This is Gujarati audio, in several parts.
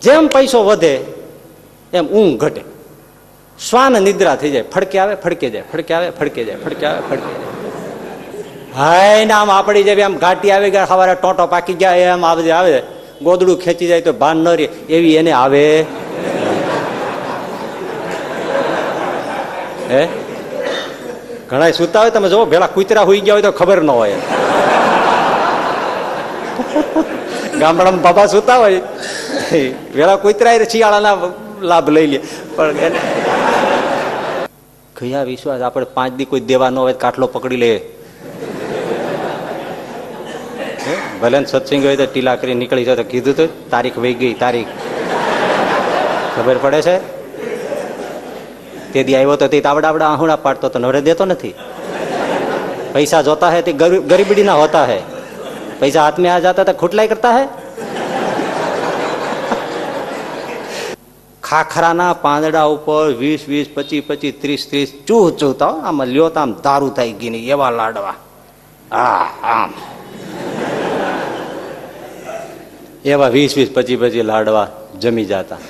જેમ પૈસો વધે એમ ઊંઘ ઘટે, શ્વાન નિદ્રા થઈ જાય, ફડકે આવે ફડકે જાય, ફડકે આવે ફડકે જાય, ફડકે આવે ફડકે જાય. હાય ને આમ આપડી જેવી આમ ઘાટી આવી ગયા, સવારે ટોટો પાકી ગયા એમ આવે, ગોદડું ખેંચી જાય તો ભાન ન રહે એવી એને આવે. હે ઘણા સુતા હોય તમે જો ભેળા કૂતરા હોઈ ગયા હોય તો ખબર ન હોય. ગામડામાં બાબા સુતા હોય વેલા કૂતરા શિયાળાના લાભ લઈ લે, પણ એને કયા વિશ્વાસ આપણે 5 દી કોઈ દેવા ન હોય કાટલો પકડી લે. ભલે સત્સંગ હોય તો ટીલા કરી નીકળી જાય તો કીધું તો તારીખ વહી ગઈ, તારીખ ખબર પડે છે. તે દી આવ્યો તો તે તાવડા આહુડા પાડતો તો નવરે દેતો નથી. પૈસા જોતા હે તે ગરીબડી ના હોતા હે, પૈસા હાથ में आ जाता तो खुटलाई करता है. ખાખરાના પાંદડા ઉપર 20, 25, 30 ચૂહ ચૂહતા આમાં લ્યો તો આમ દારૂ થઈ ગઈ ને એવા લાડવા. આમ એવા 20, 25 લાડવા જમી જતા.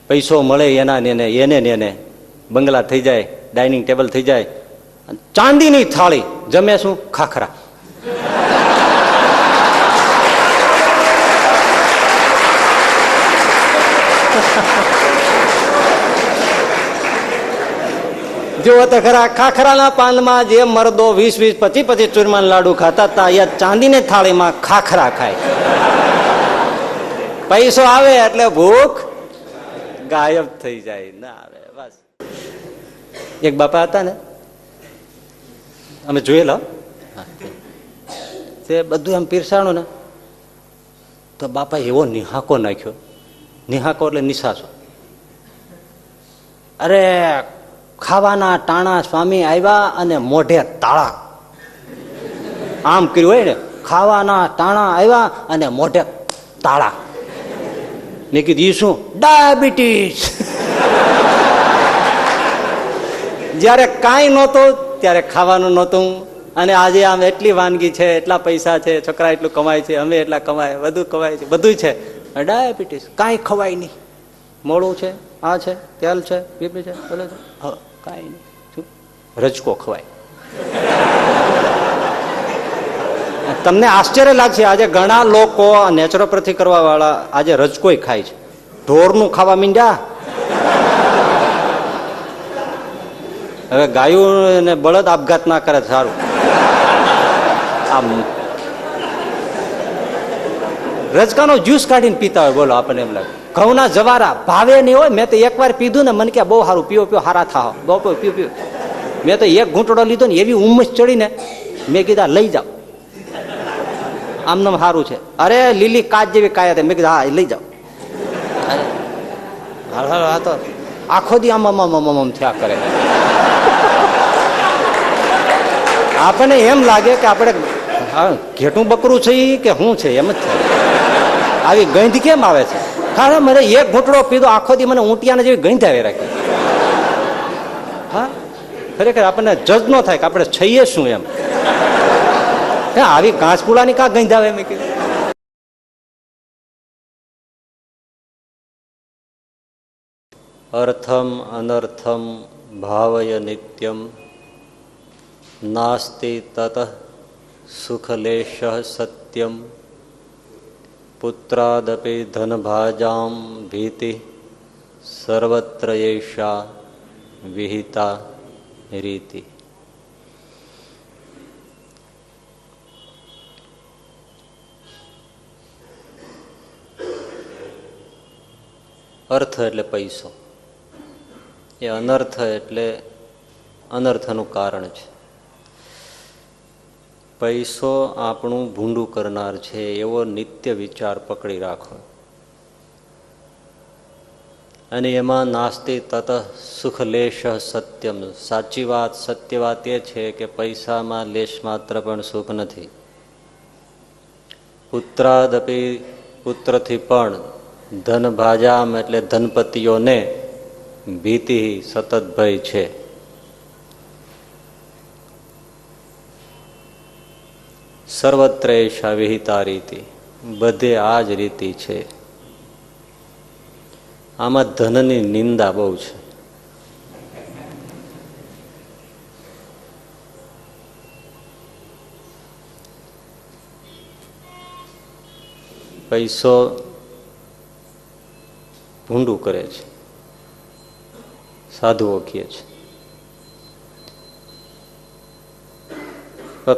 પૈસો મળે એના એને બંગલા થઈ જાય, ડાઇનિંગ ટેબલ થઈ જાય, ચાંદીની થાળી જમે શું? ખાખરા. જો તો ખરા ખાખરાના પાનમાં જે મરદો 20, 25 ચૂરમાન લાડુ ખાતા હતા, અહીંયા ચાંદીની થાળીમાં ખાખરા ખાય. પૈસો આવે એટલે ભૂખ ગાયબ થઈ જાય, ના આવે બસ. એક બાપા હતા ને, અમે જોયેલા, તે બધું એમ પીરસાણું ને તો બાપા એવો નિહાકો નાખ્યો. નિહાકો એટલે નિશાસો. અરે ખાવાના ટાણા સ્વામી આવ્યા અને મોઢે તાળા. આમ કર્યું હોય ને, ખાવાના ટાણા આવ્યા અને મોઢે તાળા. મેં કીધું શું? ડાયાબિટીસ. જયારે કાંઈ નહોતું ત્યારે ખાવાનું નહોતું, અને આજે આમ એટલી વાનગી છે, એટલા પૈસા છે, છોકરા એટલું કમાય છે, અમે એટલા કમાય, બધું કમાય છે, બધું છે, ડાયાબિટીસ કાંઈ ખવાય નહીં. મોડું છે, આ છે, તેલ છે, બીપી છે, બોલે છે, હા કાંઈ નહીં. શું? રજકો ખવાય. તમને આશ્ચર્ય લાગશે, આજે ઘણા લોકો નેચરોપેથી કરવા વાળા આજે રજકોય ખાય છે. ઢોરનું ખાવા મીંડ્યા. હવે ગાયું ને બળદ આપઘાત ના કરે સારું. આમ રજકાનો જ્યુસ કાઢીને પીતા હોય, બોલો આપણને એમ લાગે. ઘઉંના જવારા ભાવે નહીં હોય. મેં તો એકવાર પીધું ને, મને કે બહુ સારું, પીઓ હારા થાવ, બહુ પીઓ. મેં તો એક ઘૂંટડો લીધો ને એવી ઉમસ ચડીને મેં કીધા લઈ જાઓ, આમનામ સારું છે. અરે લીલી કાચ જેવી કાયા, મેં કીધું હા લઈ જાઓ. હા તો આખો દી આમ થયા કરે. આપણને એમ લાગે કે આપણે ઘેટું બકરું છે કે શું છે, એમ જ થાય. આવી ગંધ કેમ આવે છે? કારણ મને એક ઘૂંટડો પીધો, આખો દી મને ઊંટિયાને જેવી ગંધ આવી રાખી. હા ખરેખર આપણને જજ ન થાય કે આપણે છીએ શું એમ. આવી ઘાસપુડાની કા ગંધ આવે? મેં કીધું અર્થમ અનર્થમ ભાવય નિત્યમ નાસ્તિ તત સુખલેશ સત્યમ પુત્રાદપી ધનભાજામ ભીતિ સર્વત્ર એષા વિહિતા રીતિ. અર્થ એટલે પૈસો, એ અનર્થ એટલે અનર્થનું કારણ છે. પૈસો આપણું ભૂંડું કરનાર છે એવો નિત્ય વિચાર પકડી રાખો. અને એમાં નાસ્તિ તત સુખલેશ સત્યમ, સાચી વાત સત્ય વાત એ છે કે પૈસામાં લેશ માત્ર પણ સુખ નથી. પુત્રાદપી, પુત્રથી પણ, ધન ભાજામ એટલે ધનપતિઓને, ભીતિ સતત ભય છે. સર્વત્ર એષા વિહિતા રીતિ, બધે આ જ રીતિ છે. આમાં ધનની નિંદા બહુ છે. પૈસો ભૂંડું કરે છે, સાધુઓ કહે છે.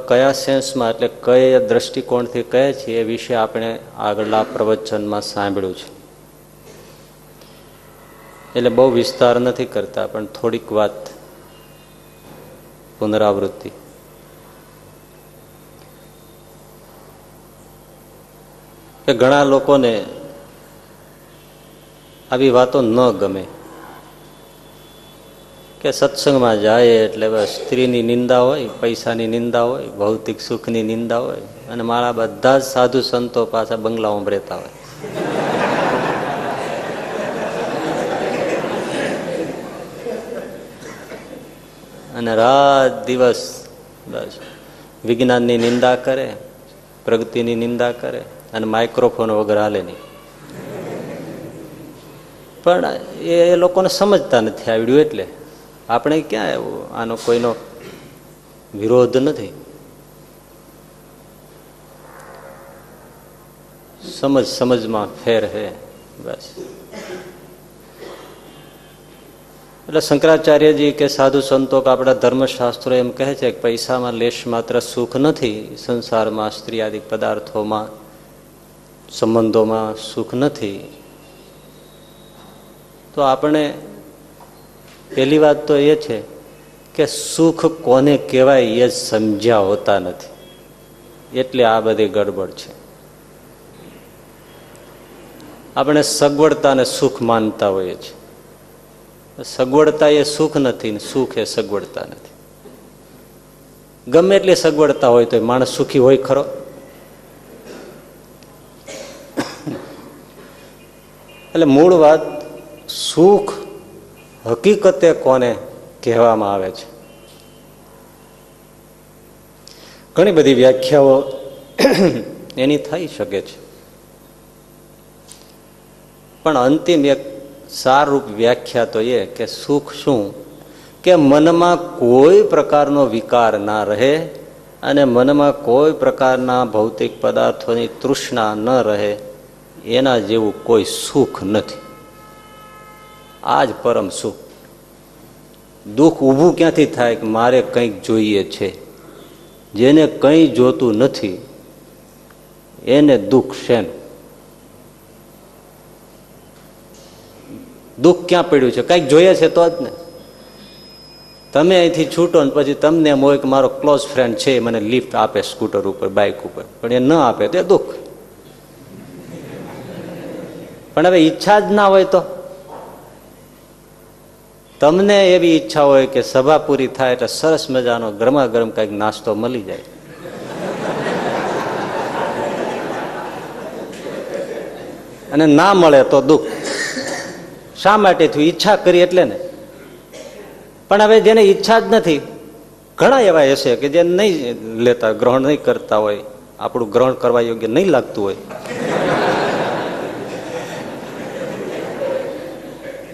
કયા સેન્સમાં એટલે કયા દ્રષ્ટિકોણથી કહે છે એ વિશે આપણે આગળના પ્રવચનમાં સાંભળ્યું છે, એટલે બહુ વિસ્તાર નથી કરતા, પણ થોડીક વાત પુનરાવૃત્તિ. કે ઘણા લોકોને આવી વાતો ન ગમે કે સત્સંગમાં જાય એટલે બસ સ્ત્રીની નિંદા હોય, પૈસાની નિંદા હોય, ભૌતિક સુખની નિંદા હોય, અને મારા બધા જ સાધુ સંતો પાછા બંગલાઓમાં રહેતા હોય. અને રાત દિવસ બસ વિજ્ઞાનની નિંદા કરે, પ્રગતિની નિંદા કરે, અને માઇક્રોફોન વગર હાલે નહીં. પણ એ લોકોને સમજતા નથી આવડ્યું, એટલે આપણે ક્યાં એવું, આનો કોઈનો વિરોધ નથી. સમજમાં ફેર હે બસ. એટલે શંકરાચાર્યજી કે સાધુ સંતો કે આપણા ધર્મશાસ્ત્રો એમ કહે છે કે પૈસામાં લેશ માત્ર સુખ નથી, સંસારમાં સ્ત્રીયાદિક પદાર્થોમાં સંબંધોમાં સુખ નથી. તો આપણે પહેલી વાત તો એ છે કે સુખ કોને કહેવાય એ સમજ્યા હોતા નથી, એટલે આ બધી ગડબડ છે. આપણે સગવડતાને સુખ માનતા હોઈએ છીએ. સગવડતા એ સુખ નથી ને સુખ એ સગવડતા નથી. ગમે એટલી સગવડતા હોય તો માણસ સુખી હોય ખરો? એટલે મૂળ વાત સુખ હકીકતે કોને કહેવામાં આવે છે. ઘણી બધી વ્યાખ્યાઓ એની થઈ શકે છે, પણ અંતિમ એક સારરૂપ વ્યાખ્યા તો એ કે સુખ શું કે મનમાં કોઈ પ્રકારનો વિકાર ના રહે અને મનમાં કોઈ પ્રકારના ભૌતિક પદાર્થોની તૃષ્ણા ન રહે, એના જેવું કોઈ સુખ નથી. આ જ પરમ સુખ. દુઃખ ઊભું ક્યાંથી થાય કે મારે કંઈક જોઈએ છે. જેને કંઈ જોતું નથી એને દુઃખ શેનું? દુઃખ ક્યાં પડ્યું છે? કંઈક જોઈએ છે તો જ ને. તમે અહીંથી છૂટો ને પછી તમને એમ હોય કે મારો ક્લોઝ ફ્રેન્ડ છે, મને લિફ્ટ આપે સ્કૂટર ઉપર, બાઇક ઉપર, પણ એ ન આપે તો એ દુઃખ. પણ હવે ઈચ્છા જ ના હોય તો તમને એવી ઈચ્છા હોય કે સભા પૂરી થાય એટલે સરસ મજાનો ગરમા ગરમ કંઈક નાસ્તો મળી જાય, અને ના મળે તો દુઃખ. શા માટે થયું? ઈચ્છા કરી એટલે ને. પણ હવે જેને ઈચ્છા જ નથી, ઘણા એવા હશે કે જે નહીં લેતા, ગ્રહણ નહીં કરતા હોય, આપણું ગ્રહણ કરવા યોગ્ય નહીં લાગતું હોય.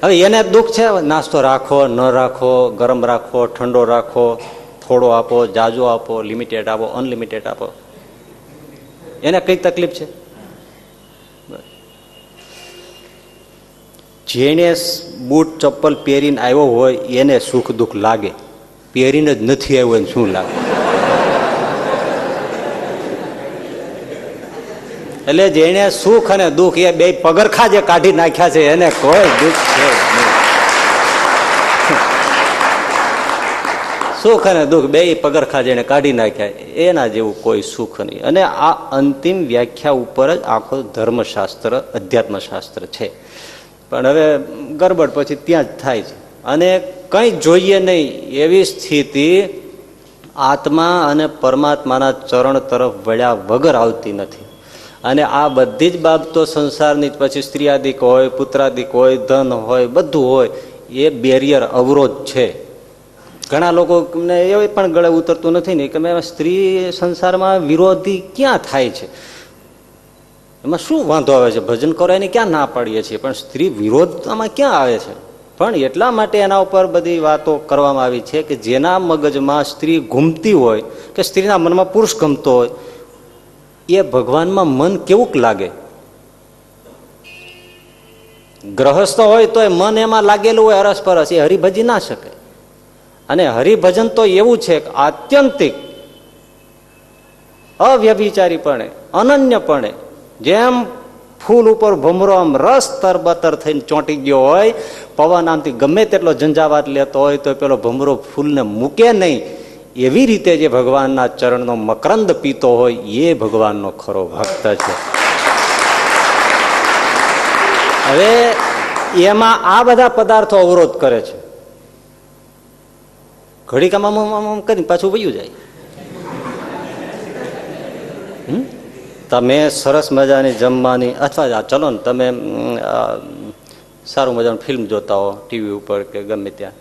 હવે એને દુઃખ છે. નાસ્તો રાખો ન રાખો, ગરમ રાખો ઠંડો રાખો, થોડો આપો જાજો આપો, લિમિટેડ આપો અનલિમિટેડ આપો, એને કઈ તકલીફ છે? જેને બૂટ ચપ્પલ પહેરીને આવ્યો હોય એને સુખ દુઃખ લાગે, પહેરીને જ નથી આવ્યો એને શું લાગે? એટલે જેને સુખ અને દુઃખ એ બે પગરખા જે કાઢી નાખ્યા છે એને કોઈ દુઃખ છે નહીં. સુખ અને દુઃખ બે પગરખા જેને કાઢી નાખ્યા એના જેવું કોઈ સુખ નહીં. અને આ અંતિમ વ્યાખ્યા ઉપર જ આખો ધર્મશાસ્ત્ર અધ્યાત્મશાસ્ત્ર છે. પણ હવે ગરબડ પછી ત્યાં જ થાય છે. અને કંઈ જોઈએ નહીં એવી સ્થિતિ આત્મા અને પરમાત્માના ચરણ તરફ વળ્યા વગર આવતી નથી. અને આ બધી જ બાબતો સંસારની પછી સ્ત્રીયાદિક હોય, પુત્રાદિક હોય, ધન હોય, બધું હોય, એ બેરિયર અવરોધ છે. ઘણા લોકોને એ પણ ગળે ઉતરતું નથી ને કે સ્ત્રી સંસારમાં વિરોધી ક્યાં થાય છે. એમાં શું વાંધો આવે છે? ભજન કરો એની ક્યાં ના પાડીએ છીએ, પણ સ્ત્રી વિરોધમાં ક્યાં આવે છે? પણ એટલા માટે એના ઉપર બધી વાતો કરવામાં આવી છે કે જેના મગજમાં સ્ત્રી ઘૂમતી હોય કે સ્ત્રીના મનમાં પુરુષ ગમતો હોય, એ ભગવાનમાં મન કેવુંક લાગે? ગ્રહસ્થ હોય તો મન એમાં લાગેલું હોય અરસપરસ, એ હરિભજી ના શકે. અને હરિભજન તો એવું છે કે આત્યંતિક અવ્યભિચારીપણે, અનન્યપણે, જેમ ફૂલ ઉપર ભમરો આમ રસ તરબતર થઈને ચોંટી ગયો હોય, પવન આમથી ગમે તેટલો ઝંઝાવાત લેતો હોય તો પેલો ભમરો ફૂલને મૂકે નહીં, એવી રીતે જે ભગવાનના ચરણનો મકરંદ પીતો હોય એ ભગવાનનો ખરો ભક્ત છે. હવે એમાં આ બધા પદાર્થો અવરોધ કરે છે. ઘડીક આમ કરીને પાછું વયું જાય. તમે સરસ મજાની જમવાની અથવા ચલો ને તમે સારું મજાનું ફિલ્મ જોતા હો ટીવી ઉપર કે ગમે ત્યાં,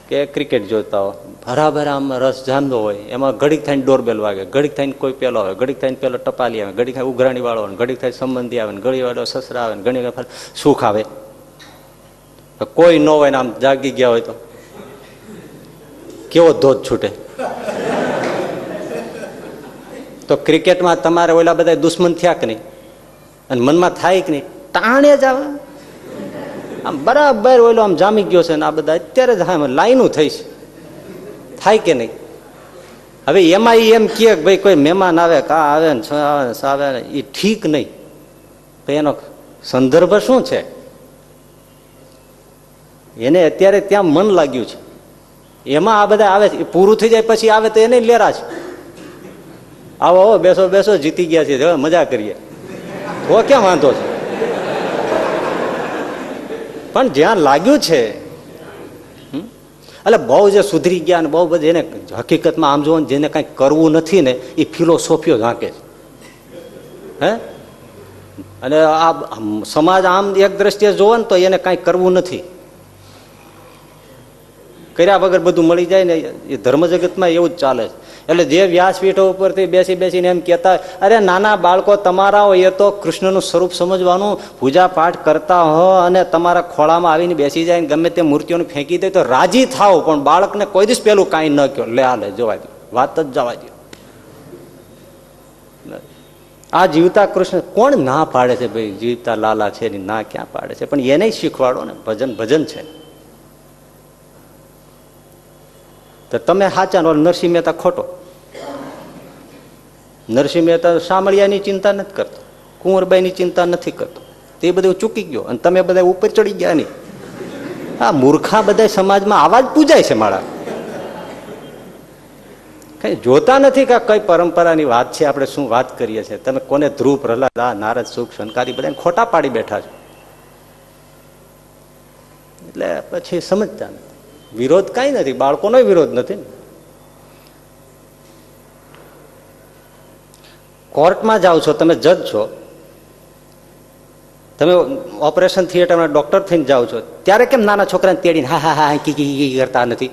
કે ક્રિકેટ જોતા હો, બરાબર આમ રસ જામતો હોય, એમાં ઘડીક થઈને ડોરબેલ વાગે, ઘડીક થઈને કોઈ પેલો આવે, ઘડીક થઈને પેલો ટપાલી આવે, ઘડીક થાય ઉઘરાણી વાળો આવે, ઘડીક થાય સંબંધી આવે, ઘડી વાળો સસરા આવે, ઘણી વખત સુખ આવે. કોઈ ન હોય ને આમ જાગી ગયા હોય તો કેવો ધોધ છૂટે. તો ક્રિકેટમાં તમારે ઓલા બધા દુશ્મન થયા કે નહીં, અને મનમાં થાય કે નહીં, ટાણે જ આવે. આમ બરાબર ઓલો આમ જામી ગયો છે ને આ બધા અત્યારે જ હા લાઈનું થઈ છે, થાય કે નહીં? હવે એમાં એમ કે ભાઈ કોઈ મહેમાન આવે, કા આવે ને આવે ને, એ ઠીક નહીં. ભાઈ એનો સંદર્ભ શું છે? એને અત્યારે ત્યાં મન લાગ્યું છે, એમાં આ બધા આવે છે. પૂરું થઈ જાય પછી આવે તો એને લેરા છે. આવો બેસો બેસો, જીતી ગયા છે, હવે મજા કરીએ, તો ક્યાં વાંધો છે? પણ જ્યાં લાગ્યું છે, એટલે બહુ જે સુધરી ગયા ને બહુ બધું, એને હકીકતમાં આમ જોવો ને જેને કંઈ કરવું નથી ને એ ફિલોસોફીઓ ઝાંકે છે. હે અને આ સમાજ આમ એક દ્રષ્ટિએ જોવો ને તો એને કાંઈ કરવું નથી, કર્યા વગર બધું મળી જાય ને, એ ધર્મ જગતમાં એવું જ ચાલે છે. એટલે જે વ્યાસપીઠો ઉપરથી બેસી બેસીને એમ કહેતા, અરે નાના બાળકો તમારા હોય એ તો કૃષ્ણનું સ્વરૂપ સમજવાનું, પૂજા પાઠ કરતા હો અને તમારા ખોળામાં આવીને બેસી જાય ને ગમે તે મૂર્તિઓને ફેંકી દે તો રાજી થાવ, પણ બાળકને કોઈ દિવસ પેલું કાંઈ ન કહો, લે આ લે જવા દો, વાત જ જવા દો. આ જીવતા કૃષ્ણ કોણ ના પાડે છે? ભાઈ જીવતા લાલા છે ની ના ક્યાં પાડે છે? પણ એને શીખવાડો ને, ભજન ભજન છે. તો તમે સાચા નો, નરસિંહ મહેતા ખોટો. નરસિંહ મહેતા શામળિયાની ચિંતા નથી કરતો, કુંવરબાઈની ચિંતા નથી કરતો, તે બધું ચૂકી ગયો અને તમે બધા ઉપર ચડી ગયા નહીં. આ મૂર્ખા બધા સમાજમાં આવા જ પૂજાય છે. મારા કઈ જોતા નથી કે કઈ પરંપરાની વાત છે, આપણે શું વાત કરીએ છીએ. તમે કોને ધ્રુવ, પ્રહલાદ, નારદ, સુખ, શનકાદી બધા ખોટા પાડી બેઠા છો. એટલે પછી સમજતા નથી. વિરોધ કઈ નથી, બાળકોનો વિરોધ નથી. કોર્ટમાં જાઓ છો, તમે જજ છો, તમે ઓપરેશન થિયેટરમાં ડોક્ટર થઈને જાઓ છો, ત્યારે કેમ નાના છોકરાને તેડીને હા હા હા કી કી કરતા નથી?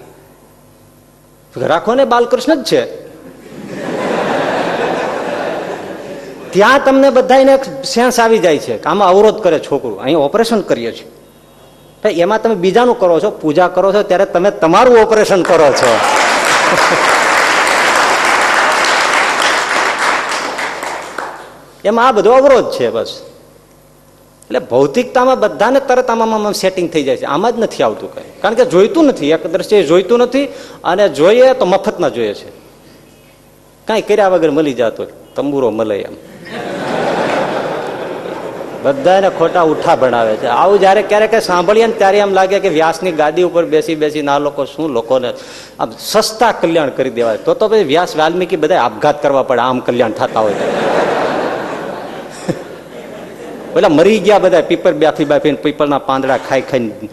રાખો ને, બાલકૃષ્ણ જ છે. ત્યાં તમને બધાને સેન્સ આવી જાય છે કે આમાં અવરોધ કરે છોકરું, અહીંયા ઓપરેશન કરીએ છીએ. એમાં તમે બીજાનું કરો છો, પૂજા કરો છો, ત્યારે તમે તમારું ઓપરેશન કરો છો. એમાં આ બધો અવરોધ છે બસ. એટલે ભૌતિકતામાં બધાને તરત આમાં સેટિંગ થઈ જાય છે, આમાં જ નથી આવતું કઈ, કારણ કે જોઈતું નથી, એક દ્રષ્ટિએ જોઈતું નથી, અને જોઈએ તો મફતમાં જોઈએ છે. કઈ કર્યા વગર મળી જતો તંબુરો મળે એમ બધાને ખોટા ઉઠા ભણાવે છે. આવું જયારે ક્યારેક સાંભળીએ ને ત્યારે એમ લાગે કે વ્યાસની ગાદી ઉપર બેસી બેસીને આ લોકો શું લોકોને આમ સસ્તા કલ્યાણ કરી દેવાય. તો પછી વ્યાસ વાલ્મીકી બધા આપઘાત કરવા પડે, આમ કલ્યાણ થતા હોય. પેલા મરી ગયા બધા, પીપર બાફી બાફીને પીપળના પાંદડા ખાઈ ખાઈને,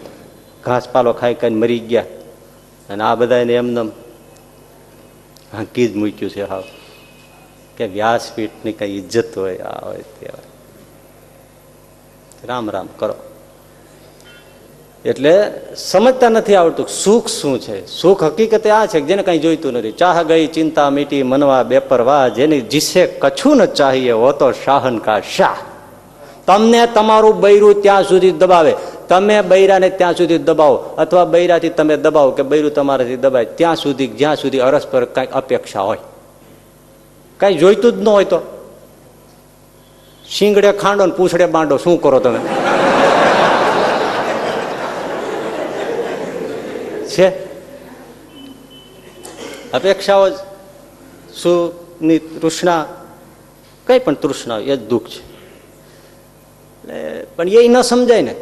ઘાસપાલો ખાઈ ખાઈને મરી ગયા, અને આ બધાને એમને હાંકી જ મૂક્યું છે. હા, કે વ્યાસપીઠની કઈ ઇજ્જત હોય, આ હોય તે હોય. રામ રામ કરો. એટલે સમજતા નથી આવડતું સુખ શું છે. સુખ હકીકતે આ છે કે જેને કઈ જોઈતું નથી. ચાહ ગઈ ચિંતા મીટી મનવા બેપરવા, જેની જીસે કછું ન ચાહીએ હો તો શાહન કા શાહ. તમને તમારું બૈરું ત્યાં સુધી દબાવે, તમે બૈરાને ત્યાં સુધી દબાવો, અથવા બૈરાથી તમે દબાવો કે બૈરું તમારાથી દબાય, ત્યાં સુધી જ્યાં સુધી અરસપર કઈક અપેક્ષા હોય. કઈ જોઈતું જ ન હોય તો શીંગડે ખાંડો ને પૂછડે બાંડો, શું કરો તમે? છે અપેક્ષાઓ જ સુખની તૃષ્ણા, કઈ પણ તૃષ્ણા એ જ દુઃખ છે. પણ એ ન સમજાય ને,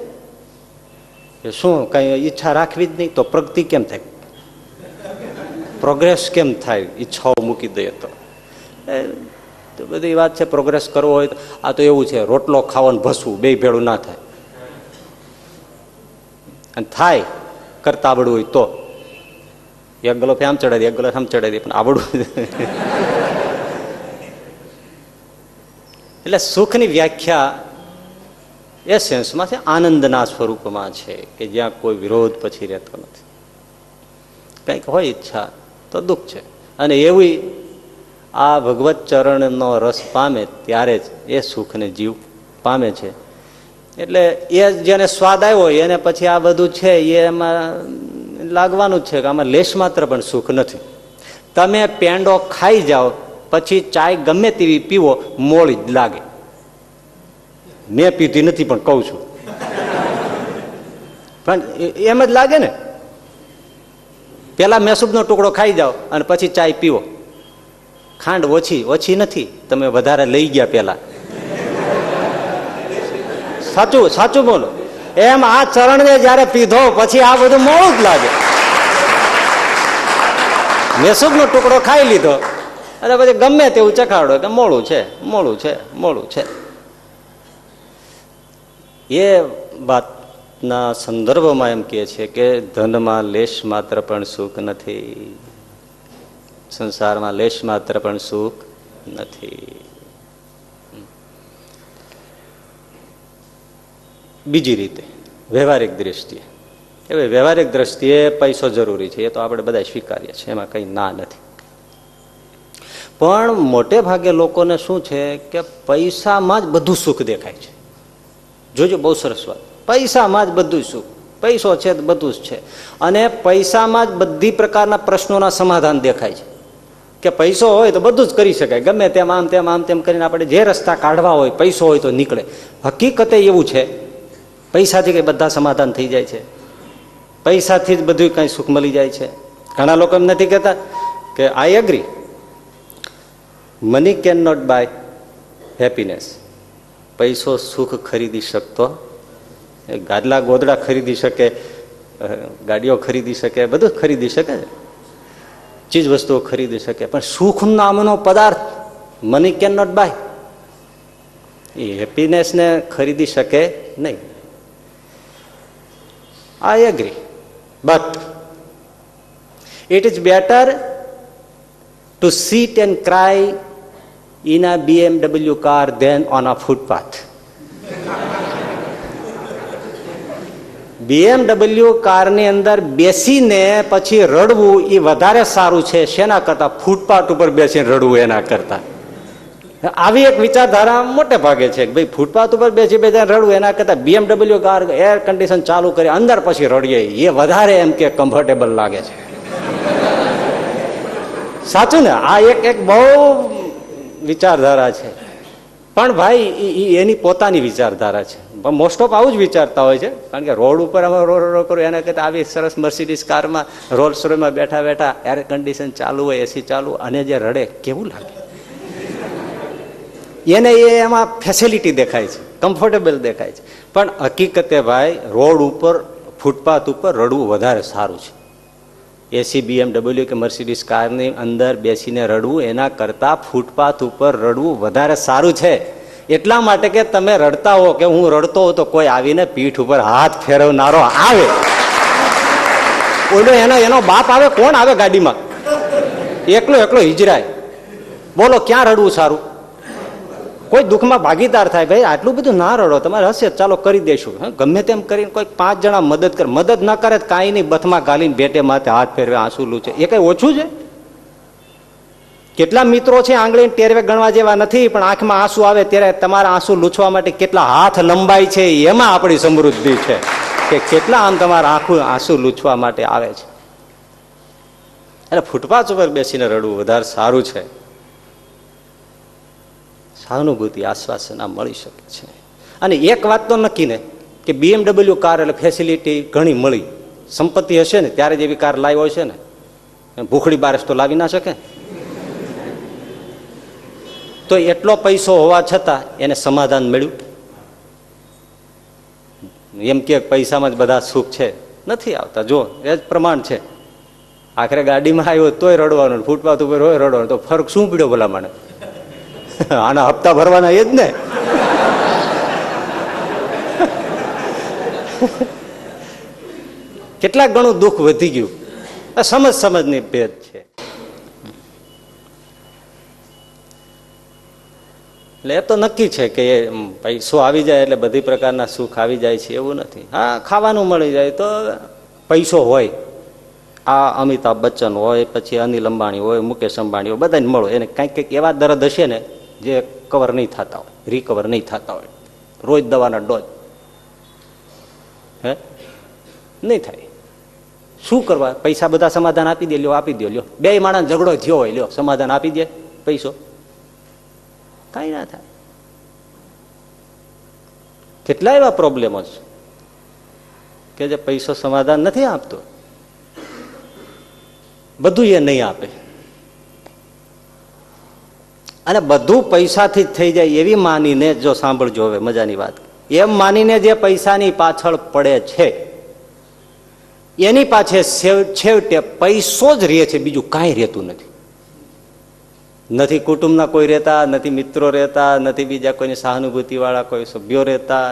શું કઈ ઈચ્છા રાખવી જ નહીં તો પ્રગતિ કેમ થાય, પ્રોગ્રેસ કેમ થાય? ઈચ્છાઓ મૂકી દઈએ તો બધી વાત છે. પ્રોગ્રેસ કરવો હોય તો આ તો એવું છે, રોટલો ખાવાનું ભસવું બે ભેળું ના થાય. અને થાય કરતા આવડવું હોય તો એક ગલો આમ ચડાવી દે, એક ગલો આમ ચડાવી દે, પણ આવડવું. એટલે સુખની વ્યાખ્યા એ સેન્સમાં છે, આનંદના સ્વરૂપમાં છે કે જ્યાં કોઈ વિરોધ પછી રહેતો નથી. કંઈક હોય ઈચ્છા તો દુઃખ છે. અને એવી આ ભગવત ચરણનો રસ પામે ત્યારે જ એ સુખને જીવ પામે છે. એટલે એ જેને સ્વાદ આવ્યો એને પછી આ બધું છે એમાં લાગવાનું જ છે કે આમાં લેશ માત્ર પણ સુખ નથી. તમે પેંડો ખાઈ જાઓ પછી ચાય ગમે તેવી પીવો મોળી જ લાગે. મેં પીધી નથી પણ કહું છું, પણ એમ જ લાગે ને. પેલા મેસૂબનો ટુકડો ખાઈ જાઓ અને પછી ચાય પીવો, ખાંડ ઓછી નથી, તમે વધારે લઈ ગયા પેલા. સાચું બોલો. એમ આ ચરણને જયારે પીધો પછી આ બધું મોડું જ લાગે. મેસૂબનો ટુકડો ખાઈ લીધો અને પછી ગમે તેવું ચખાડો કે મોડું છે. એ વાતના સંદર્ભમાં એમ કહે છે કે ધનમાં લેશ માત્ર પણ સુખ નથી, સંસારમાં લેશ માત્ર પણ સુખ નથી. બીજી રીતે વ્યવહારિક દ્રષ્ટિએ, હવે વ્યવહારિક દ્રષ્ટિએ પૈસો જરૂરી છે, એ તો આપણે બધા સ્વીકારીએ છીએ, એમાં કંઈ ના નથી. પણ મોટે ભાગે લોકોને શું છે કે પૈસામાં જ બધું સુખ દેખાય છે. જોજો, બહુ સરસ વાત. પૈસામાં જ બધું સુખ, પૈસો છે તો બધું જ છે. અને પૈસામાં જ બધી પ્રકારના પ્રશ્નોના સમાધાન દેખાય છે કે પૈસો હોય તો બધું જ કરી શકાય, ગમે તેમ આમ તેમ કરીને આપણે જે રસ્તા કાઢવા હોય પૈસો હોય તો નીકળે. હકીકતે એવું છે, પૈસાથી કઈ બધા સમાધાન થઈ જાય છે, પૈસાથી જ બધું કઈ સુખ મળી જાય છે. ઘણા લોકો એમ નથી કહેતા કે I agree, money can not buy happiness. પૈસો સુખ ખરીદી શકતો, ગાદલા ગોદડા ખરીદી શકે, ગાડીઓ ખરીદી શકે, બધું ખરીદી શકે, ચીજ વસ્તુઓ ખરીદી શકે, પણ સુખ નામનો પદાર્થ મની કેન નોટ બાય, એ હેપીનેસને ખરીદી શકે નહીં. I agree, but it is better to sit and cry in a BMW car than on a footpath. BMW કારની અંદર બેસીને પછી રડવું એ વધારે સારું છે શેના કરતા, ફૂટપાથ ઉપર બેસીને રડવું એના કરતા. આવી એક વિચારધારા મોટે ભાગે છે કે ભાઈ ફૂટપાથ ઉપર બેસી રડવું એના કરતા BMW કાર એર કન્ડિશન ચાલુ કરી અંદર પછી રડીએ એ વધારે એમ કે કમ્ફર્ટેબલ લાગે છે. સાચું ને? આ એક બહુ વિચારધારા છે. પણ ભાઈ એની પોતાની વિચારધારા છે. મોસ્ટ ઓફ આવું જ વિચારતા હોય છે, કારણ કે રોડ ઉપર અમે રો કરું એના કરતા આવી સરસ મર્સિડીઝ કારમાં રોલ્સ રોયમાં બેઠા એર કન્ડિશન ચાલુ હોય, એસી ચાલુ, અને જે રડે કેવું લાગે એને, એ એમાં ફેસિલિટી દેખાય છે, કમ્ફર્ટેબલ દેખાય છે. પણ હકીકતે ભાઈ રોડ ઉપર ફૂટપાથ ઉપર રડવું વધારે સારું છે. એસી BMW કે મર્સિડીઝ કારની અંદર બેસીને રડવું એના કરતા ફૂટપાથ ઉપર રડવું વધારે સારું છે. એટલા માટે કે તમે રડતા હો કે હું રડતો હોઉં તો કોઈ આવીને પીઠ ઉપર હાથ ફેરવનારો આવે, ઓલો એનો બાપ આવે, કોણ આવે ગાડીમાં, એકલો હિજરાય. બોલો ક્યાં રડવું સારું? કોઈ દુઃખમાં ભાગીદાર થાય, ભાઈ આટલું બધું ના રડો, તમારે હશે ચાલો કરી દેશું, ગમે તેમ કરીને કોઈ 5 જણા મદદ કરે, મદદ ના કરે કાંઈ નહીં, બથમાં ગાલીને ભેટે માથે હાથ ફેરવે, આંસુ લૂછે, એ કઈ ઓછું છે? કેટલા મિત્રો છે આંગળી ટેરવે ગણવા જેવા નથી, પણ આંખમાં આંસુ આવે ત્યારે તમારા આંસુ લૂછવા માટે કેટલા હાથ લંબાઈ છે, એમાં આપણી સમૃદ્ધિ છે કે કેટલા આમ તમારા આંસુ લૂછવા માટે આવે છે. એટલે ફૂટપાથ ઉપર બેસીને રડવું વધારે સારું છે. સહાનુભૂતિ, આશ્વાસન આ મળી શકે છે. અને એક વાત તો નક્કી ને કે BMW કાર એટલે ફેસિલિટી ઘણી મળી, સંપત્તિ હશે ને ત્યારે જ એવી કાર લાવ્યો છે ને, ભૂખડી બારસ તો લાવી ના શકે. તો એટલો પૈસો હોવા છતાં એને સમાધાન મળ્યું? એમ કે પૈસામાં જ બધા સુખ છે, નથી આવતા. જો એ જ પ્રમાણ છે. આખરે ગાડીમાં આવ્યો તોય રડવાનું, ફૂટપાથ ઉપર હોય રડવાનું, તો ફરક શું પડ્યો ભલા મને? આના હપ્તા ભરવાના એ જ ને. કેટલાક ઘણું દુઃખ વધી ગયું. સમજની ભેદ છે. એટલે એ તો નક્કી છે કે પૈસો આવી જાય એટલે બધી પ્રકારના સુખ આવી જાય છે એવું નથી. હા, ખાવાનું મળી જાય તો પૈસો હોય, આ અમિતાભ બચ્ચન હોય, પછી અનિલ અંબાણી હોય, મુકેશ અંબાણી હોય, બધાને મળો, એને કંઈક કંઈક એવા દર્દ હશે ને જે કવર નહીં થતા હોય, રિકવર નહીં થતા હોય. રોજ દવાના ડોઝ હે નહીં થાય. શું કરવા? પૈસા બધા સમાધાન આપી દે, લ્યો આપી દો, લ્યો. બે માણસ ઝઘડો થયો હોય, લ્યો સમાધાન આપી દે પૈસો, કઈ ના થાય. કેટલા એવા પ્રોબ્લેમો છે કે જે પૈસો સમાધાન નથી આપતો, બધું એ નહીં આપે. અને બધું પૈસાથી જ થઈ જાય એવી માનીને, જો સાંભળજો હવે મજાની વાત, એમ માનીને જે પૈસાની પાછળ પડે છે એની પાછળ છેવટે પૈસો જ રહે છે, બીજું કાંઈ રહેતું નથી. નથી કુટુંબના કોઈ રહેતા, નથી મિત્રો રહેતા, નથી બીજા કોઈની સહાનુભૂતિ વાળા કોઈ સભ્યો રહેતા,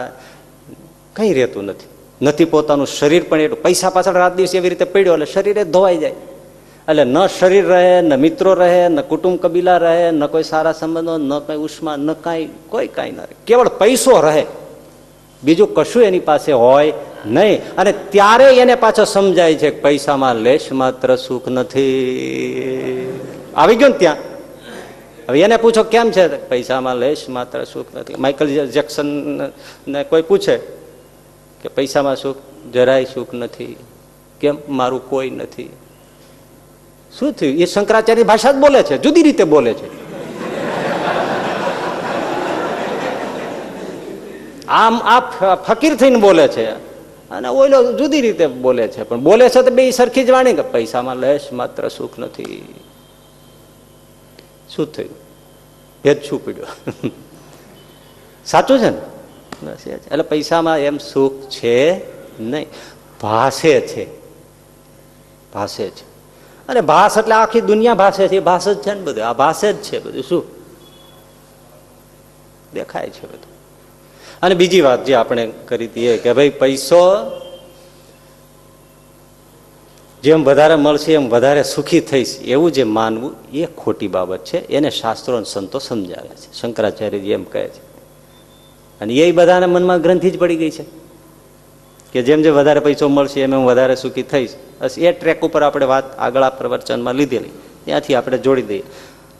કંઈ રહેતું નથી. નથી પોતાનું શરીર પણ એટલું, પૈસા પાછળ રાત દિવસ એવી રીતે પડ્યો એટલે શરીરે ધોવાઈ જાય. એટલે ન શરીર રહે, ન મિત્રો રહે, ન કુટુંબ કબીલા રહે, ન કોઈ સારા સંબંધો, ન કઈ ઉષ્મા, ન કાંઈ, કોઈ કાંઈ ન રહે, કેવળ પૈસો રહે, બીજું કશું એની પાસે હોય નહીં. અને ત્યારે એને પાછો સમજાય છે કે પૈસામાં લેશ માત્ર સુખ નથી. આવી ગયો ને ત્યાં. હવે એને પૂછો કેમ છે? પૈસામાં લેશ માત્ર સુખ નથી. માઇકલ જેક્સન ને કોઈ પૂછે કે પૈસામાં સુખ? જરાય સુખ નથી. કેમ? મારું કોઈ નથી. શું થયું? એ શંકરાચાર્ય ભાષા જ બોલે છે, જુદી રીતે બોલે છે. આમ આ ફકીર થઈને બોલે છે અને ઓલો જુદી રીતે બોલે છે, પણ બોલે છે તો બે સરખી જ વાણી કે પૈસામાં લેશ માત્ર સુખ નથી. શું થયું? ભેદ શું પડ્યો? સાચું છે ને? એટલે પૈસામાં એમ સુખ છે નહીં, ભાષે છે, ભાષે છે. અને ભાષ એટલે આખી દુનિયા ભાષે છે, ભાષ જ છે ને બધું. આ ભાષે જ છે બધું. શું દેખાય છે બધું. અને બીજી વાત જે આપણે કરી દઈએ કે ભાઈ પૈસો જેમ વધારે મળશે એમ વધારે સુખી થઈશ એવું જે માનવું એ ખોટી બાબત છે. એને શાસ્ત્રો અને સંતો સમજાવે છે. શંકરાચાર્યજી એમ કહે છે. અને એ બધાના મનમાં ગ્રંથિ જ પડી ગઈ છે કે જેમ જેમ વધારે પૈસો મળશે એમ એમ વધારે સુખી થઈશ. બસ એ ટ્રેક ઉપર આપણે વાત આગળ પ્રવચનમાં લીધેલી, ત્યાંથી આપણે જોડી દઈએ.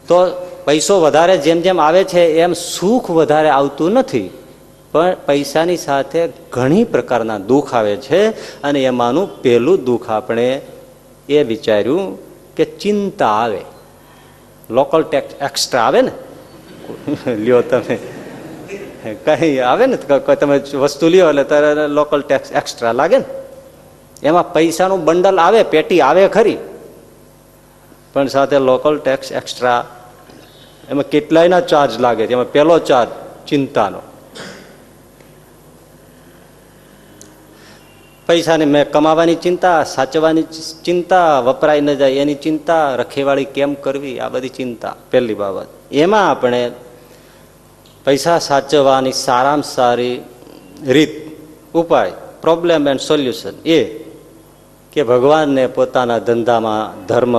તો પૈસો વધારે જેમ જેમ આવે છે એમ સુખ વધારે આવતું નથી, પણ પૈસાની સાથે ઘણી પ્રકારના દુઃખ આવે છે. અને એમાંનું પહેલું દુઃખ આપણે એ વિચાર્યું કે ચિંતા આવે. લોકલ ટેક્સ એક્સ્ટ્રા આવે ને, લ્યો તમે કઈ આવે ને, તમે વસ્તુ લ્યો એટલે તારે લોકલ ટેક્સ એક્સ્ટ્રા લાગે ને. એમાં પૈસાનું બંડલ આવે, પેટી આવે ખરી, પણ સાથે લોકલ ટેક્સ એક્સ્ટ્રા. એમાં કેટલાયના ચાર્જ લાગે છે. એમાં પહેલો ચાર્જ ચિંતાનો. પૈસાને મેં કમાવાની ચિંતા, સાચવવાની ચિંતા, વપરાય ન જાય એની ચિંતા, રખેવાળી કેમ કરવી, આ બધી ચિંતા પહેલી બાબત. એમાં આપણે પૈસા સાચવવાની સારામાં સારી રીત, ઉપાય, પ્રોબ્લેમ એન્ડ સોલ્યુશન એ કે ભગવાનને પોતાના ધંધામાં, ધર્મ,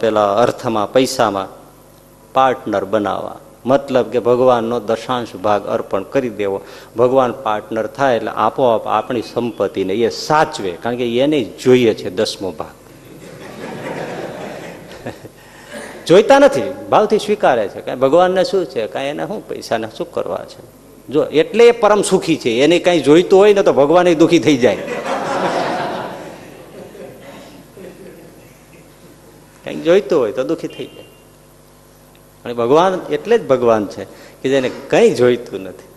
પેલા અર્થમાં, પૈસામાં પાર્ટનર બનાવવા. મતલબ કે ભગવાનનો દશાંશ ભાગ અર્પણ કરી દેવો. ભગવાન પાર્ટનર થાય એટલે આપોઆપ આપણી સંપત્તિને એ સાચવે, કારણ કે એને જોઈએ છે 10મો ભાગ. જોઈતા નથી, ભાવથી સ્વીકારે છે. કાંઈ ભગવાનને શું છે, કાંઈ એને શું પૈસાને શું કરવા છે. જો એટલે એ પરમ સુખી છે. એને કાંઈ જોઈતું હોય ને તો ભગવાન દુઃખી થઈ જાય. કંઈક જોઈતું હોય તો દુઃખી થઈ જાય. અને ભગવાન એટલે જ ભગવાન છે કે જેને કંઈ જોઈતું નથી.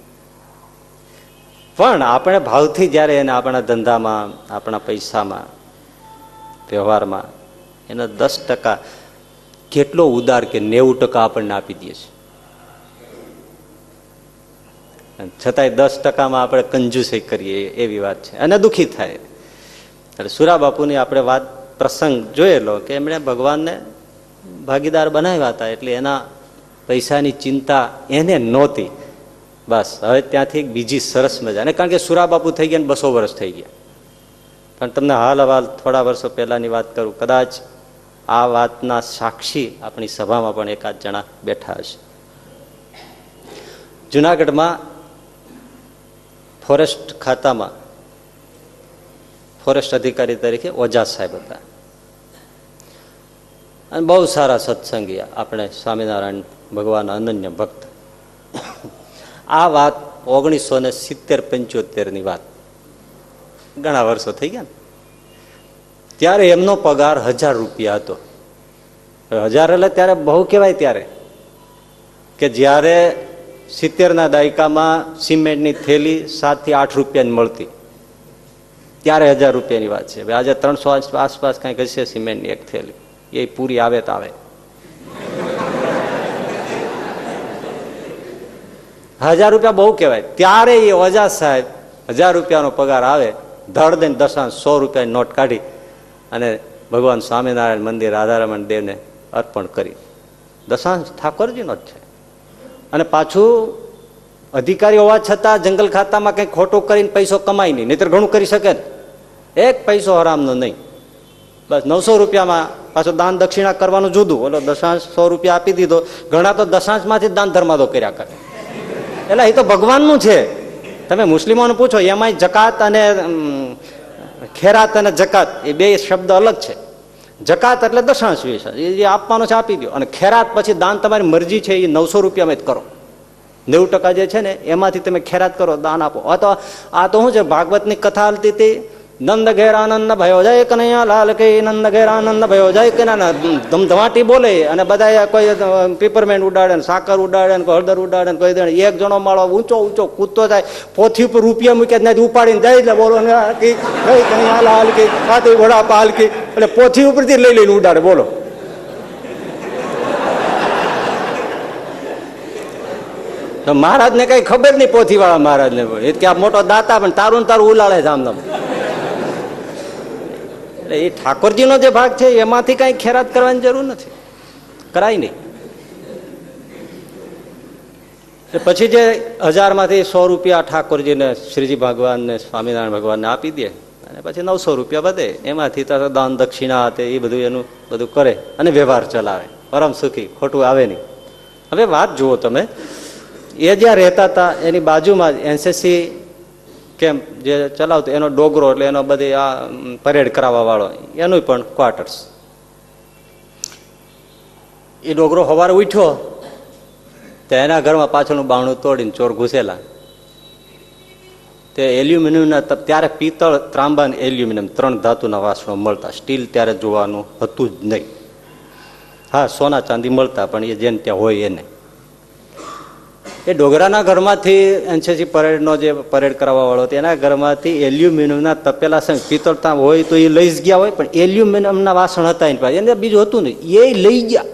પણ આપણે ભાવથી જયારે એને આપણા ધંધામાં, આપણા પૈસામાં, વ્યવહારમાં એનો 10% કેટલો ઉદાર કે 90% આપણને આપી દે છે. છતાંય 10%માં આપણે કંજૂસી કરીએ એવી વાત છે અને દુઃખી થાય. એટલે સુરા બાપુની આપણે વાત પ્રસંગ જોયેલો કે એમણે ભગવાનને ભાગીદાર બનાવ્યા હતા એટલે એના પૈસાની ચિંતા એને નહોતી. બસ હવે ત્યાંથી બીજી સરસ મજા. અને કારણ કે સુરા બાપુ થઈ ગયા 200 વર્ષ થઈ ગયા. પણ તમને હાલ થોડા વર્ષો પહેલાની વાત કરું, કદાચ આ વાતના સાક્ષી આપણી સભામાં પણ એકાદ જણા બેઠા હશે. જુનાગઢમાં ફોરેસ્ટ ખાતામાં ફોરેસ્ટ અધિકારી તરીકે ઓઝા સાહેબ હતા અને બહુ સારા સત્સંગી, આપણે સ્વામિનારાયણ ભગવાન અનન્ય ભક્ત. આ વાત 1970-75 ની વાત, ઘણા વર્ષો થઈ ગયા ને. ત્યારે એમનો પગાર 1000 રૂપિયા હતો. 1000 એટલે ત્યારે બહુ કહેવાય. ત્યારે કે જ્યારે 70ના દાયકામાં સિમેન્ટની થેલી 7 થી 8 રૂપિયાની મળતી, ત્યારે 1000 રૂપિયાની વાત છે. આજે 300 આસપાસ કંઈક હશે સિમેન્ટની એક થેલી. એ પૂરી આવે તો આવે. 1000 રૂપિયા બહુ કહેવાય. ત્યારે એ ઓઝા સાહેબ 1000 રૂપિયાનો પગાર આવે, ધડ દઈને 100 રૂપિયાની નોટ કાઢી અને ભગવાન સ્વામિનારાયણ મંદિર રાધારમણ દેવને અર્પણ કરી. દશાંશ ઠાકોરજીનો જ છે. અને પાછું અધિકારી હોવા છતાં જંગલ ખાતામાં કંઈક ખોટું કરીને પૈસો કમાય નહીં, નહીતર ઘણું કરી શકે ને. એક પૈસો હરામનો નહીં. બસ 900 રૂપિયામાં પાછું દાન દક્ષિણા કરવાનું જુદું. ઓલો દશાંશ 100 રૂપિયા આપી દીધો. ઘણા તો દશાંશમાંથી દાન ધર્માદો કર્યા કરે. એટલે એ તો ભગવાનનું છે. તમે મુસ્લિમોને પૂછો, એમાંય જકાત અને ખેરાત અને જકાત એ બે શબ્દ અલગ છે. જકાત એટલે દશાંશ વિશે એ આપવાનો છે, આપી દો. અને ખેરાત પછી દાન તમારી મરજી છે, એ 900 રૂપિયામાં જ કરો. 90% જે છે ને એમાંથી તમે ખેરાત કરો, દાન આપો. આ તો શું છે, ભાગવતની કથા હાલતી હતી. નંદ ઘેર આનંદ ભયો જાય કનૈયા લાલ કે, નંદ ઘેર આનંદ ભયો જાય કે ના, ધમધમાટી બોલે અને બધા કોઈ પીપરમેન્ટ ઉડાડે, સાકર ઉડાડે, હળદર ઉડાડે, કોઈ દે એક જણો માળો ઊંચો ઊંચો કૂદતો જાય, પોથી ઉપર રૂપિયા મૂક્યા ત્યાંથી ઉપાડીને જાય. એટલે બોલો કનૈયા લાલ કે કાતી વડાપા હાલકી, એટલે પોથી ઉપરથી લઈ લઈને ઉડાડે. બોલો મહારાજ ને કઈ ખબર નહીં, પોથી વાળા મહારાજ ને કે આ મોટો દાતા પણ તારું ને તારું ઉલાળે છે આમ. એટલે એ ઠાકોરજીનો જે ભાગ છે એમાંથી કઈ ખેરાત કરવાની જરૂર નથી, કરાય નહીં. પછી જે 1000માંથી 100 રૂપિયા ઠાકોરજીને, શ્રીજી ભગવાનને, સ્વામિનારાયણ ભગવાનને આપી દે અને પછી 900 રૂપિયા વધે. એમાંથી તો દાન દક્ષિણા તે એ બધું એનું બધું કરે અને વ્યવહાર ચલાવે. પરમ સુખી, ખોટું આવે નહીં. હવે વાત જુઓ તમે, એ જ્યાં રહેતા હતા એની બાજુમાં જ એનસીસી કેમ્પ જે ચલાવતો એનો ડોગરો, એટલે એનો બધી આ પરેડ કરાવવા વાળો, એનું પણ ક્વાર્ટર્સ. એ ડોગરો સવારે ઉઠ્યો તો એના ઘરમાં પાછળનું બારણું તોડીને ચોર ઘૂસેલા. તે એલ્યુમિનિયમના, ત્યારે પિત્તળ, ત્રાંબા અને એલ્યુમિનિયમ 3 ધાતુના વાસણો મળતા. સ્ટીલ ત્યારે જોવાનું હતું જ નહીં. હા, સોના ચાંદી મળતા, પણ એ જેને ત્યાં હોય એને. એ ડોગરાના ઘરમાંથી એનસીસી પરેડનો જે પરેડ કરાવવા વાળો હતો એના ઘરમાંથી એલ્યુમિનિયમના તપેલા છે, પિત્તળ ત્યાં હોય તો એ લઈ જ ગયા હોય, પણ એલ્યુમિનિયમના વાસણ હતા એની પાસે, એને બીજું હતું નહીં, એ લઈ ગયા.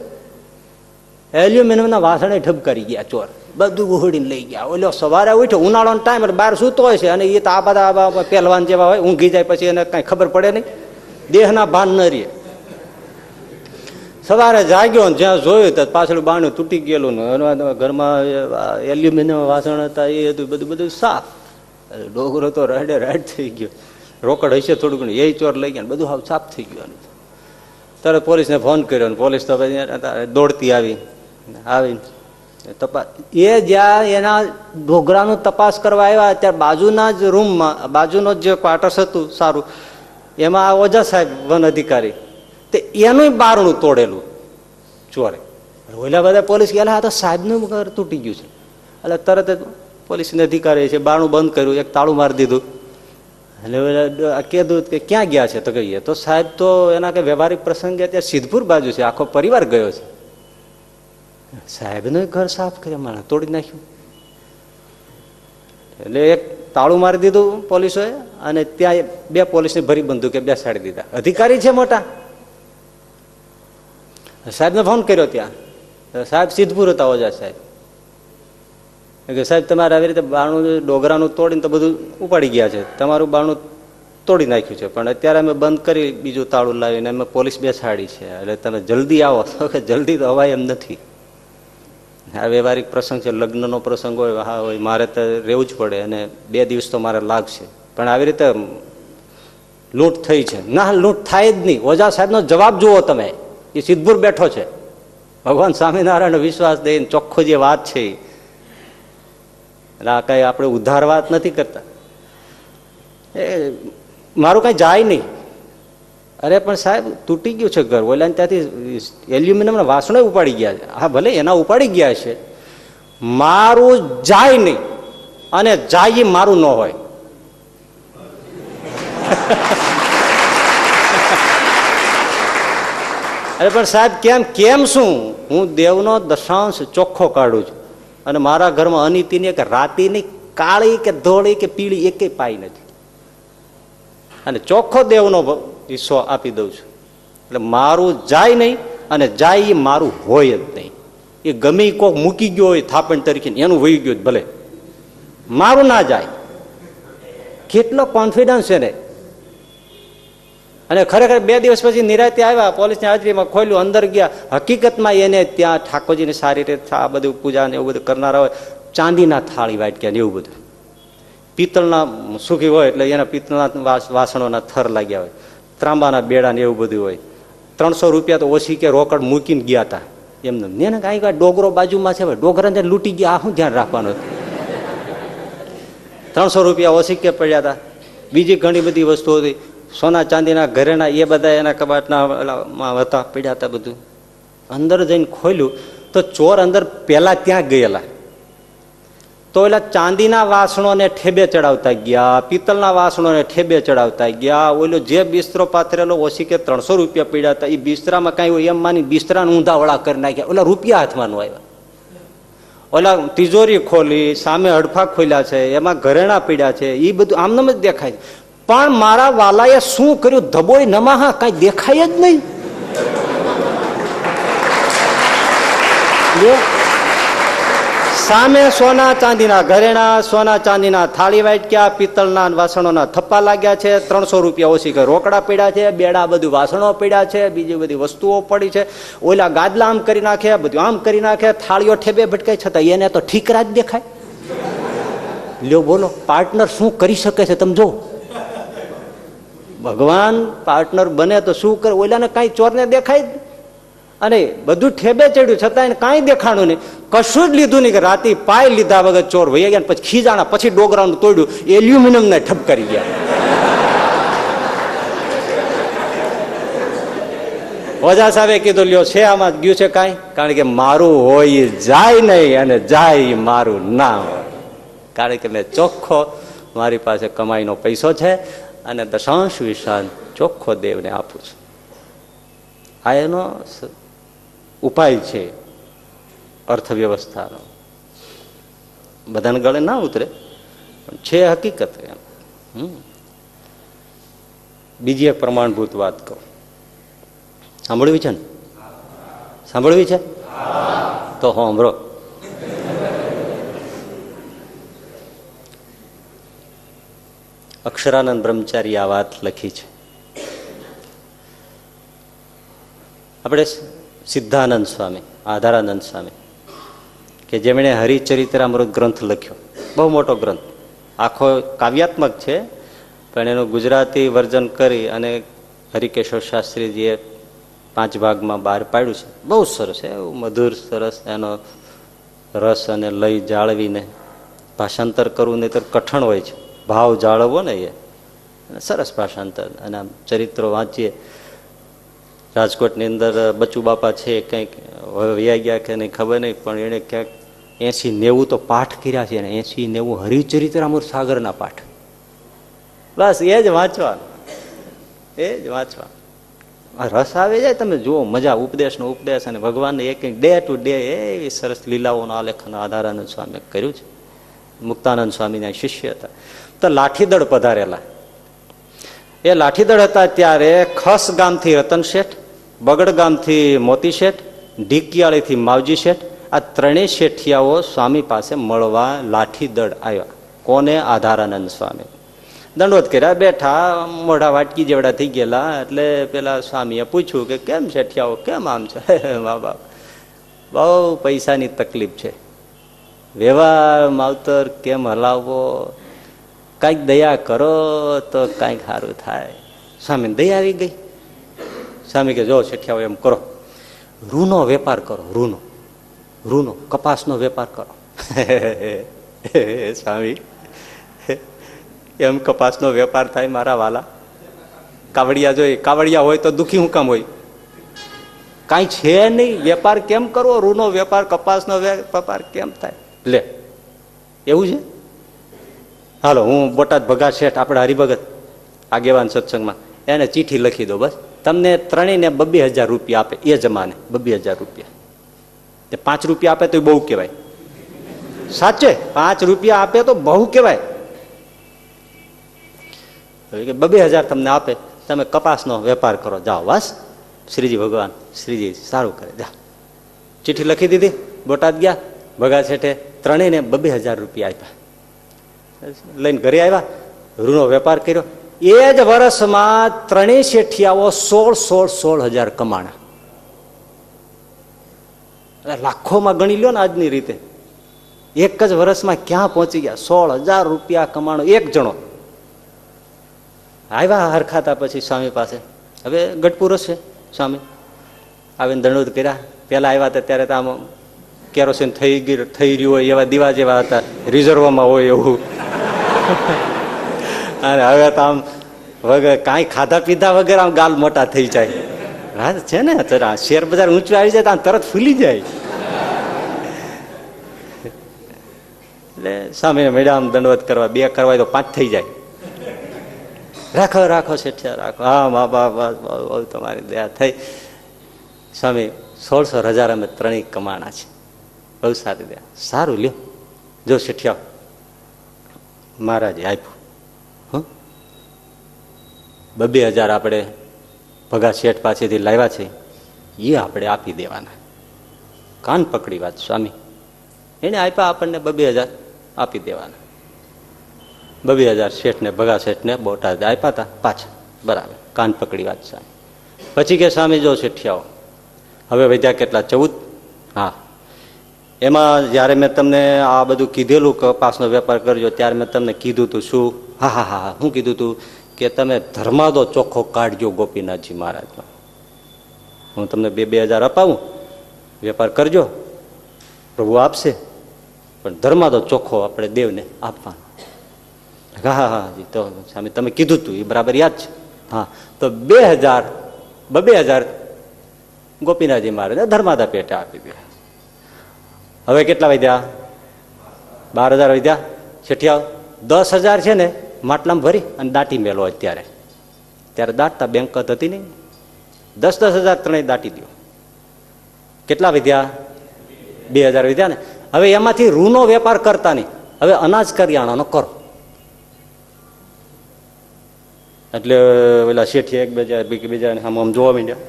એલ્યુમિનિયમના વાસણે ઠપકારી ગયા ચોર, બધું ઉહડીને લઈ ગયા. ઓલો સવારે ઉઠ્યો, ઉનાળાનો ટાઈમ એટલે બહાર સૂતો હોય છે, અને એ તો આ બધા પહેલવાન જેવા હોય, ઊંઘી જાય પછી એને કઈ ખબર પડે નહીં, દેહના ભાન ન રહે. સવારે જાગ્યો ને જ્યાં જોયું તો પાછળ બાણું તૂટી ગયેલું ને ઘરમાં એલ્યુમિનિયમ વાસણ હતા એ હતું બધું સાફ. ડોગરો તો રાડે રાડ થઈ ગયો. રોકડ હશે થોડું ઘણું, એ ચોર લઈ ગયા, બધું હાવ સાફ થઈ ગયું. તરત પોલીસને ફોન કર્યો ને પોલીસ તો દોડતી આવી તપાસ. એ જ્યાં એના ડોગરાનું તપાસ કરવા આવ્યા ત્યારે બાજુના જ રૂમમાં, બાજુનો જે ક્વાર્ટર્સ હતું સારું, એમાં ઓઝા સાહેબ વન અધિકારી, તે એનું બારણું તોડેલું. ચોરે. ઓલા બધા પોલીસ ગયા, આ તો સાહેબનું ઘર તૂટી ગયું છે. એટલે તરત જ પોલીસને અધિકારી છે બારણું બંધ કર્યું, એક તાળું મારી દીધું. એટલે કીધું કે ક્યાં ગયા છે? તો કહીએ તો સાહેબ તો એના કે વ્યવહારિક પ્રસંગે ત્યાં સિદ્ધપુર બાજુ છે, આખો પરિવાર ગયો છે. સાહેબનું ઘર સાફ કર્યા, માણસ તોડી નાખ્યું. એટલે એક તાળું મારી દીધું પોલીસોએ, અને ત્યાં બે પોલીસની ભરી બંદૂકે બેસાડી દીધા. અધિકારી છે મોટા. સાહેબને ફોન કર્યો ત્યાં, સાહેબ સિદ્ધપુર હતા ઓજા સાહેબ. કે સાહેબ તમારે આવી રીતે બારણું ડોગરાનું તોડીને તો બધું ઉપાડી ગયા છે, તમારું બારણું તોડી નાખ્યું છે, પણ અત્યારે અમે બંધ કરી બીજું તાળું લાવીને અમે પોલીસ બેસાડી છે, એટલે તમે જલ્દી આવો. તો કે જલ્દી તો અવાય એમ નથી, આ વ્યવહારિક પ્રસંગ છે, લગ્નનો પ્રસંગ હોય, હા હોય, મારે તો રહેવું જ પડે અને 2 દિવસ તો મારે લાગશે. પણ આવી રીતે લૂંટ થઈ છે. ના, લૂંટ થાય જ નહીં. ઓઝા સાહેબનો જવાબ જુઓ તમે, એ સિદ્ધપુર બેઠો છે, ભગવાન સ્વામિનારાયણ વિશ્વાસ દઈને ચોખ્ખો જે વાત છે. એટલે આ કઈ આપણે ઉધાર વાત નથી કરતા. એ મારું કઈ જાય નહીં. અરે પણ સાહેબ તૂટી ગયું છે ઘર, ઓલા ત્યાંથી એલ્યુમિનિયમના વાસણો ઉપાડી ગયા છે. હા ભલે એના ઉપાડી ગયા છે, મારું જાય નહીં, અને જાય મારું ન હોય. અરે પણ સાહેબ કેમ કેમ શું? હું દેવનો દશાંશ ચોખ્ખો કાઢું છું, અને મારા ઘરમાં અનિતિની કે રાતીની કાળી કે ધોળી કે પીળી એકેય પાઈ નથી, અને ચોખ્ખો દેવનો હિસ્સો આપી દઉં છું. એટલે મારું જાય નહીં, અને જાય એ મારું હોય જ નહીં. એ ગમે કોક મૂકી ગયો હોય થાપણ તરીકે, એનું વહી ગયું ભલે, મારું ના જાય. કેટલો કોન્ફિડન્સ છે ને. અને ખરેખર 2 દિવસ પછી નિરાતે આવ્યા, પોલીસની હાજરીમાં ખોલ્યું, અંદર ગયા. હકીકતમાં એને ત્યાં ઠાકોરજીની સારી રીતે આ બધું પૂજા ને એવું બધું કરનારા હોય, ચાંદીના થાળી વાટક્યા ને એવું બધું. પિત્તળના સુખી હોય એટલે એના પિત્તળના વાસણોના થર લાગ્યા હોય, ત્રાંબાના બેડા ને એવું બધું હોય. 300 રૂપિયા તો ઓછી કે રોકડ મૂકીને ગયા હતા એમને. ને કાંઈ કાંઈ ડોગરો બાજુમાં છે, ડોગરાને લૂંટી ગયા, આ શું ધ્યાન રાખવાનું? 300 રૂપિયા ઓછી કે પડ્યા હતા. બીજી ઘણી બધી વસ્તુઓ હતી, સોના ચાંદીના ઘરેણા એ બધા એના કબાટના હતા, પડ્યા હતા બધું. અંદર જઈને ખોલ્યું તો ચોર અંદર પેલા ત્યાં ગયેલા. તો એટલે ચાંદીના વાસણોને ઠેબે ચડાવતા ગયા, પિત્તળના વાસણોને ઠેબે ચડાવતા ગયા. ઓલો જે બિસ્તરો પાથરેલો ઓછી કે 300 રૂપિયા પડ્યા હતા, એ બિસ્તરામાં કઈ હોય એમ માની બિસ્તરાને ઊંધાવળા કરી નાખ્યા. ઓલા રૂપિયા હાથમાં નો આવ્યા. ઓલા તિજોરી ખોલી, સામે હડફા ખોલ્યા છે, એમાં ઘરેણા પડ્યા છે, એ બધું આમનામ જ દેખાય. પણ મારા વાલાએ શું કર્યું? ધબોય નમાહા, કઈ દેખાય જ નહીં. સામે સોના ચાંદીના ઘરેણા, સોના ચાંદીના થાળી વાટક્યા, પિત્તળના વાસણોના થપ્પા લાગ્યા છે, 300 રૂપિયા ઓછી કે રોકડા પડ્યા છે, બેડા બધું વાસણો પડ્યા છે, બીજી બધી વસ્તુઓ પડી છે. ઓલા ગાદલા આમ કરી નાખે, બધું આમ કરી નાખે, થાળીઓ ઠેબે ભટકાય, છતાં એને તો ઠીકરા જ દેખાય. લ્યો બોલો, પાર્ટનર શું કરી શકે છે તમે જો. ભગવાન પાર્ટનર બને તો શું કરે? ઓલાને કઈ ચોરને દેખાય જ. અને બધું ઠેબે ચડ્યું, છતાં એને કાંઈ દેખાણું નહીં, કશું જ લીધું નહીં. કે રાતી પાય લીધા વગર ચોર વહી ગયા. પછી ખીજાણા, પછી ડોગરાનું તોડ્યું, એલ્યુમિનિયમ ને ઠપ કરી ગયા. ઓઝા સાહેબે કીધું, લ્યો છે આમાં ગયું છે કાંઈ? કારણ કે મારું હોય જાય નહીં, અને જાય મારું ના હોય. કારણ કે મેં ચોખ્ખો, મારી પાસે કમાઈનો પૈસો છે, અને દશાંશ વિશાન ચોખ્ખો દેવને આપું છું. આ એનો ઉપાય છે અર્થવ્યવસ્થાનો. બધાને ગળે ના ઉતરે, પણ છે હકીકત એમ. બીજી એક પ્રમાણભૂત વાત કહું, સાંભળવી છે ને? સાંભળવી છે તો સાંભળો. અક્ષરાનંદ બ્રહ્મચારી આ વાત લખી છે. આપણે સિદ્ધાનંદ સ્વામી, આધારાનંદ સ્વામી, કે જેમણે હરિચરિત્રામૃત ગ્રંથ લખ્યો, બહુ મોટો ગ્રંથ, આખો કાવ્યાત્મક છે, પણ એનું ગુજરાતી વર્જન કરી અને હરિકેશવ શાસ્ત્રીજીએ 5 ભાગમાં બહાર પાડ્યું છે. બહુ સરસ છે, એવું મધુર સરસ, એનો રસ અને લય જાળવીને ભાષાંતર કરવું નહીં તો કઠણ હોય છે, ભાવ જાળવવો ને એ સરસ ભાષાંતર. અને આમ ચરિત્રો વાંચીએ. રાજકોટની અંદર બચુ બાપા છે, કંઈક હવે વ્યાઈ ગયા કે નહીં ખબર નહીં, પણ એને ક્યાંક 80-90 તો પાઠ કર્યા છે, 80-90 હરિચરિત્રામૃત સાગરના પાઠ. બસ એ જ વાંચવાનું, એ જ વાંચવાનું. રસ આવે જાય, તમે જુઓ મજા. ઉપદેશનો ઉપદેશ અને ભગવાનને એક ડે ટુ ડે એવી સરસ લીલાઓનું આલેખન આધારાનંદ સ્વામી કર્યું છે. મુક્તાનંદ સ્વામીના શિષ્ય હતા. તો લાઠીદળ પધારેલા. એ લાઠીદળ હતા ત્યારે ખસ ગામથી રતન શેઠ, બગડ ગામથી મોતી શેઠ, ઢીકિયાળીથી માવજી શેઠ, આ ત્રણેય શેઠિયાઓ સ્વામી પાસે મળવા લાઠીદળ આવ્યા. કોને? આધારાનંદ સ્વામી. દંડવત કર્યા, બેઠા, મોઢા વાટકી જેવડા થઈ ગયેલા. એટલે પેલા સ્વામીએ પૂછ્યું કે કેમ શેઠિયાઓ, કેમ આમ છે? મા બાપ, બહુ પૈસાની તકલીફ છે, વ્યવહાર માવતર કેમ હલાવવો, કાંઈક દયા કરો તો કાંઈક સારું થાય. સ્વામી દયા આવી ગઈ. સ્વામી કે જો શેઠિયાઓ એમ કરો, રૂનો વેપાર કરો, રૂનો કપાસનો વેપાર કરો. સ્વામી એમ કપાસનો વેપાર થાય મારા વાલા? કાવડિયા જોઈએ, કાવડિયા હોય તો દુખી હું કામ હોય? કાંઈ છે નહીં, વેપાર કેમ કરવો? રૂનો વેપાર, કપાસનો વેપાર કેમ થાય? લે એવું છે? હાલો, હું બોટાદ ભગા શેઠ, આપણા હરિભગત આગેવાન સત્સંગમાં, એને ચીઠી લખી દો. બસ તમને ત્રણેયને 2,000 રૂપિયા આપે. એ જમાને 2,000 રૂપિયા. 5 રૂપિયા આપે તો બહુ કહેવાય. સાચે 5 રૂપિયા આપે તો બહુ કહેવાય. 2,000 તમને આપે, તમે કપાસનો વેપાર કરો, જાઓ. બસ શ્રીજી ભગવાન, શ્રીજી સારું કરે, જા. ચીઠી લખી દીધી, બોટાદ ગયા. ભગા શેઠે ત્રણેયને 2,000 રૂપિયા આપ્યા. લઈને ઘરે આવ્યા, રૂનો વેપાર કર્યો. એ જ વર્ષમાં ત્રણેય શેઠિયાઓ 16,000 કમાણા. લાખોમાં ગણી લ્યો ને આજની રીતે. એક જ વર્ષમાં ક્યાં પહોંચી ગયા? 16,000 રૂપિયા કમાણો એક જણો. આવ્યા હરખાતા પછી સ્વામી પાસે. હવે ગઢપુરસ છે સ્વામી. આવીને દંડોત કર્યા. પેલા આવ્યા હતા ત્યારે તો આમ કેરોસીન થઈ રહ્યું હોય એવા દીવા જેવા હતા, રિઝર્વમાં હોય એવું. અને હવે તો આમ વગર કાંઈ ખાધા પીધા વગર આમ ગાલ મોટા થઈ જાય. હા છે ને, શેર બજાર ઊંચું આવી જાય તો આમ તરત ફૂલી જાય. એટલે સ્વામીને મેળા આમ દંડવત કરવા, 2 કરવા તો 5 થઈ જાય. રાખો રાખો શેઠિયા રાખો. હા મા બાપ, બહુ તમારી દયા થઈ. સ્વામી 16,000 અમે ત્રણેય કમાણા છે. બહુ સારી દયા. સારું લ્યો, જો શેઠિયા મહારાજે આપ્યું. 2,000 આપણે ભગા શેઠ પાસેથી લાવ્યા છે, એ આપણે આપી દેવાના. કાન પકડી વાત સ્વામી. એને આપ્યા આપણને 2,000 આપી દેવાના. 2,000 શેઠને, ભગા શેઠને બોટાદ આપ્યા હતા પાછા. બરાબર, કાન પકડી વાત સ્વામી. પછી કે સ્વામી જો શેઠિયાઓ હવે વધ્યા કેટલા? 14. હા, એમાં જયારે મેં તમને આ બધું કીધેલું કપાસનો વેપાર કરજો, ત્યારે મેં તમને કીધું તું શું? હા હા હા, હું કીધું તું કે તમે ધર્માદો ચોખ્ખો કાઢજો ગોપીનાથજી મહારાજનો. હું તમને 2,000 અપાવું, વેપાર કરજો, પ્રભુ આપશે, પણ ધર્માદો ચોખ્ખો આપણે દેવને આપવાનો. હા હા હા જી, તો સ્વામી તમે કીધું તું એ બરાબર યાદ છે. હા, તો 2,000 ગોપીનાથજી મહારાજે ધર્માદા પેટે આપી દે. હવે કેટલા વધ્યા? 12,000 વધ્યા. શેઠિયા 10,000 છે ને માટલામાં ભરી અને દાટી મેલો. ત્યારે દાટતા બેંક હતી નહીં. 10,000 ત્રણેય દાટી દો. કેટલા વધ્યા? 2,000 વધ્યા ને. હવે એમાંથી રૂનો વેપાર કરતા નહીં, હવે અનાજ કરિયાણાનો કરો. એટલે પેલા શેઠિયા એકબીજાને આમ જોવા માંડ્યા.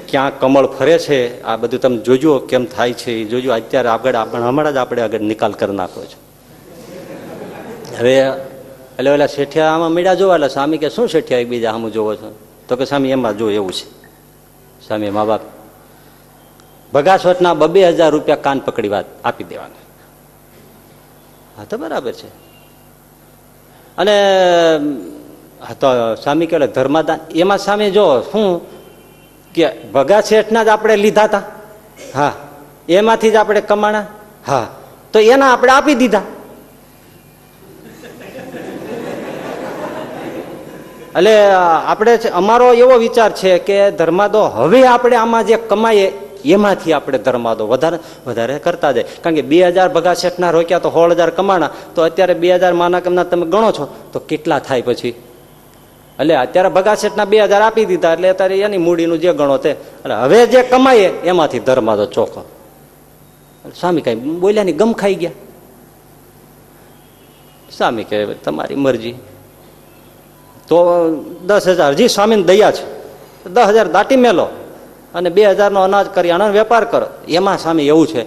ક્યાં કમળ ફરે છે આ બધું તમે જોજો, કેમ થાય છે એ જોજો. અત્યારે હમણાં જ આપણે આગળ નિકાલ કરી નાખો છો. હવે એટલે પેલા શેઠિયા આમાં મીડા જોવા. એટલે સ્વામી કે શું શેઠિયા એકબીજા આમ જોવો છો? તો કે સ્વામી એમાં જો એવું છે. સ્વામી મા બાપ ભગાસવટના 2,000 રૂપિયા કાન પકડી વાત આપી દેવાના. હા તો બરાબર છે. અને તો સ્વામી કે ધર્માદાન એમાં સ્વામી જો શું કે ભગા શેઠના જ આપણે લીધા હતા. હા, એમાંથી જ આપણે કમાણા. હા, તો એના આપણે આપી દીધા. એટલે આપણે અમારો એવો વિચાર છે કે ધર્માદો હવે આપણે આમાં જે કમાઈએ એમાંથી આપણે ધર્માદો વધારે વધારે કરતા જાય. કારણ કે 2000 ભગા શેઠના રોક્યા તો 16,000 કમાણા, તો અત્યારે 2000 માના કમના તમે ગણો છો તો કેટલા થાય પછી? એટલે અત્યારે ભગા શેઠના 2000 આપી દીધા એટલે અત્યારે એની મૂડીનું જે ગણો તે, એટલે હવે જે કમાઈએ એમાંથી ધર્માદો ચોખ્ખો. સ્વામી કઈ બોલ્યા ની ગમ ખાઈ ગયા. સ્વામી કહે તમારી મરજી. તો 10,000 હજી સ્વામીની દયા છે, 10,000 દાટી મેલો અને 2,000 અનાજ કરિયાણાનો વેપાર કરો. એમાં સ્વામી એવું છે,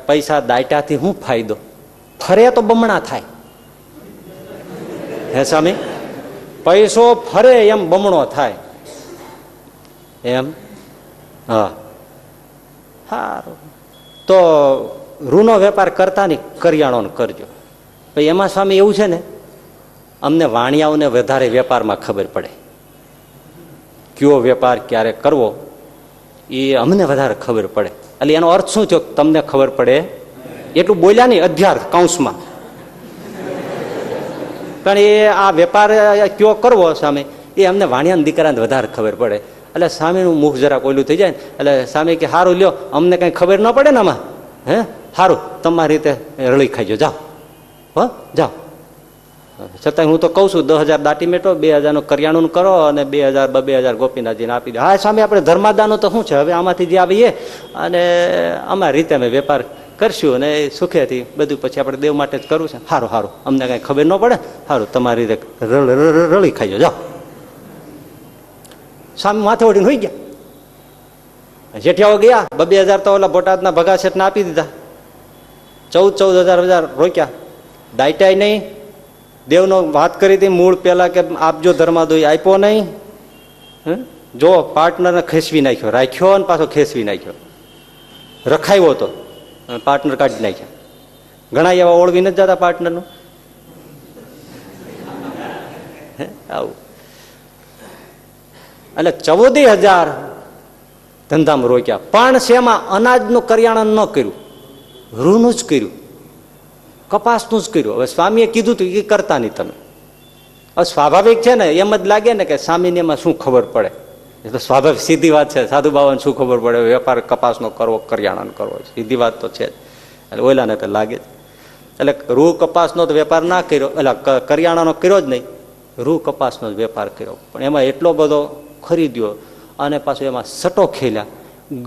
પૈસા દાટ્યાથી શું ફાયદો? ફરે તો બમણા થાય. હે સ્વામી, પૈસો ફરે એમ બમણો થાય એમ. હા સારું, તો રૂનો વેપાર કરતા નહીં, કરિયાણોનો કરજો. પછી એમાં સ્વામી એવું છે ને, અમને વાણિયાઓને વધારે વેપારમાં ખબર પડે, કયો વેપાર ક્યારે કરવો એ અમને વધારે ખબર પડે. એટલે એનો અર્થ શું થયો? તમને ખબર પડે એટલું બોલ્યા નહીં, અધ્યાર્થ કૌંસમાં. પણ એ આ વેપાર કયો કરવો સામે એ અમને વાણિયાના દીકરાને વધારે ખબર પડે. એટલે સામેનું મુખ જરાક ઓલું થઈ જાય ને, એટલે સામે કે સારું લ્યો, અમને કઈ ખબર ન પડે ને આમાં, હે સારું તમારી રીતે રળી ખાઈજો, જાઓ હો જાઓ. છતાં હું તો કઉ છું 10,000 દાટી મેટો, 2,000 કરિયાણું કરો અને 2,000 ગોપીનાથજીને આપી દો. હા સ્વામી, આપણે ધર્માદાનો તો શું છે, હવે આમાંથી જે આવીએ અને અમારી રીતે અમે વેપાર કરશું અને સુખેથી બધું પછી આપણે દેવ માટે જ કરવું છે. સારું સારું, અમને કઈ ખબર ન પડે, સારું તમારી રીતે રળી ખાઈજો, જાઓ. સ્વામી માથે ઓઢીને હોઈ ગયા. જેઠિયાઓ ગયા, 2,000 તો ઓલા બોટાદના ભગા શેઠને આપી દીધા. 14,000 રોક્યા, દાયટાય નહીં. દેવનો વાત કરી હતી મૂળ પેલા કે આપજો ધર્માદો, આપ્યો નહીં. જો પાર્ટનરને ખેસવી નાખ્યો, રાખ્યો અને પાછો ખેસવી નાખ્યો. રખાયો તો પાર્ટનર કાઢી નાખ્યા. ઘણા એવા ઓળવી નથી જતા પાર્ટનરનું. આવું એટલે 14,000 ધંધામાં રોક્યા. પણ શેમાં? અનાજનું કરિયાણા ન કર્યું, રૂનું જ કર્યું, કપાસનું જ કર્યું. હવે સ્વામીએ કીધું તું એ કરતા નહીં તમે. હવે સ્વાભાવિક છે ને, એમ જ લાગે ને કે સ્વામીને એમાં શું ખબર પડે. એ તો સ્વાભાવિક સીધી વાત છે. સાધુ બાબાને શું ખબર પડે વેપાર કપાસનો કરવો, કરિયાણાનો કરવો? સીધી વાત તો છે જ. એટલે ઓલાને તો લાગે જ. એટલે રૂ કપાસનો તો વેપાર ના કર્યો, એટલે કરિયાણાનો કર્યો જ નહીં, રૂ કપાસનો જ વેપાર કર્યો. પણ એમાં એટલો બધો ખરીદ્યો અને પાછું એમાં સટો ખેલ્યા.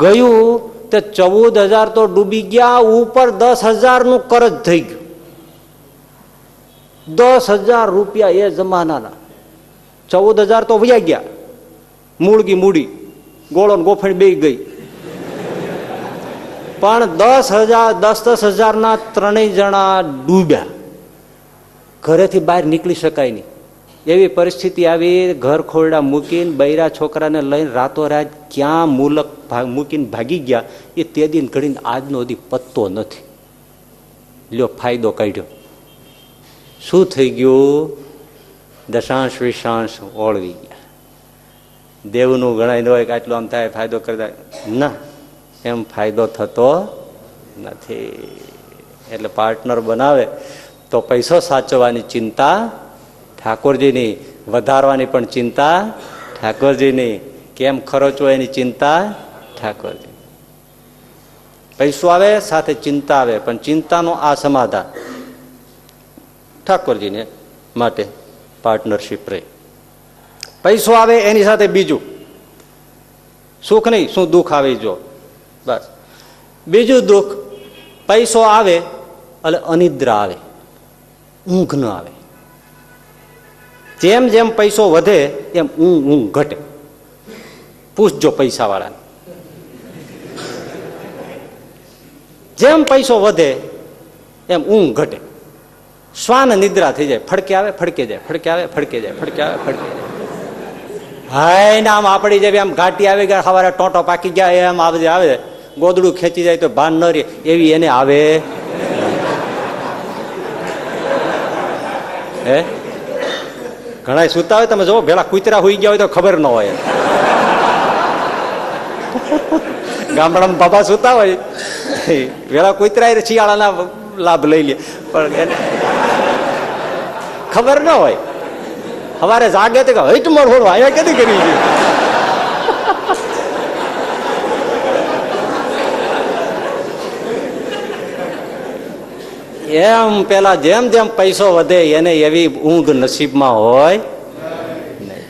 ગયું તે 14,000 તો ડૂબી ગયા, ઉપર 10,000 નું કરજ થઈ ગયું. 10,000 રૂપિયા એ જમાનાના. 14,000 તો વયા ગયા, મૂળગી મૂડી, ગોળો ગોફણ બે ગઈ. પણ 10,000 ના ત્રણેય જણા ડૂબ્યા. ઘરેથી બહાર નીકળી શકાય નહીં એવી પરિસ્થિતિ આવી. ઘર ખોરડા મૂકીને બૈરા છોકરાને લઈને રાતોરાત ક્યાં મુલક મૂકીને ભાગી ગયા. એ તે દિન ઘડીને આજનો હજી પત્તો નથી. લ્યો ફાયદો કાઢ્યો. શું થઈ ગયું? દશાંશ વિશાંશ ઓળવી ગયા. દેવનું ગણાય ન હોય કે આટલો આમ થાય ફાયદો કરતા, ના, એમ ફાયદો થતો નથી. એટલે પાર્ટનર બનાવે તો પૈસો સાચવવાની ચિંતા ઠાકોરજીની, વધારવાની પણ ચિંતા ઠાકોરજીની, કેમ ખર્ચવો એની ચિંતા ઠાકોરજી. પૈસો આવે સાથે ચિંતા આવે, પણ ચિંતાનો આ સમાધાન ઠાકોરજીને માટે પાર્ટનરશીપ રહે. પૈસો આવે એની સાથે બીજું સુખ નહીં, શું દુઃખ આવે જો બસ. બીજું દુઃખ, પૈસો આવે એટલે અનિદ્રા આવે, ઊંઘ ન આવે. જેમ જેમ પૈસો વધે એમ ઊંઘ ઘટે. પૂછજો પૈસા વાળાને. જેમ પૈસો વધે એમ ઊંઘ ઘટે. શ્વાન નિદ્રા થઈ જાય, ફડકે આવે ફડકે જાય, ફડકે આવે ફડકે જાય, ફડકે આવે ફડકે જાય. હાય ને આમ આપડી જેવી આમ ઘાટી આવી ગયા, સવારે ટોટો પાકી ગયા એમ આવે, ગોદડું ખેંચી જાય તો ભાન ન રહે એવી એને આવે. હે ઘણા સુતા હોય, તમે જો ભેળા કૂતરા હોઈ ગયા હોય તો ખબર ન હોય. ગામડામાં બાબા સુતા હોય, વેળા કૂતરા શિયાળાના લાભ લઈ લે, પણ એને ખબર ન હોય. સવારે જાગે તો હઈટ મળ હોડો આયા કેદી કરી ગયું. એમ પેલા જેમ જેમ પૈસો વધે એને એવી ઊંઘ નસીબમાં હોય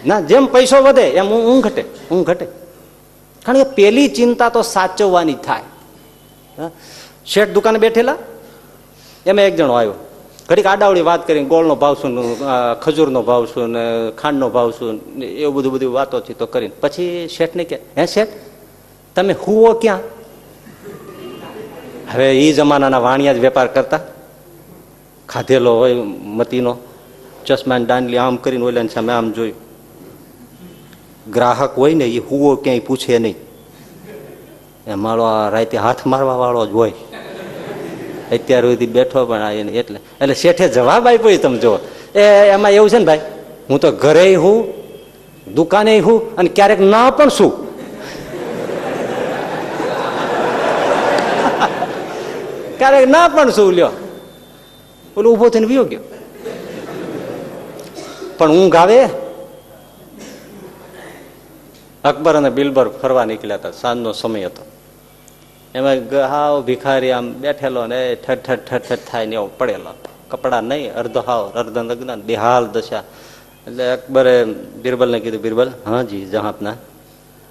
ના. જેમ પૈસો વધે એમ ઊંઘ ઘટે. કારણ કે પેલી ચિંતા તો સાચવવાની થાય. શેઠ દુકાને બેઠેલા એમાં એક જણો આવ્યો, ઘડીક આડાવડી વાત કરી, ગોળનો ભાવ શું, ખજૂરનો ભાવ શું ને ખાંડનો ભાવ શું, એવું બધું વાતો છે તો કરીને પછી શેઠને કે હે શેઠ તમે હુઓ ક્યાં? હવે એ જમાનાના વાણિયા જ વેપાર કરતા, ખાધેલો હોય મતીનો, ચશ્માની દાંડલી આમ કરીને ઓલા સામે આમ જોયું. ગ્રાહક હોય ને એ હુઓ ક્યાંય પૂછે નહીં, એ મારો રાતે હાથ મારવા વાળો જ હોય. અત્યાર સુધી બેઠો પણ એટલે શેઠે જવાબ આપ્યો તમે જો એ એમાં એવું છે ને ભાઈ, હું તો ઘરે હું, દુકાને હું, અને ક્યારેક ના પણ શું. ક્યારેક ના પણ શું લ્યો. ઓલો ઉભો થઈને વિયો ગયો. પણ ઊંઘ આવે? અકબર અને બિરબલ ફરવા નીકળ્યા હતા, સાંજનો સમય હતો. એમાં હાવ ભિખારી આમ બેઠેલો ને ઠઠ ઠઠ થાય ને એવો પડેલો, કપડા નહીં, અર્ધ હાવ અર્ધ નગ્ન, બેહાલ દશા. એટલે અકબરે બિરબલને કીધું, બિરબલ હા જી જહાંપના,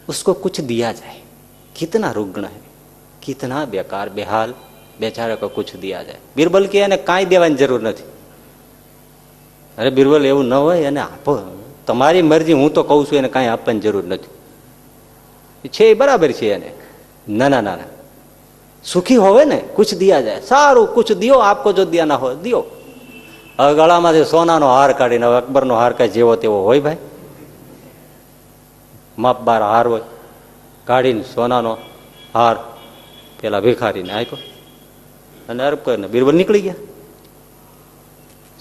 उसको कुछ दिया जाए, कितना रुग्ण है, कितना बेकार बेहाल, बेचारे को कुछ दिया जाए. બિરબલ કે એને કાંઈ દેવાની જરૂર નથી. અરે બિરબલ એવું ન હોય, એને આપો, તમારી મરજી, હું તો કઉ છું એને કાંઈ આપવાની જરૂર નથી. છે એ બરાબર છે એને. ના ના ના, સુખી હોવે ને કુછ દિયા જાય, સારું કુછ દિયો, આપકો જો દિયા ના હોય દિયો. હવે ગળામાંથી સોનાનો હાર કાઢીને, હવે અકબરનો હાર કાંઈ જેવો તેવો હોય ભાઈ? માપબાર હાર હોય, કાઢીને સોનાનો હાર પેલા ભિખારીને આપ્યો અને અર્પ કરીને બિરબલ નીકળી ગયા.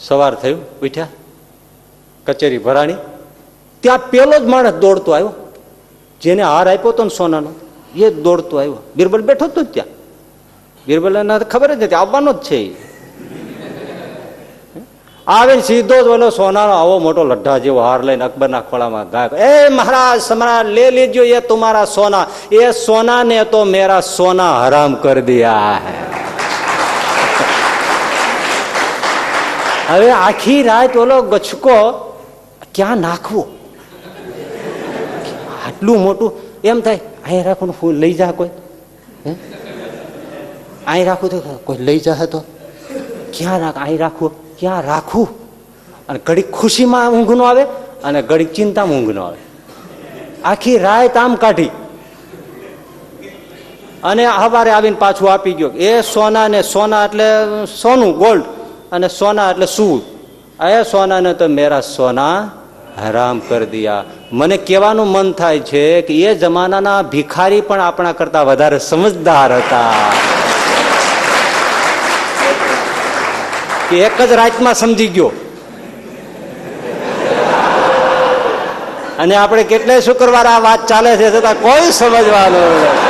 સવાર થયું, ઉઠ્યા, કચેરી ભરાણી. ત્યાં પેલો જ માણસ દોડતો આવ્યો, જેને હાર આપ્યો હતો ને સોનાનો, એ દોડતો આવ્યો. બિરબલ બેઠો હતો જ ત્યાં. બિરબલ ખબર જ નથી આવવાનો જ છે. આવીને સીધો જ ઓલો સોનાનો આવો મોટો લઢ્ઢા જેવો હાર લઈને અકબરના ખોળામાં ગાય, એ મહારાજ સમ્રાટ લે લીજો ये तुम्हारा सोना, ये सोना ने तो मेरा सोना हराम कर दिया है. હવે આખી રાત ઓલો ગચકો ક્યાં નાખવો, આટલું મોટું, એમ થાય અહીં રાખું ફૂલ લઈ જા કોઈ, અહીં રાખું તો કોઈ લઈ જાય તો ક્યાં રાખ, અહીં રાખવું ક્યાં રાખવું. અને ઘડીક ખુશીમાં ઊંઘ નો આવે અને ઘડીક ચિંતામાં ઊંઘ નો આવે. આખી રાત આમ કાઢી અને સવારે આવીને પાછું આપી ગયો. એ સોના ને, સોના એટલે સોનું ગોલ્ડ, અને સોના એટલે શું, એ સોના ને તો મેરા સોના હરામ કર દિયા. મને કહેવાનું મન થાય છે કે એ જમાનાના ભિખારી પણ આપણા કરતા વધારે સમજદાર હતા, કે એક જ રાતમાં સમજી ગયો. અને આપણે કેટલાય શુક્રવાર આ વાત ચાલે છે છતાં કોઈ સમજવાનું નથી.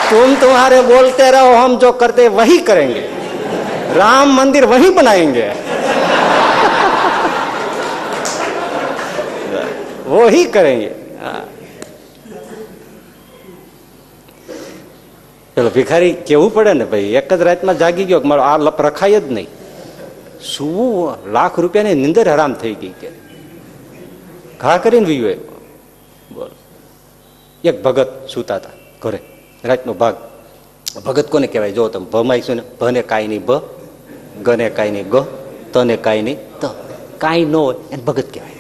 तुम तुम्हारे बोलते रहो, हम जो करते वही करेंगे, राम मंदिर वही बनाएंगे, वो ही करेंगे. ચલો ભિખારી કેવું પડે ને ભાઈ, એક જ રાતમાં જાગી ગયો, મારો આ લપ રખાય જ નહીં. શું લાખ રૂપિયાની નિંદર હરામ થઈ ગઈ કે ઘા કરીને વીયો. બોલો, એક ભગત સુતા હતા ઘરે, રાતનો ભાગ. ભગત કોને કહેવાય? જો તમે ભમાઈશું ને, ભને કાંઈ નહીં ભ, ગને કાંઈ નહીં ગ, તને કાંઈ નહીં ત, કાંઈ ન હોય એને ભગત કહેવાય.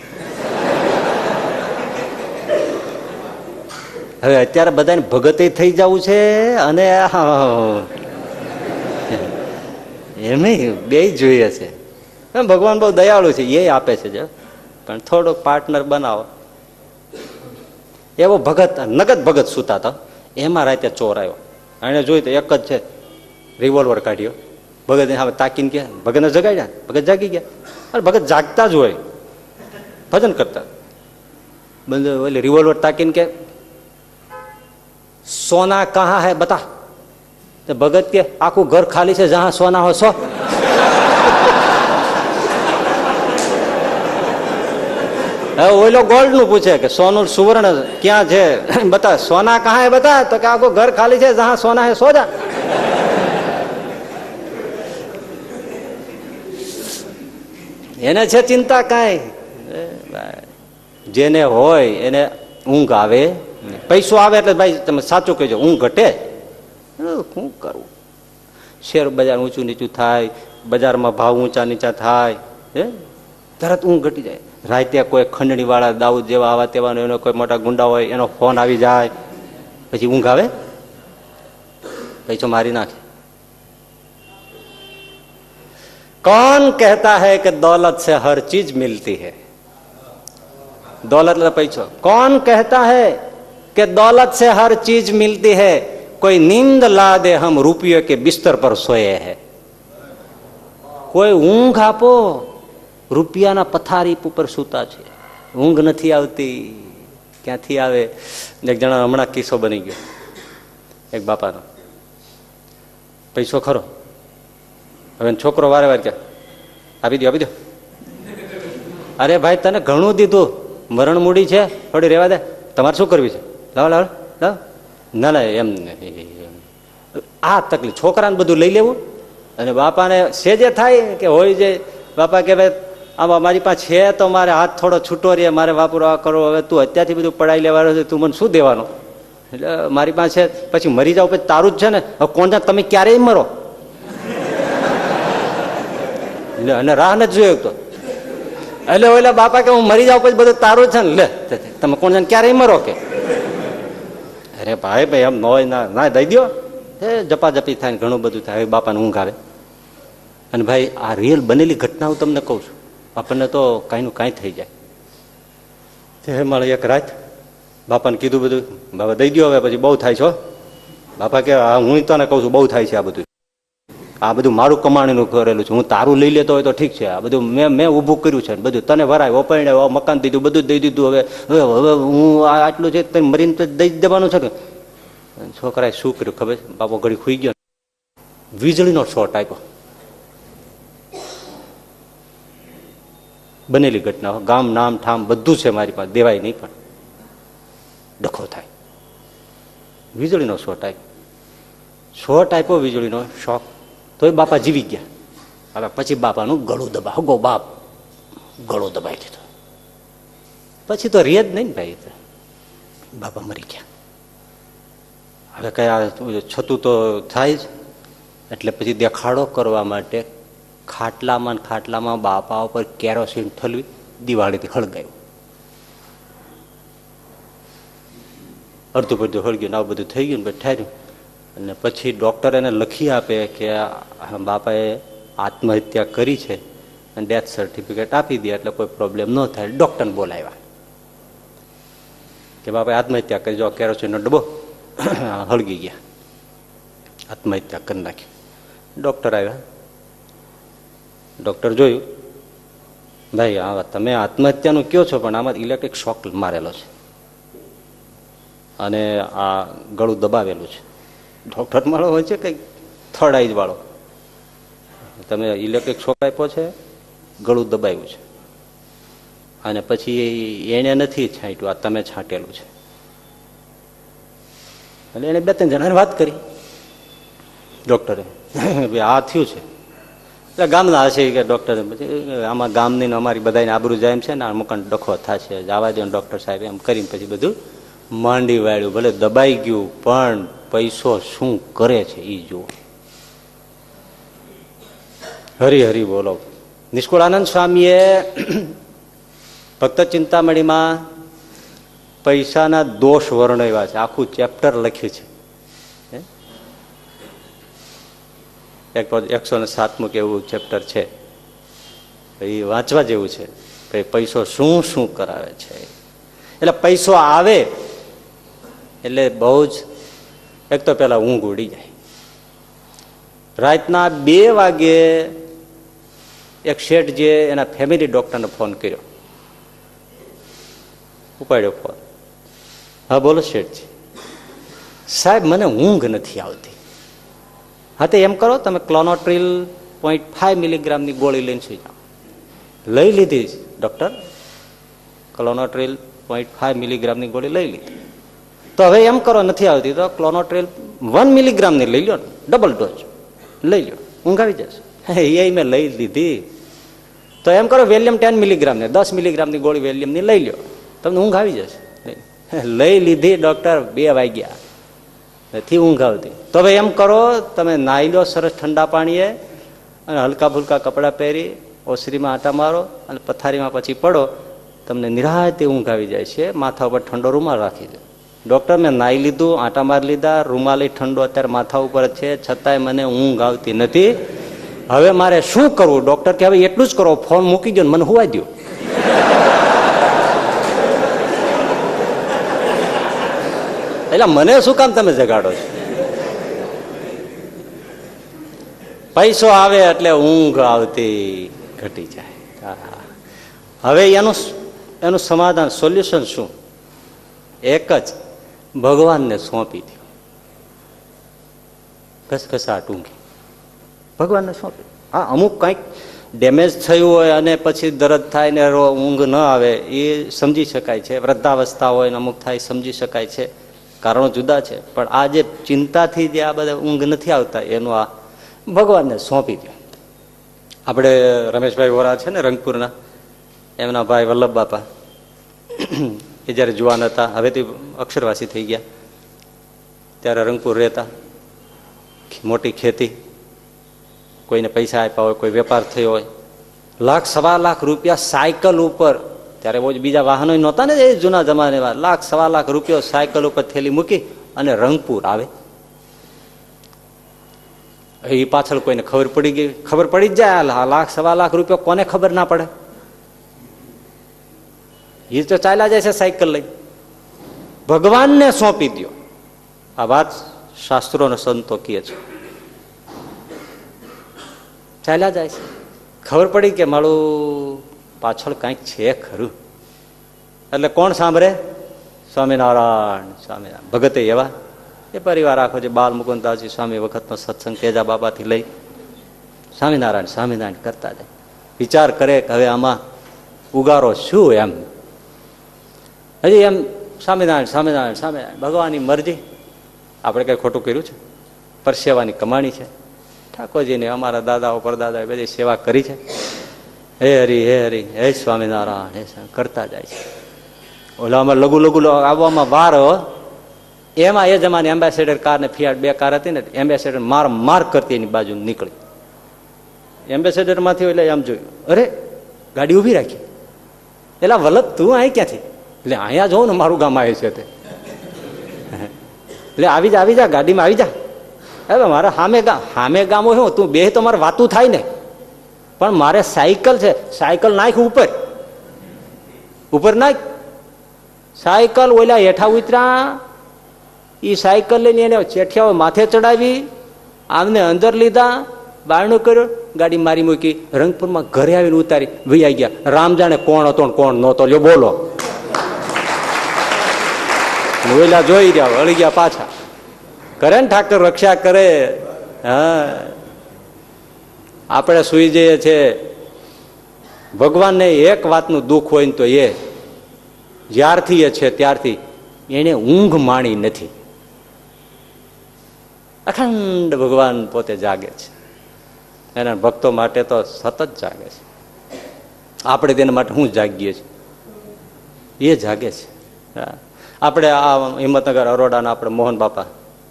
હવે અત્યારે બધાને ભગતે થઈ જવું છે, અને એમ બે જોઈએ છે. ભગવાન બહુ દયાળુ છે, એ આપે છે જો, પણ થોડોક પાર્ટનર બનાવો. એવો ભગત, નગદ ભગત સુતા હતા. એમાં રાતે ચોર આવ્યો, એને જોયું તો એક જ છે, રિવોલ્વર કાઢ્યો. ભગત હવે તાકીને કે ભગતને જગાડ્યા, ભગત જાગી ગયા. અરે ભગત જાગતા જ હોય, ભજન કરતા. એટલે રિવોલ્વર તાકીને કે સોના કહા હે બતા. તો ભગત કે આખું ઘર ખાલી છે, જહાં સોના હો સો. હવે ઓલો ગોલ્ડ નું પૂછે કે સોનું સુવર્ણ ક્યાં છે, બતા સોના કહા હે બતા, તો કે આખું ઘર ખાલી છે, જહાં સોના હે સો જા. એને છે ચિંતા કાંઈ, જેને હોય એને ઊંઘ આવે, પૈસો આવે એટલે ભાઈ તમે સાચું કહેજો ઊંઘ ઘટે. શું કરવું, શેર બજાર ઊંચું નીચું થાય, બજારમાં ભાવ ઊંચા નીચા થાય, હે તરત ઊંઘ ઘટી જાય. રાતે કોઈ ખંડણી વાળા દાઉદ જેવા આવા તેવાનો એનો કોઈ મોટા ગુંડા હોય એનો ફોન આવી જાય, પછી ઊંઘ આવે, પૈસો મારી નાખે. कौन कहता है कि दौलत से हर चीज मिलती है, दौलत पैसो. कौन कहता है कि दौलत से हर चीज मिलती है, कोई नींद ला दे हम रुपये के बिस्तर पर सोए हैं. કોઈ ઊંઘ આપો, રૂપિયાના પથારી ઉપર સૂતા છે, ઊંઘ નથી આવતી. ક્યાંથી આવે? એક જણા હમણાં કિસ્સો બની ગયો, એક બાપાનો પૈસો ખરો, હવે છોકરો વારે વાર કે આપી દો આપી દો. અરે ભાઈ તને ઘણું દીધું, મરણ મૂડી છે, થોડી રેવા દે, તમારે શું કરવી છે, લાવ લાવ લાવ. ના ના એમ આ તકલીફ, છોકરાને બધું લઈ લેવું અને બાપાને સેજે થાય કે હોય જે બાપા કે ભાઈ આમાં મારી પાસે છે તો મારે હાથ થોડો છૂટો રહે, મારે વાપરવા કરો, હવે તું અત્યારથી બધું પડાઈ લેવાનું છે, તું મને શું દેવાનું, એટલે મારી પાસે પછી મરી જાવ પછી તારું જ છે ને, હવે કોણ જાણે તમે ક્યારેય મરો. અને રાહ નથી જોયો તો, એટલે ઓલા બાપા કે હું મરી જાઉં પછી બધું તારું છે ને, લે તમે કોણ જાણે ક્યારેય મરો કે. અરે ભાઈ ભાઈ એમ ન હોય, ના દઈ દો, જપાજપી થાય, ઘણું બધું થાય, બાપાને ઊંઘ આવે. અને ભાઈ આ રિયલ બનેલી ઘટના હું તમને કહું છું, આપણને તો કાંઈનું કાંઈ થઈ જાય. તે મારે એક રાત બાપાને કીધું બધું, બાપા દઈ દો હવે, પછી બહુ થાય છો. બાપા કે હા હું તને કહું છું બહુ થાય છે, આ બધું મારું કમાણીનું કરેલું છે, હું તારું લઈ લેતો હોય તો ઠીક છે, આ બધું મેં ઊભું કર્યું છે, બધું તને ભરાય ઓપણ મકાન દીધું, બધું દઈ દીધું, હવે હું આટલું છે તને મરીને તો દઈ દેવાનું છે કે. છોકરાએ શું કર્યું ખબર છે? બાપો ઘડી ખુઈ ગયો, વીજળીનો શોર્ટ આપ્યો. બનેલી ઘટના, ગામ નામ ઠામ બધું છે મારી પાસે, દેવાય નહીં પણ ડખો થાય. વીજળીનો શોર્ટ આપ્યો, શોર્ટ આપ્યો વીજળીનો શોખ, તો એ બાપા જીવી ગયા. હવે પછી બાપાનું ગળું દબાવ, ગો બાપ ગળું દબાઈ દીધું, પછી તો રેજ નહીં ને ભાઈ, બાપા મરી ગયા. હવે કયા છતું તો થાય જ, એટલે પછી દેખાડો કરવા માટે ખાટલામાં બાપા ઉપર કેરોસીન ઠલવી દિવાળીથી હળગાયું. અડધું પડધું હળગ્યું, આવું બધું થઈ ગયું ને ઠાર્યું. અને પછી ડૉક્ટર એને લખી આપે કે બાપાએ આત્મહત્યા કરી છે અને ડેથ સર્ટિફિકેટ આપી દે એટલે કોઈ પ્રોબ્લેમ ન થાય. ડૉક્ટરને બોલાવ્યા કે બાપાએ આત્મહત્યા કરી, જો કેરોસીનનો ડબ્બો હળગી ગયા, આત્મહત્યા કરી નાખી. ડૉક્ટર આવ્યા, ડૉક્ટર જોયું, ભાઈ આ તમે આત્મહત્યાનું કહો છો પણ આમાં ઇલેક્ટ્રિક શોક મારેલો છે અને આ ગળું દબાવેલું છે. ડૉક્ટર મારો હોય છે કંઈક થર્ડ આઈજ વાળો, તમે ઇલેક્ટ્રિક શોક આપ્યો છે, ગળું દબાવ્યું છે, અને પછી એને નથી છાંટ્યું, આ તમે છાંટેલું છે. એટલે એને 2-3 જણાને વાત કરી ડૉક્ટરે, આ થયું છે. એટલે ગામના હશે કે ડૉક્ટર, પછી આમાં ગામની અમારી બધાને આબરૂ જાય એમ છે ને, આ મકાન ડખો થશે, જવા દે ડૉક્ટર સાહેબ એમ કરીને પછી બધું માંડી વાળ્યું. ભલે દબાઈ ગયું પણ પૈસો શું કરે છે એ જુઓ. હરી હરી બોલો. નિષ્કુળાનંદ સ્વામીએ ભક્ત ચિંતામણીમાં પૈસાના દોષ વર્ણવ્યા છે, આખું ચેપ્ટર લખ્યું છે. 107મું કે એવું ચેપ્ટર છે, એ વાંચવા જેવું છે કે પૈસો શું શું કરાવે છે. એટલે પૈસો આવે એટલે બહુ જ, એક તો પેલા ઊંઘ ઉડી જાય. રાતના 2 વાગે એક શેઠ જે એના ફેમિલી ડોક્ટરને ફોન કર્યો, ઉપાડ્યો ફોન. હા બોલો શેઠજી. સાહેબ મને ઊંઘ નથી આવતી. હા તો એમ કરો તમે ક્લોનોટ્રિલ 0.5 મિલીગ્રામની ગોળી લઈને સુઈ જાઓ. લઈ લીધી ડૉક્ટર, ક્લોનોટ્રિલ 0.5 મિલીગ્રામની ગોળી લઈ લીધી. તો હવે એમ કરો નથી આવતી તો ક્લોનોટ્રિલ 1 મિલીગ્રામની લઈ લો ને, ડબલ ડોઝ લઈ લો, ઊંઘ આવી જશે. એ મેં લઈ લીધી. તો એમ કરો વેલિયમ 10 મિલીગ્રામની 10 મિલીગ્રામની ગોળી વેલિયમની લઈ લો, તમને ઊંઘ આવી જશે. લઈ લીધી ડોક્ટર, 2 વાગ્યા નથી ઊંઘ આવતી. તો હવે એમ કરો તમે નાહી લો સરસ ઠંડા પાણીએ અને હલકા ફુલકા કપડાં પહેરી ઓસરીમાં આટા મારો અને પથારીમાં પછી પડો, તમને નિરાંતે ઊંઘ આવી જાય છે. માથા ઉપર ઠંડો રૂમાલ રાખી દો. ડોક્ટર મેં નાહી લીધું, આટા મારી લીધા, રૂમાલ ઠંડો અત્યારે માથા ઉપર છે, છતાંય મને ઊંઘ આવતી નથી. હવે મારે શું કરવું? ડોક્ટર કે હવે એટલું જ કરો, ફોન મૂકી દો ને મને હુવાઈ દો. એટલે મને શું કામ તમે જગાડો છો? પૈસો આવે એટલે ઊંઘ આવતી ઘટી જાય. હવે એનું સમાધાન, સોલ્યુશન શું? એક જ, ભગવાનને સોંપી દો. ઘસઘસાટ ઊંઘી ભગવાનને સોંપી. હા, અમુક કંઈક ડેમેજ થયું હોય અને પછી દર્દ થાય ને ઊંઘ ન આવે એ સમજી શકાય છે. વૃદ્ધાવસ્થા હોય ને અમુક થાય સમજી શકાય છે, કારણો જુદા છે. પણ આ જે ચિંતાથી જે આ બધા ઊંઘ નથી આવતા એનું આ ભગવાનને સોંપી દો. આપણે રમેશભાઈ વોરા છે ને રંગપુરના, એમના ભાઈ વલ્લભ બાપા, એ જ્યારે જુવાન હતા, હવે તે અક્ષરવાસી થઈ ગયા, ત્યારે રંગપુર રહેતા, મોટી ખેતી, કોઈને પૈસા આપ્યા હોય, કોઈ વેપાર થયો હોય, 1,00,000-1.25 લાખ રૂપિયા સાયકલ ઉપર, ત્યારે બહુ બીજા વાહનો નહોતા ને એ જૂના જમાનેમાં, 1,00,000-1.25 લાખ રૂપિયા સાયકલ ઉપર થેલી મૂકી અને રંગપુર આવે. એ પાછળ કોઈને ખબર પડી ગઈ, ખબર પડી જ જાય. 1,00,000-1.25 લાખ રૂપિયા કોને ખબર ના પડે? એ તો ચાલ્યા જાય છે સાયકલ લઈ. ભગવાનને સોંપી દો. આ વાત શાસ્ત્રોને સંતો કહે છે. ચાલ્યા જાય છે. ખબર પડી કે મારું પાછળ કાંઈક છે ખરું. એટલે કોણ સાંભળે? સ્વામિનારાયણ સ્વામિનારાયણ ભગતે એવા. એ પરિવાર આખો છે, બાલ મુકુદાસજી સ્વામી વખતનો સત્સંગ તેજા બાબાથી લઈ સ્વામિનારાયણ સ્વામિનારાયણ કરતા જાય. વિચાર કરે કે હવે આમાં ઉગારો શું? એમ હજી એમ સ્વામિનારાયણ સ્વામિનારાયણ સ્વામિનારાયણ, ભગવાનની મરજી. આપણે કઈ ખોટું કર્યું છે? પરસેવાની કમાણી છે. ઠાકોરજીને અમારા દાદાઓ પરદાદાએ બધી સેવા કરી છે. હે હરિ હે હરિ હે સ્વામિનારાયણ હે કરતા જાય છે. ઓલામાં લઘુ લઘુ આવવામાં વાર, એમાં એ જમાને એમ્બેસેડર કાર ને ફિયાટ 2 કાર હતી ને, એમ્બેસેડર માર કરતી એની બાજુ નીકળી. એમ્બેસેડર માંથી એટલે એમ જોયું, અરે ગાડી ઉભી રાખી. એટલે વલ્લભ તું અહીં ક્યાંથી? એટલે અહીંયા જોઉં ને મારું ગામ આવે છે તે. એટલે આવી જા ગાડીમાં આવી જા. હવે મારે સામે ગામો શું તું બે તો મારે વાતું થાય ને, પણ મારે સાયકલ છે, સાયકલ નાખ ઉપર નાખ. સાયકલ ઓલા હેઠા ઉતરા, એ સાયકલ લઈને એને ચેઠિયાઓ માથે ચડાવી, આમને અંદર લીધા, બારણું કર્યું, ગાડી મારી મૂકી, રંગપુરમાં ઘરે આવીને ઉતારી વૈયા ગયા. રામ જાણે કોણ હતો ને કોણ નહોતો, લ્યો બોલો. ઓલા જોઈ રહ્યા, વળી ગયા પાછા. કરે ને ઠાકર રક્ષા કરે. હા, આપણે સુઈ જઈએ છે. ભગવાનને એક વાતનું દુઃખ હોય ને તો એ જ્યારથી એ છે ત્યારથી એને ઊંઘ માણી નથી. અખંડ ભગવાન પોતે જાગે છે. એના ભક્તો માટે તો સતત જાગે છે. આપણે તેના માટે શું જાગીએ છીએ? એ જાગે છે. આપણે આ હિંમતનગર અરોડાના આપણે મોહન બાપા,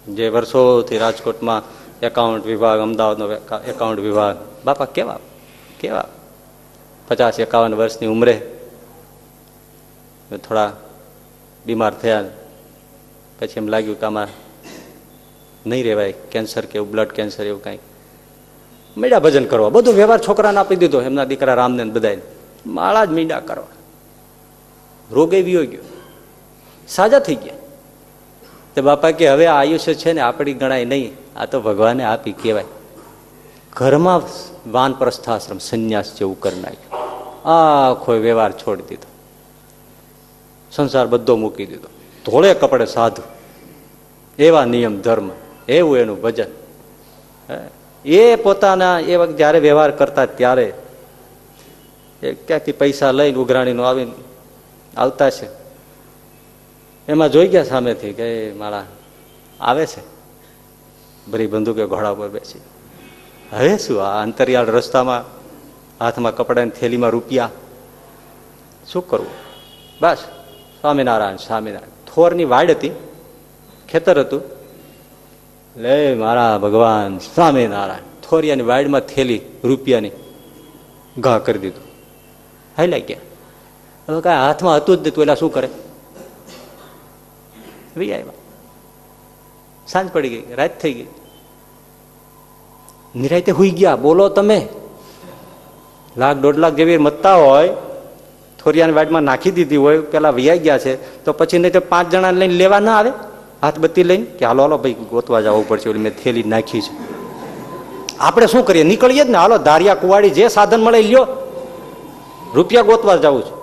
જે વર્ષોથી રાજકોટમાં એકાઉન્ટ વિભાગ, અમદાવાદનો એકાઉન્ટ વિભાગ, બાપા કેવા 50-51 વર્ષની ઉંમરે થોડા બીમાર થયા. પછી એમ લાગ્યું કે આમાં નહીં રહેવાય, કેન્સર કે એવું, બ્લડ કેન્સર એવું કાંઈ. મીંડા ભજન કરવા, બધું વ્યવહાર છોકરાને આપી દીધો, એમના દીકરા રામને બધાને માળા જ મીંડા કરવા. રોગે વિયો ગયો, સાજા થઈ ગયા. તે બાપા કે હવે આયુષ્ય છે ને આપણી ગણાય નહીં, આ તો ભગવાને આપી કહેવાય. ઘરમાં વાનપ્રસ્થાશ્રમ સંન્યાસ જેવું કરી નાખ્યું. આખો વ્યવહાર છોડી દીધો, સંસાર બધો મૂકી દીધો, ધોળે કપડે સાધુ, એવા નિયમ ધર્મ, એવું એનું ભજન. એ પોતાના એ વખત જયારે વ્યવહાર કરતા ત્યારે ક્યાંકથી પૈસા લઈને ઉઘરાણીનો આવીને આવતા છે. એમાં જોઈ ગયા સામેથી કે મારા આવે છે, ભરી બંદૂકે ઘોડા ઉપર બેસી. હવે શું આ અંતરિયાળ રસ્તામાં હાથમાં કપડાની થેલીમાં રૂપિયા, શું કરવું? બસ સ્વામિનારાયણ સ્વામિનારાયણ. થોરની વાડ હતી, ખેતર હતું. લે મારા ભગવાન સ્વામિનારાયણ. થોરિયાની વાડમાં થેલી રૂપિયાની ઘા કરી દીધું. હાલ્યા ગયા. હવે કાંઈ હાથમાં હતું જ નહીં, તો એલા શું કરે? આવ્યા. સાંજ પડી ગઈ, રાત થઈ ગઈ. નિરાયતે હુઈ ગયા. બોલો તમે, 1,00,000-1.5 લાખ જેવી મત્તા હોય, થોરિયાની વાડમાં નાખી દીધી હોય, પેલા વૈયા ગયા છે, તો પછી નહીં તો 5 જણાને લઈને લેવા ના આવે હાથ બત્તી લઈને કે હાલો હાલો ભાઈ ગોતવા જવું પડશે, ઓલી મેં થેલી નાખી છે. આપણે શું કરીએ? નીકળીએ જ ને, હાલો ધારિયા કુવાડી જે સાધન મળે લ્યો, રૂપિયા ગોતવા જવું છે.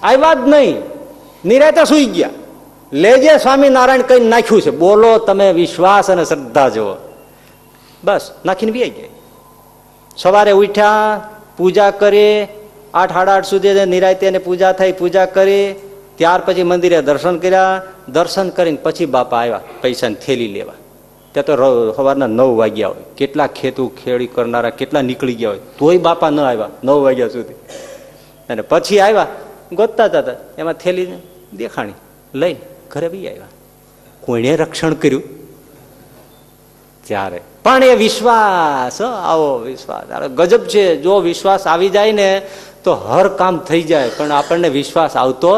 આવ્યા જ નહીં, નિરાયતે સુઈ ગયા. લેજે સ્વામિનારાયણ કઈ નાખ્યું છે. બોલો તમે, વિશ્વાસ અને શ્રદ્ધા જુઓ. બસ નાખીને બી આવી ગયા. સવારે ઉઠ્યા, પૂજા કરી, 8-8:30 સુધી નિરાયતે પૂજા થઈ, પૂજા કરી, ત્યાર પછી મંદિરે દર્શન કર્યા. દર્શન કરીને પછી બાપા આવ્યા પૈસાની થેલી લેવા. ત્યાં તો સવારના 9 વાગ્યા હોય. કેટલા ખેતું ખેડી કરનારા કેટલા નીકળી ગયા હોય, તોય બાપા ન આવ્યા 9 વાગ્યા સુધી. અને પછી આવ્યા, ગોતતા હતા, એમાં થેલી દેખાણી લઈને ઘરે બી આવ્યા. કોઈને રક્ષણ કર્યું ત્યારે પણ એ વિશ્વાસ, આવો વિશ્વાસ ગજબ છે. જો વિશ્વાસ આવી જાય ને તો હર કામ થઈ જાય, પણ આપણને વિશ્વાસ આવતો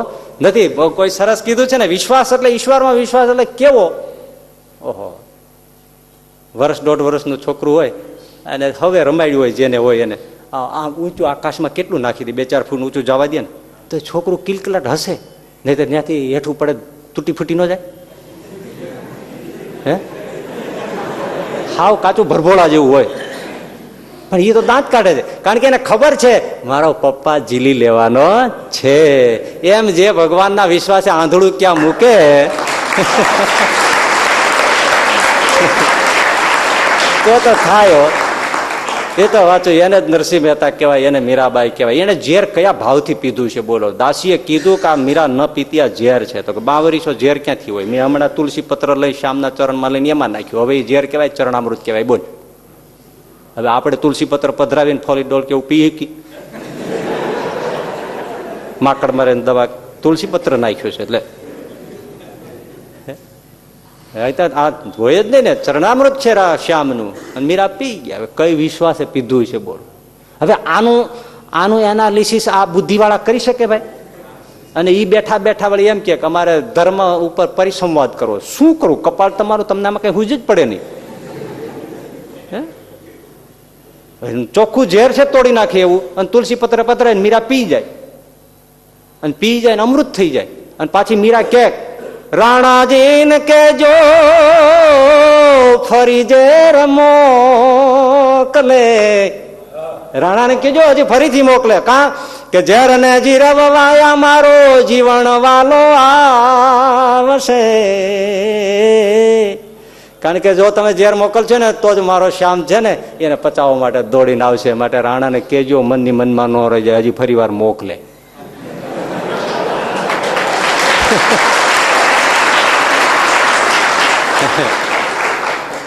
નથી. કોઈ સરસ કીધું છે ને, વિશ્વાસ એટલે ઈશ્વરમાં વિશ્વાસ એટલે કેવો? ઓહો, 1-1.5 વર્ષનું છોકરું હોય અને હવે રમાડ્યું હોય, જેને હોય એને આમ ઊંચું આકાશમાં કેટલું નાખી દે, 2-4 ફૂટ ઊંચું જવા દે ને તો છોકરું કિલકલાટ હશે, નહીં તો ત્યાંથી હેઠું પડે તૂટી ફૂટી ન જાય. હે, હાવ કાચું ભરભોળા જેવું હોય, પણ એ તો દાંત કાઢે છે, કારણ કે એને ખબર છે મારો પપ્પા ઝીલી લેવાનો છે. એમ જે ભગવાનના વિશ્વાસે આંધળું ક્યાં મૂકે. તો થાય. એ તો વાંચો, એને જ નરસિંહ મહેતા કહેવાય, એને મીરાબાઈ કહેવાય. એને ઝેર કયા ભાવથી પીધું છે બોલો? દાસીએ કીધું કે આ મીરા ન પીતી, આ ઝેર છે. તો કે 52 ઝેર ક્યાંથી હોય? મેં હમણાં તુલસી પત્ર લઈ શ્યામના ચરણમાં લઈને એમાં નાખ્યું. હવે એ ઝેર કહેવાય, ચરણામૃત કહેવાય. બોલ, હવે આપણે તુલસી પત્ર પધરાવીને ફોલી ડોલ કેવું પીએ કી? માકડ મારે દવા તુલસી પત્ર નાખ્યું છે એટલે આ હોય જ નહીં ને. ચરણામૃત છે શ્યામનું, અને મીરા પી ગયા. હવે કઈ વિશ્વાસે પીધું છે બોલો? હવે આનું એનાલિસિસ આ બુદ્ધિવાળા કરી શકે ભાઈ? અને એ બેઠા બેઠા વળી એમ કે અમારે ધર્મ ઉપર પરિસંવાદ કરવો. શું કરું? કપાળ તમારું, તમને આમાં કઈ હુજ જ પડે નહીં. ચોખ્ખું ઝેર છે, તોડી નાખે એવું, અને તુલસી પત્ર પધરાય મીરા પી જાય, અને પી જાય ને અમૃત થઈ જાય. અને પાછી મીરા કે રાણાજીને કેજો ફરી ઝેર મોકલે. રાણાને કેજો હજી ફરીથી મોકલે. કા કે ઝેર ને જીરવાયા મારો જીવન વાલો આવશે. કારણ કે જો તમે ઝેર મોકલશો ને તો જ મારો શ્યામ છે ને એને પચાવવા માટે દોડીને આવશે. માટે રાણાને કેજો મનની મનમાં ન રહી જાય, હજી ફરી વાર મોકલે.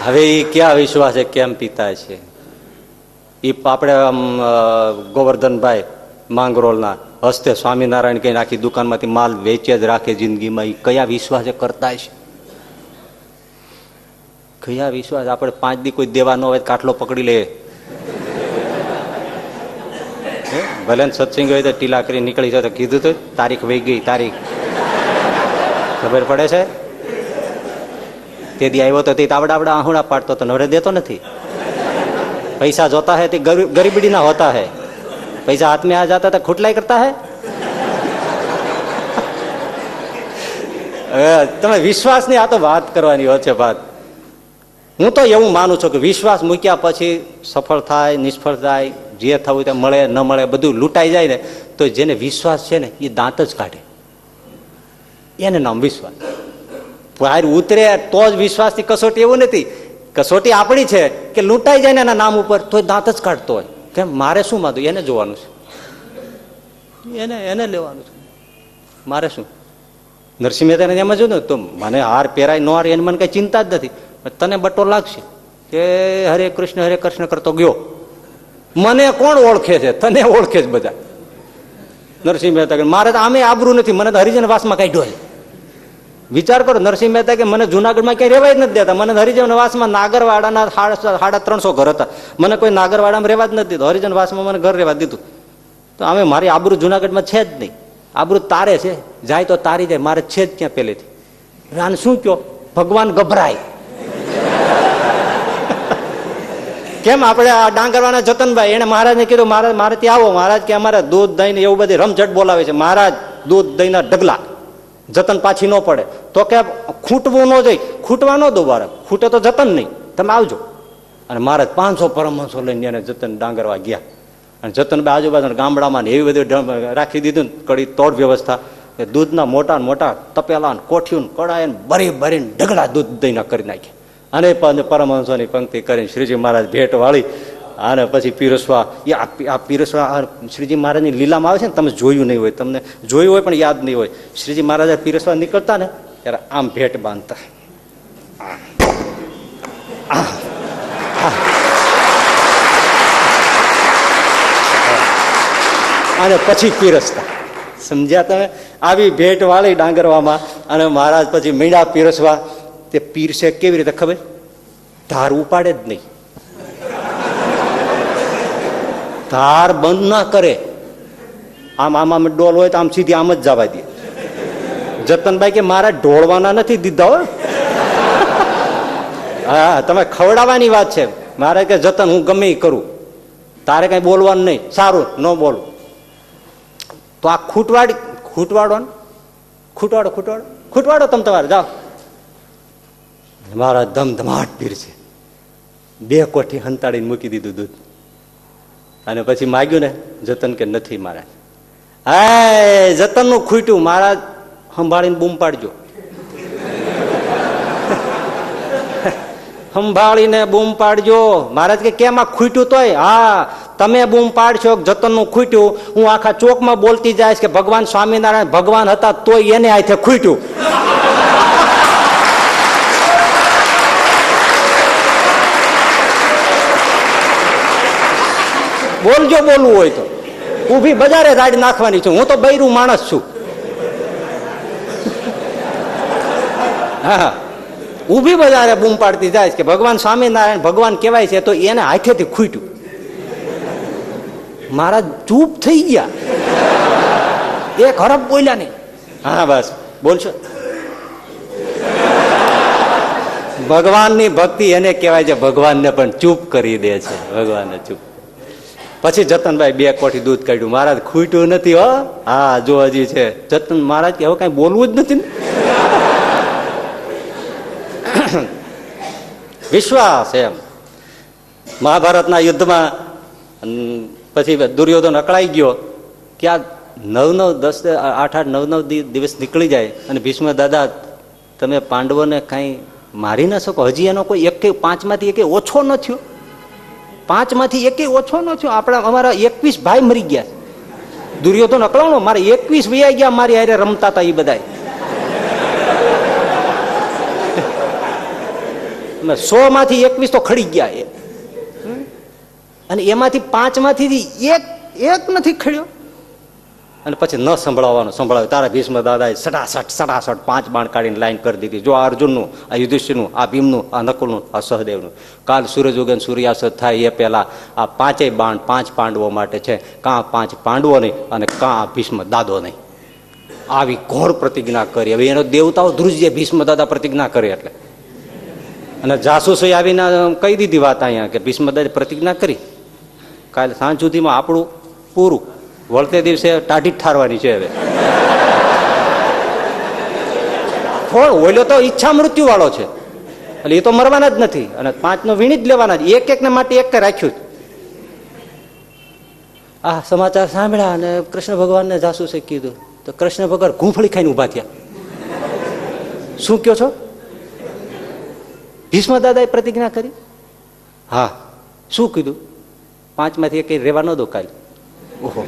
હવે એ ક્યાં વિશ્વાસ છે, કેમ પિતા છે? એ આપણે ગોવર્ધનભાઈ માંગરોળના હસ્તે સ્વામિનારાયણ કઈ આખી દુકાનમાંથી માલ વેચે જ રાખે જિંદગીમાં. એ કયા વિશ્વાસે કરતા છે? કયા વિશ્વાસ? આપણે 5 દી કોઈ દેવા ન હોય કાટલો પકડી લે. ભલે સત્સંગ હોય તો ટીલા કરી નીકળી જાય. તો કીધું તો તારીખ વહી ગઈ, તારીખ ખબર પડે છે. તે દી આવ્યો તો તે આવડા આવડા આહુડા પાડતો તો નવરે દેતો નથી. પૈસા જોતા હે તે ગરીબડી ના હોતા હે. પૈસા હાથ में आ जाता था खुटलाई करता है. તમે વિશ્વાસની આ તો વાત કરવાની હોય છે વાત. હું તો એવું માનું છું કે વિશ્વાસ મૂક્યા પછી સફળ થાય, નિષ્ફળ થાય, જે થવું તે મળે ન મળે બધું લૂંટાઈ જાય ને, તો જેને વિશ્વાસ છે ને એ દાંત જ કાઢે. એને નામ વિશ્વાસ. બહાર ઉતરે તો જ વિશ્વાસની કસોટી એવું નથી. કસોટી આપણી છે કે લૂંટાઈ જાય ને એના નામ ઉપર તો દાંત જ કાઢતો હોય. કેમ? મારે શું માધું? એને જોવાનું છે, એને લેવાનું છે. મારે શું? નરસિંહ મહેતાને એમ જ ને, તો મને હાર પહેરાય ન હાર એની મને કઈ ચિંતા જ નથી. તને બટો લાગશે કે હરે કૃષ્ણ કરતો ગયો, મને કોણ ઓળખે છે? તને ઓળખે છે બધા. નરસિંહ મહેતા કે મારે તો આમે આબરૂ નથી, મને તો હરિજન વાસમાં કાઢ્યો છે. વિચાર કરો, નરસિંહ મહેતા કે મને જુનાગઢમાં ક્યાંય રહેવાય જ નથી દેતા. મને હરિજન વાસમાં નાગરવાડાના 350 ઘર હતા, મને કોઈ નાગરવાડામાં રહેવા જ નથી દીધું. હરિજન વાસમાં મને ઘર રહેવા દીધું. તો અમે મારી આબરૂ જુનાગઢમાં છે જ નહીં. આબરૂ તારે છે, જાય તો તારી જાય, મારે છે જ ક્યાં પહેલેથી. આને શું કયો? ભગવાન ગભરાય. કેમ આપણે આ ડાંગરવાના જતનભાઈ, એને મહારાજને કીધું મહારાજ મારે ત્યાં આવો. મહારાજ કે અમારે દૂધ દહીં ને એવું બધી રમઝટ બોલાવે છે. મહારાજ દૂધ દહીં ના ઢગલા, જતન પાછી ન પડે. તો કે ખૂટવું ન જોઈએ, ખૂટવા ન દો બાળક, ખૂટે તો જતન નહીં, તમે આવજો. અને મહારાજ 500 પરમહંસો લઈને એને જતન ડાંગરવા ગયા. અને જતનભાઈ આજુબાજુ ગામડામાં એવી બધી રાખી દીધું ને કડી તોડ વ્યવસ્થા, કે દૂધના મોટા મોટા તપેલા કોઠિયું કડાય ભરી ભરીને ઢગલા દૂધ દહીંના કરી નાખ્યા. અને પરમહંસોની પંક્તિ કરીને શ્રીજી મહારાજ ભેટ વાળી અને પછી પીરસવા. આ પીરસવા શ્રીજી મહારાજની લીલામાં આવે છે ને, તમે જોયું નહીં હોય, તમને જોયું હોય પણ યાદ નહીં હોય. શ્રીજી મહારાજ પીરસવા નીકળતા ને ત્યારે આમ ભેટ બાંધતા અને પછી પીરસતા. સમજ્યા તમે? આવી ભેટ વાળી ડાંગરવામાં. અને મહારાજ પછી મીંડા પીરસવા. તે પીરસે કેવી રીતે ખબર? ધાર ઉપાડે જ નહીં, ધાર બંધ ના કરે. આમ ડોલ હોય તો આમ સીધી આમ જ જવા દે. જતનભાઈ કે મારા ઢોળવાના નથી દીધા હો. હા, તમે ખવડાવવાની વાત છે. મારે કે જતન હું ગમે એ કરું, તારે કઈ બોલવાનું નહીં. સારું, ન બોલું. તો આ ખૂટવાડો તમે તમારે જાઓ. મારા ધમધમાટ પીર છે. 2 કોઠી હંતાડીને મૂકી દીધું દૂધ. અને પછી માગ્યું ને, જતન કે નથી મારા. હા, જતન નું ખૂટ્યું. મહારાજ સંભાળીને બૂમ પાડજો. સંભાળીને બૂમ પાડજો. મહારાજ કે કેમ આ ખૂટ્યું? તોય હા, તમે બૂમ પાડશો જતન નું ખૂટ્યું, હું આખા ચોકમાં બોલતી જઈશ કે ભગવાન સ્વામિનારાયણ ભગવાન હતા તોય એને હાથે ખૂટ્યું. બોલજો, બોલવું હોય તો. ઊભી બજારે ગાડી નાખવાની છું, હું તો બૈરું માણસ છું. હા, ઊભી બજારે બૂમ પાડતી જાય કે ભગવાન સ્વામિનારાયણ ભગવાન કહેવાય છે તો એને હાથેથી ખૂટ્યું. મારા ચૂપ થઈ ગયા, એક હરફ બોલ્યા નહીં. હા બસ બોલશો. ભગવાનની ભક્તિ એને કહેવાય છે, ભગવાનને પણ ચૂપ કરી દે છે. ભગવાનને ચૂપ. પછી જતનભાઈ 2 કોઠી દૂધ કાઢ્યું. મહારાજ ખૂટ્યું નથી હો. હા, જો હજી છે. જતન મહારાજ કે હવે કઈ બોલવું જ નથી ને. વિશ્વાસ એમ. મહાભારતના યુદ્ધમાં પછી દુર્યોધન અકળાઈ ગયો કે આ 9-10 8-9 દિવસ નીકળી જાય અને ભીષ્મ દાદા તમે પાંડવોને કઈ મારી ના શકો. હજી એનો કોઈ 5માંથી 1 ઓછો ન થયો. 5માંથી 1 ઓછો ન થયો. આપણા અમારા 21 ભાઈ મરી ગયા. દુર્યોધન અકળાણો, મારે 21 વૈયા ગયા મારી હારે રમતા હતા એ બધા. 100માંથી 21 તો ખડી ગયા. અને એમાંથી 5માંથી એક નથી ખડ્યો. અને પછી ન સંભળાવવાનું સંભળાવ્યું. તારા ભીષ્મ દાદાએ સટાસટ 5 બાણ કાઢીને લાઈન કરી દીધી. જો આ અર્જુનનું, આ યુધિષ્ઠિરનું, આ ભીમનું, આ નકુલનું, આ સહદેવનું. કાલ સૂરજ ઉગન સૂર્યાસ્ત થાય એ પહેલા આ 5 બાણ 5 પાંડવો માટે છે. કાં 5 પાંડવો નહીં અને કાં ભીષ્મ દાદો નહીં. આવી ઘોર પ્રતિજ્ઞા કરી. હવે એનો દેવતાઓ ધ્રુજે ભીષ્મ દાદા પ્રતિજ્ઞા કરે એટલે. અને જાસૂસો આવીને કહી દીધી વાત અહીંયા કે ભીષ્મ દાદાએ પ્રતિજ્ઞા કરી. કાલે સાંજ સુધીમાં આપણું પૂરું. વળતે દિવસે ટાઢી ઠારવાની છે. હવે ઓલો તો ઈચ્છા મૃત્યુ વાળો છે એટલે એ તો મરવાના જ નથી. અને 5નો વીણી જ લેવાના જ. એકને માટે એક રાખ્યું. આ સમાચાર સાંભળ્યા અને કૃષ્ણ ભગવાનને જાસૂસે કીધું તો કૃષ્ણ ભગવાન ઘૂંફળી ખાઈને ઉભા થયા. શું કયો છો? ભીષ્મ દાદાએ પ્રતિજ્ઞા કરી. હા, શું કીધું? 5માંથી 1 રહેવા ન દો કાલે. ઓહો,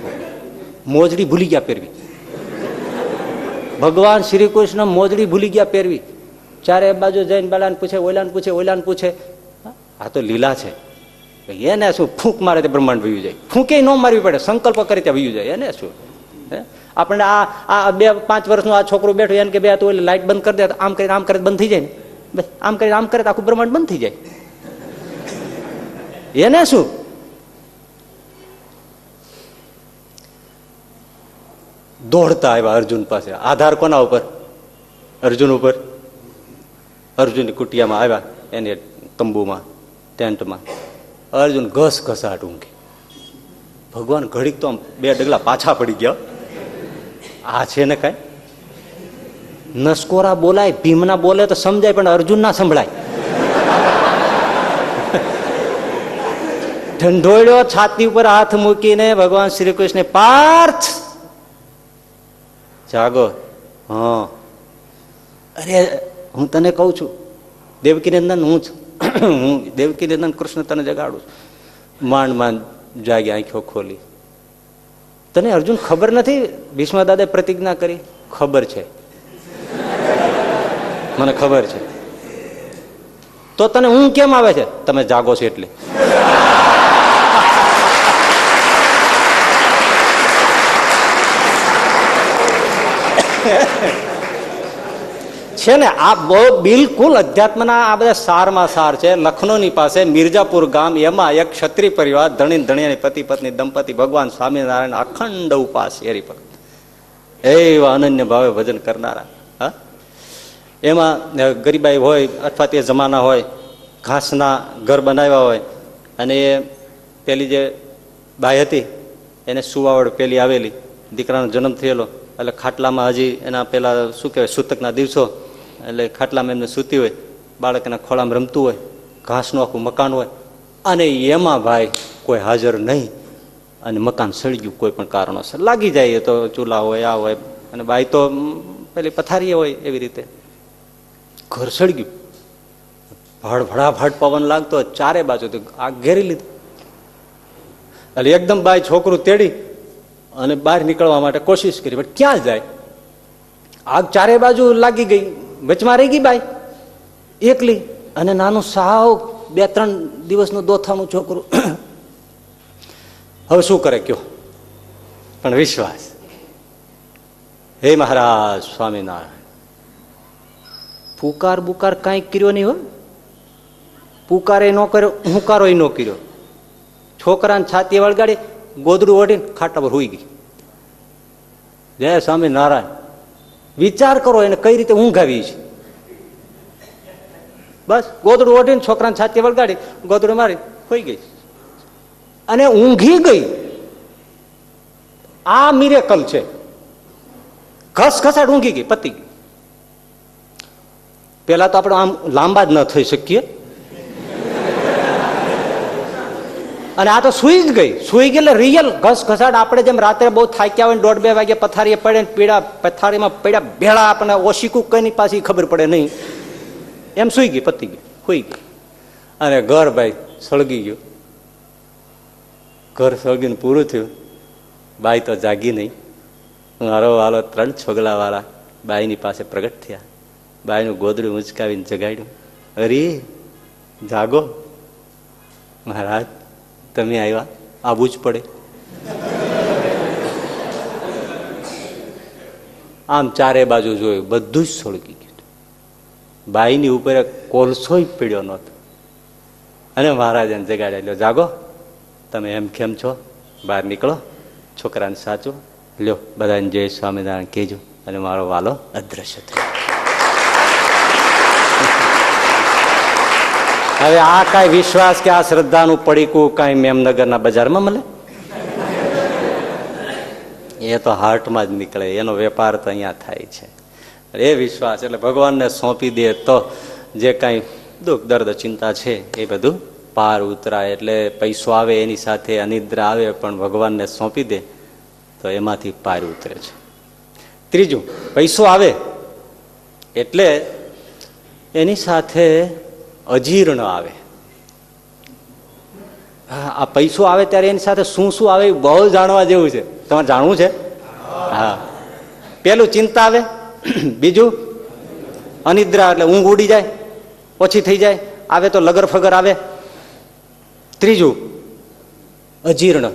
મોજડી ભૂલી ગયા પહેરવી. ભગવાન શ્રી કૃષ્ણ મોજડી ભૂલી ગયા પહેરવી. ચારે બાજુ જઈને બાલાને પૂછે, ઓલાને પૂછે, ઓલાને પૂછે. આ તો લીલા છે. એને શું ફૂંક મારે તે બ્રહ્માંડ વયું જાય? ફૂંકે ન મારવી પડે, સંકલ્પ કરે ત્યાં વયું જાય. એને શું? આપણે આ 2-5 વર્ષનું આ છોકરું બેઠું એને કે બે તું લાઈટ બંધ કરી દે, આમ કરે બંધ થઈ જાય ને, આમ કરે આખું બ્રહ્માંડ બંધ થઈ જાય. એને શું? દોડતા આવ્યા અર્જુન પાસે. આધાર કોના ઉપર? અર્જુન ઉપર. અર્જુનની કુટિયામાં આવ્યા, એને તંબુમાં, ટેન્ટમાં. અર્જુન ઘસઘસાટ ઊંઘી. ભગવાન ઘડીક તો આમ 2 ડગલા પાછા પડી ગયા. આ છે ને કઈ નસકોરા બોલાય, ભીમના બોલે તો સમજાય, પણ અર્જુન ના સંભળાય. ઢંઢોળ્યો, છાતી ઉપર હાથ મૂકીને ભગવાન શ્રી કૃષ્ણ, પાર્થ જાગો. હા, અરે હું તને કઉ છું, દેવકી નંદન હું છું. હું દેવકી નંદન કૃષ્ણ તને જગાડું છું. માંડ માંડ જાગી, આંખો ખોલી. તને અર્જુન ખબર નથી ભીષ્મ દાદાએ પ્રતિજ્ઞા કરી? ખબર છે, મને ખબર છે. તો તને ઊંઘ કેમ આવે છે? તમે જાગો છો એટલે. છે ને આ બહુ બિલકુલ અધ્યાત્મના આ બધા સારમાં સાર છે. લખનૌની પાસે મિર્જાપુર ગામ, એમાં એક ક્ષત્રિય પરિવાર, ધણી ધણિયાની પતિ પત્ની દંપતી ભગવાન સ્વામિનારાયણ અખંડ ઉપાસ હરિભક્ત, એવા અનન્ય ભાવે ભજન કરનારા. હા, એમાં ગરીબાઈ હોય અથવા તે જમાના હોય, ઘાસના ઘર બનાવ્યા હોય, અને એ પેલી જે બાઈ હતી એને સુવાવડ પેલી આવેલી, દીકરાનો જન્મ થયેલો, એટલે ખાટલામાં હજી એના પેલા શું કહેવાય સૂતકના દિવસો, એટલે ખાટલામાં એમને સૂતી હોય, બાળક એના ખોળામાં રમતું હોય, ઘાસનું આખું મકાન હોય, અને એમાં ભાઈ કોઈ હાજર નહીં, અને મકાન સળી ગયું કોઈ પણ કારણોસર. લાગી જાય તો ચૂલા હોય, આ હોય, અને બાઈ તો પેલી પથારી હોય, એવી રીતે ઘર સળી ગયું. ભડાભડ પવન લાગતો, ચારે બાજુ આગ ઘેરી લીધી. એટલે એકદમ બાઈ છોકરું તેડી અને બહાર નીકળવા માટે કોશિશ કરી, પણ ક્યાં જાય? આગ ચારે બાજુ લાગી ગઈ, વચમાં રહી ગઈ બાઈ એકલી, અને નાનું સાવ 2-3 દિવસનું દોથાનું છોકરું. હવે શું કરે કયો? પણ વિશ્વાસ. હે મહારાજ સ્વામિનારાયણ, પુકાર બુકાર કાંઈ કર્યો નહીં હોય. પુકારે ન કર્યો, હુંકારો ન કર્યો. છોકરાને છાતી વળગાડી, ગોદડું ઓઢીને ખાટા પર હુઈ ગઈ. જય સ્વામિનારાયણ. વિચાર કરો એને કઈ રીતે ઊંઘ આવી છે. બસ ગોદડું ઓઢીને છોકરાને છાતી વળગાડી, ગોદડું મારી હુઈ ગઈ, અને ઊંઘી ગઈ. આ મિરેકલ છે. ઘસઘસાટ ઊંઘી ગઈ, પતી ગઈ. પેલા તો આપણે આમ લાંબા જ ન થઈ શકીએ, અને આ તો સુઈ જ ગઈ. સુઈ ગઈ એટલે રિયલ ઘસઘસાટ. આપણે જેમ રાત્રે બહુ થાક્યા હોય, 1:30-2 વાગે પથારીએ પડે, પીડા પથારીમાં પડ્યા ભેળા, આપણને ઓશીકું કઈ પાછી ખબર પડે નહીં, એમ સુઈ ગઈ, પતી ગઈ, સુઈ ગઈ. અને ઘર ભાઈ સળગી ગયું. ઘર સળગીને પૂરું થયું. બાઈ તો જાગી નહીં. હારો હાલો 3 છોગલા વાળા બાઈની પાસે પ્રગટ થયા. બાઈનું ગોદડું ઉંચકાવીને જગાડ્યું. અરે જાગો મહારાજ, તમે આવ્યા, આવવું જ પડે. આમ ચારે બાજુ જોયું, બધું જ સળગી ગયું. બાઈની ઉપર કોલસો પડ્યો નહોતો. અને મહારાજાને જગાડ્યા, લ્યો જાગો, તમે એમ કેમ છો, બહાર નીકળો, છોકરાને સાચો લ્યો, બધાને જય સ્વામિનારાયણ કહેજો. અને મારો વાલો અદ્રશ્ય થયો. હવે આ કઈ વિશ્વાસ કે આ શ્રદ્ધાનું પડીકું કઈ મેમનગરના બજારમાં મળે? એ તો હાર્ટમાં જ નીકળે, એનો વેપાર તો અહીંયા થાય છે. એ વિશ્વાસ એટલે ભગવાનને સોંપી દે તો જે કાંઈ દુઃખ દર્દ ચિંતા છે એ બધું પાર ઉતરાય. એટલે પૈસો આવે એની સાથે અનિદ્રા આવે, પણ ભગવાનને સોંપી દે તો એમાંથી પાર ઉતરે છે. ત્રીજું, પૈસો આવે એટલે એની સાથે અજીર્ણ આવે. આ પૈસો આવે ત્યારે એની સાથે શું શું આવે બહુ જાણવા જેવું છે. તમારે જાણવું છે? હા. પેલું ચિંતા આવે, બીજું અનિદ્રા એટલે ઊંઘ ઉડી જાય, ઓછી થઈ જાય, આવે તો લગર ફગર આવે. ત્રીજું અજીર્ણ,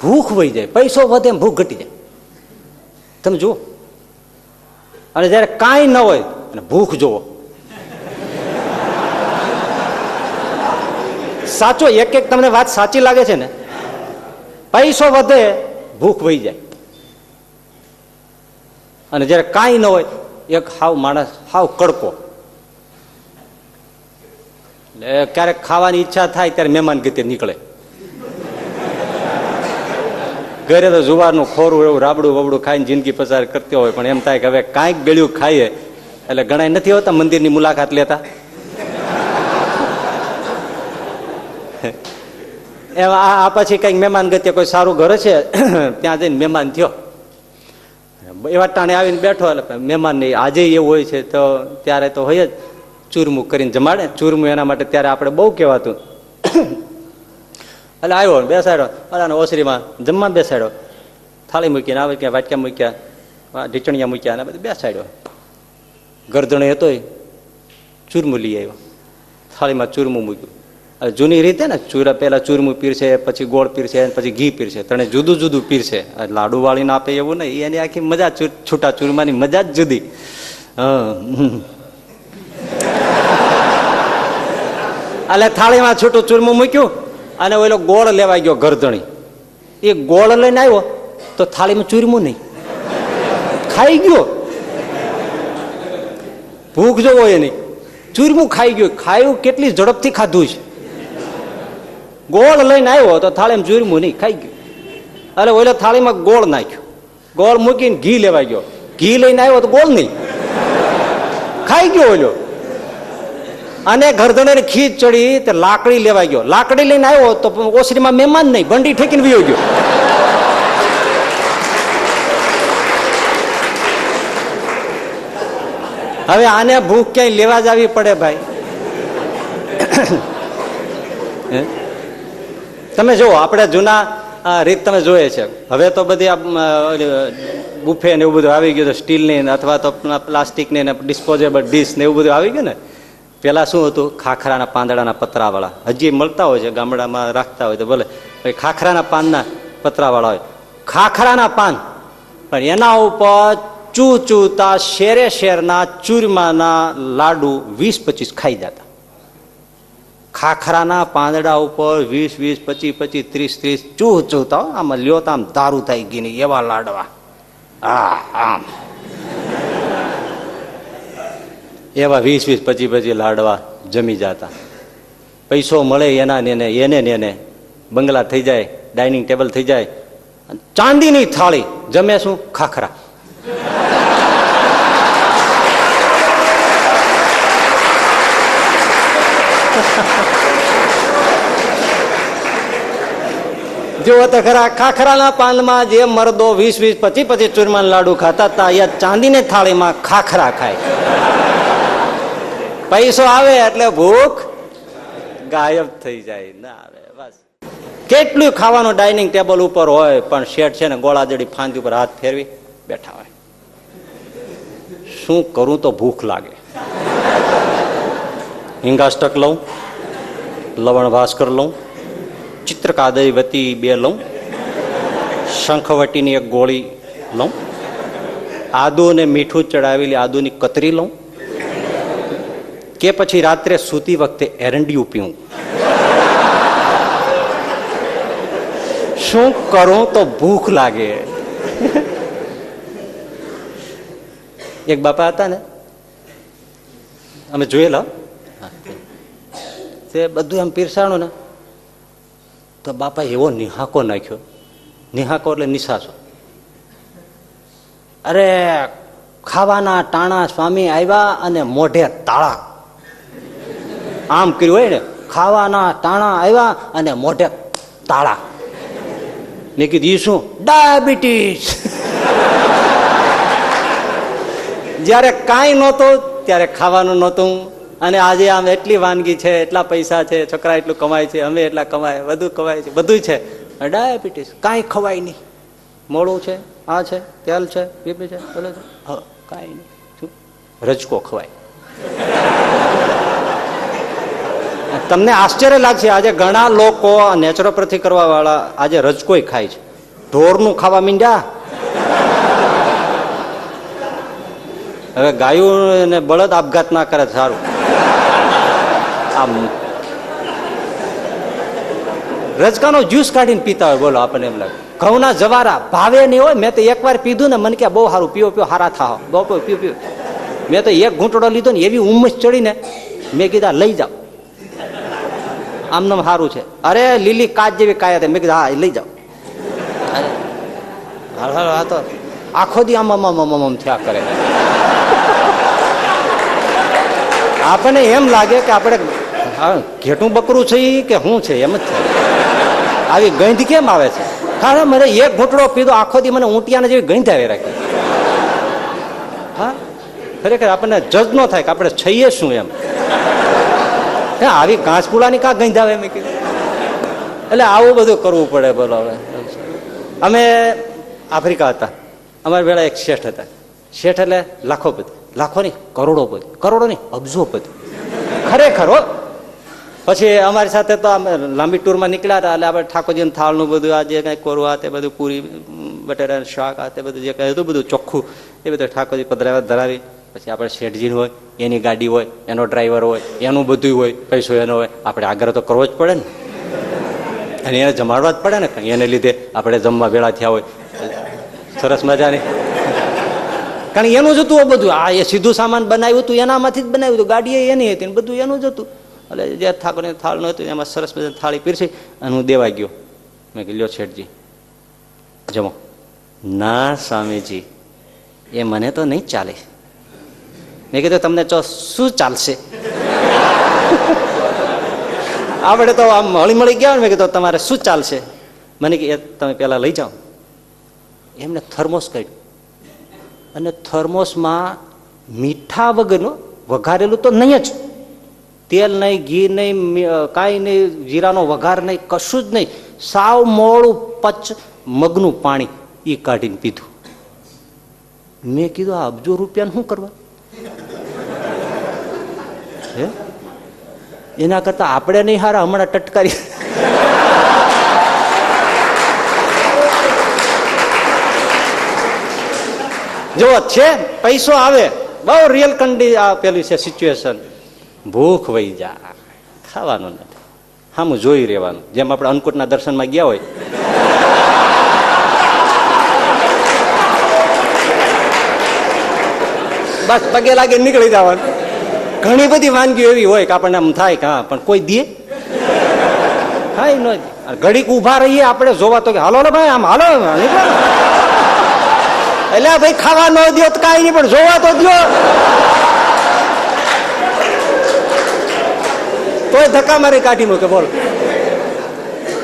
ભૂખ વહી જાય, પૈસો વધે એમ ભૂખ ઘટી જાય. તમે જુઓ. અને જયારે કાંઈ ન હોય અને ભૂખ જોવો. સાચો એક એક તમને વાત સાચી લાગે છે ને. પૈસો વધે, ભૂખ વહી જાય. અને જયારે કાંઈ ન હોય, એક હાવ માણસ હાવ કડકો. એટલે ક્યારેક ખાવાની ઈચ્છા થાય ત્યારે મહેમાન ગતિ નીકળે. ઘરે તો જુવારનું ખોરું એવું રાબડું બબડું ખાઈને જિંદગી પસાર કરતી હોય, પણ એમ થાય કે હવે કાંઈક ગળ્યું ખાઈએ. એટલે ઘણા નથી હોતા મંદિરની મુલાકાત લેતા. એમાં આ પછી કઈક મહેમાન ગતિ કોઈ સારું ઘર છે ત્યાં જઈને મહેમાન થયો, એવા ટાણે આવીને બેઠો. એટલે મહેમાન નહીં આજે એવું હોય છે તો ત્યારે તો હોય જ ચૂરમું કરીને જમાડે. ચૂરમું એના માટે ત્યારે આપણે બહુ કહેવાતું. એટલે આવ્યો, બેસાડ્યો, અલા ઓસરીમાં જમવા બેસાડ્યો, થાળી મૂકીને આવે ક્યાં વાટક્યા મૂક્યા, ઢીચણિયા મૂક્યા અને બધું બેસાડ્યો. ગરદણે હતો ચૂરમું લઈ આવ્યો, થાળીમાં ચૂરમું મૂક્યું. જૂની રીતે ને પેલા ચૂરમું પીરશે, પછી ગોળ પીરશે, પછી ઘી પીરશે, ત્રણે જુદું જુદું પીરશે. લાડુ વાળીને આપે એવું નહીં, એની આખી મજા છૂટા ચૂરમાની મજા જ જુદી. એટલે થાળીમાં છૂટું ચૂરમું મૂક્યું અને ઓલો ગોળ લેવા ગયો ગરદણી. એ ગોળ લઈને આવ્યો તો થાળીમાં ચૂરમું નહીં, ખાઈ ગયો. ભૂખ જોવો એની, ચૂરમું ખાઈ ગયું. ખાયું કેટલી ઝડપથી ખાધું છે. ગોળ લઈને આવ્યો તો થાળીમાં ચૂરમું નહીં, ખાઈ ગયું. એટલે ઓલો થાળીમાં ગોળ નાખ્યો, ગોળ મૂકીને ઘી લેવા ગયો. ઘી લઈને આવ્યો તો ગોળ નહીં, ખાઈ ગયો ઓલો. અને ગરદણે ખીચ ચડી તે લાકડી લેવા ગયો. લાકડી લઈને આવ્યો તો ઓસરીમાં મહેમાન નહીં, બંડી ઠેકીને વયો ગયો. હવે આને ભૂખ ક્યાંય લેવા જ આવી પડે ભાઈ. તમે જુઓ, આપણે જૂના રીત તમે જોઈએ છે. હવે તો બધી બુફે ને એવું બધું આવી ગયું છે, સ્ટીલની અથવા તો પ્લાસ્ટિકની ને ડિસ્પોઝેબલ ડીશ ને એવું બધું આવી ગયું ને. પેલા શું હતું, ખાખરાના પાંદડાના પતરાવાળા હજી મળતા હોય છે, ગામડામાં રાખતા હોય તો ભલે. ખાખરાના પાનના પતરાવાળા હોય, ખાખરાના પાન, પણ એના ઉપર ચૂચૂતા શેરે શેરના ચૂરમાના લાડુ 20-25 ખાઈ જતા. ખાખરાના પાંદડા ઉપર 20-20, 25-25, 30-30 ચૂચૂતા. આમાં લ્યો તો આમ દારૂ થઈ ગઈ નહીં એવા લાડવા. આમ એવા 20-20, 25-25 લાડવા જમી જતા. પૈસો મળે એના એને બંગલા થઈ જાય, ડાઇનિંગ ટેબલ થઈ જાય. ચાંદીની થાળી, જમે શું, ખાખરા. જો તો ખરા, ખાખરાના પાનમાં જે મર્દો 20-20, 25-25 ચૂરમાના લાડુ ખાતા હતા, અહીંયા ચાંદીની થાળીમાં ખાખરા ખાય. પૈસો આવે એટલે ભૂખ ગાયબ થઈ જાય. ના આવે બસ. કેટલું ખાવાનું ડાઇનિંગ ટેબલ ઉપર હોય, પણ શેઠ છે ને ગોળાજડી ફાંદી ઉપર હાથ ફેરવી બેઠા હોય. શું કરું તો ભૂખ લાગે. હિંગાષ્ટક લઉં, લવણ ભાસ્કર લઉં, ચિત્રકાદયવતી 2 લઉં, શંખવટીની 1 ગોળી લઉં, આદુ અને મીઠું ચડાવેલી આદુની કતરી લઉં, કે પછી રાત્રે સૂતી વખતે એરંડિયું પીવું. શું કરું તો ભૂખ લાગે. એક બાપા હતા ને, અમે જોયેલા, તે બધું એમ પીરસાણું ને તો બાપા એવો નિહાકો નાખ્યો. નિહાકો એટલે નિશાસો. અરે ખાવાના ટાણા સ્વામી આવ્યા અને મોઢે તાળા. આમ કર્યું હોય ને, ખાવાના ટાણા આવ્યા અને મોઢે તાળા. મેં કીધું ઈ શું? ડાયાબિટીસ. જયારે કાંઈ નહોતું ત્યારે ખાવાનું નહોતું, અને આજે આમ એટલી વાનગી છે, એટલા પૈસા છે, છોકરા એટલું કમાય છે, અમે એટલા કમાય, બધું કમાય છે, બધું છે, ડાયાબિટીસ કાંઈ ખવાય નહીં. મોડું છે, આ છે, તેલ છે, બીપી છે, બોલે છે. કાંઈ નહીં, શું રજકો ખવાય. તમને આશ્ચર્ય લાગશે, આજે ઘણા લોકો નેચરોપેથી કરવા વાળા આજે રજકોય ખાય છે. ઢોરનું ખાવા માંડ્યા. હવે ગાયું ને બળદ આપઘાત ના કરે સારું. આમ રજકાનો જ્યુસ કાઢીને પીતા હોય, બોલો આપણને એમ લાગે. ઘઉંના જવારા ભાવે નહીં હોય. મેં તો એકવાર પીધું ને, મને કે બહુ સારું, પીઓ પીઓ હારા થાવ, બહુ પીઓ પીઓ. મેં તો એક ઘૂંટડો લીધો ને, એવી ઉમસ ચડીને મેં કીધા લઈ જાઓ, આમનામ સારું છે. અરે લીલી કાચ જેવી કાયા હતી. મેં કીધું હા લઈ જાઓ. હા તો આખો દી આમ થયા કરે. આપણને એમ લાગે કે આપણે ઘેટું બકરું છે કે શું છે, એમ જ થાય. આવી ગંધ કેમ આવે છે? કારણ મને એક ઘૂંટડો પીધો, આખો દી મને ઊંટિયાને જેવી ગંધ આવી રાખી. હા, ખરેખર આપણને જજ ન થાય કે આપણે છીએ શું એમ. આવી કાચપુડાની કા ગંધ આવે મેં કીધું. એટલે આવું બધું કરવું પડે. બોલો હવે અમે આફ્રિકા હતા, અમારા વેળા એક શેઠ હતા. શેઠ એટલે લાખોપતિ, લાખો નહીં કરોડોપતિ, કરોડો નહીં અબજોપતિ, ખરેખર હો. પછી અમારી સાથે તો લાંબી ટૂરમાં નીકળ્યા હતા. એટલે આપણે ઠાકોરજીને થાળનું બધું આ જે કંઈ કોરવા તે બધું પૂરી બટેટા શાક આ તે બધું જે કંઈ હતું બધું ચોખ્ખું એ બધું ઠાકોરજી પધરાવ્યા ધરાવી. પછી આપણે શેઠજીનું હોય, એની ગાડી હોય, એનો ડ્રાઈવર હોય, એનું બધું હોય, પૈસો એનો હોય. આપણે આગ્રહ તો કરવો જ પડે ને, અને એને જમાડવા જ પડે ને. એને લીધે આપણે જમવા વેળા થયા હોય સરસ મજાની. કારણ કે એનું જ હતું બધું. આ એ સીધું સામાન બનાવ્યું હતું, એનામાંથી જ બનાવ્યું હતું. ગાડી એની હતી ને બધું એનું જ હતું. એટલે જે ઠાકોરને થાળ ન હતું એમાં સરસ મજાની થાળી પીરસી અને હું દેવા ગયો. મેં કીધું લ્યો શેઠજી જમો. ના સ્વામીજી એ મને તો નહીં ચાલે. મેં કીધું તમને શું ચાલશે? આપણે તો આમ હળી મળી ગયા. મેં કીધું તમારે શું ચાલશે? મને કે તમે પેલા લઈ જાઓ. એમને થર્મોસ કાઢ્યું અને થર્મોસમાં મીઠા વગરનું વઘારેલું તો નહીં જ, તેલ નહીં, ઘી નહીં, કાંઈ નહીં, જીરાનો વઘાર નહીં, કશું જ નહીં, સાવ મોળું પચ મગનું પાણી એ કાઢીને પીધું. મેં કીધું આ અબજો રૂપિયાનું શું કરવા? હે એના કરતા આપણે નહીં હારા હમણાં ટટકારી. જો છે પૈસો આવે, બહુ રિયલ પેલું છે સિચ્યુએશન. ભૂખ વહી જા, ખાવાનું નથી, સામું જોઈ રહેવાનું. જેમ આપણે અન્નકૂટના દર્શનમાં ગયા હોય, બસ પગે લાગે નીકળી જવાનું. ઘણી બધી વાનગીઓ એવી હોય કે આપણને આમ થાય કે હા, પણ કોઈ દે હા ન. ઘડીક ઉભા રહીએ આપણે જોવા તો કે હાલો ભાઈ આમ હાલો નીકળો. એટલે ભાઈ ખાવા ન દો તો કાંઈ નહીં, પણ જોવા તો દો. તોય ધક્કા મારી કાઢી મૂકે બોલ.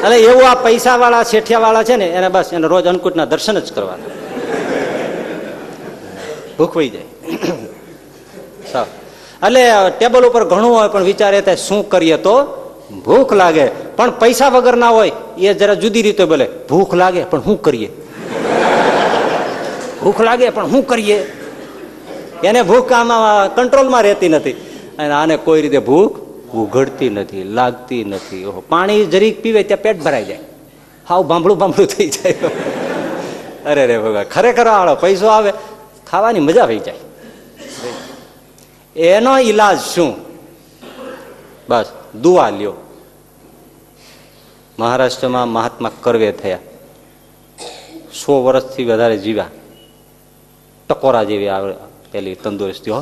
એટલે એવું આ પૈસા વાળા શેઠિયા વાળા છે ને એને બસ એને રોજ અન્નકૂટના દર્શન જ કરવાના. ભૂખ વહી જાય. એટલે ટેબલ ઉપર ઘણું હોય પણ વિચારે થાય શું કરીએ તો ભૂખ લાગે. પણ પૈસા વગર ના હોય એ જરા જુદી રીતે બોલે. ભૂખ લાગે પણ શું કરીએ? ભૂખ લાગે પણ શું કરીએ? એને ભૂખ આમાં કંટ્રોલમાં રહેતી નથી. અને આને કોઈ રીતે ભૂખ ઉઘડતી નથી, લાગતી નથી. ઓહો, પાણી જરીક પીવે ત્યાં પેટ ભરાઈ જાય, હાવ ભાંભળું ભાંભળું થઈ જાય. અરે રે ભગવાન, ખરેખર આળો પૈસો આવે ખાવાની મજા આવી જાય. એનો ઈલાજ શું? બસ દુઆ લ્યો. મહારાષ્ટ્રમાં મહાત્મા કર્વે થયા, 100 વર્ષથી વધારે જીવ્યા, ટકોરા જેવી આવે પેલી તંદુરસ્તી હો.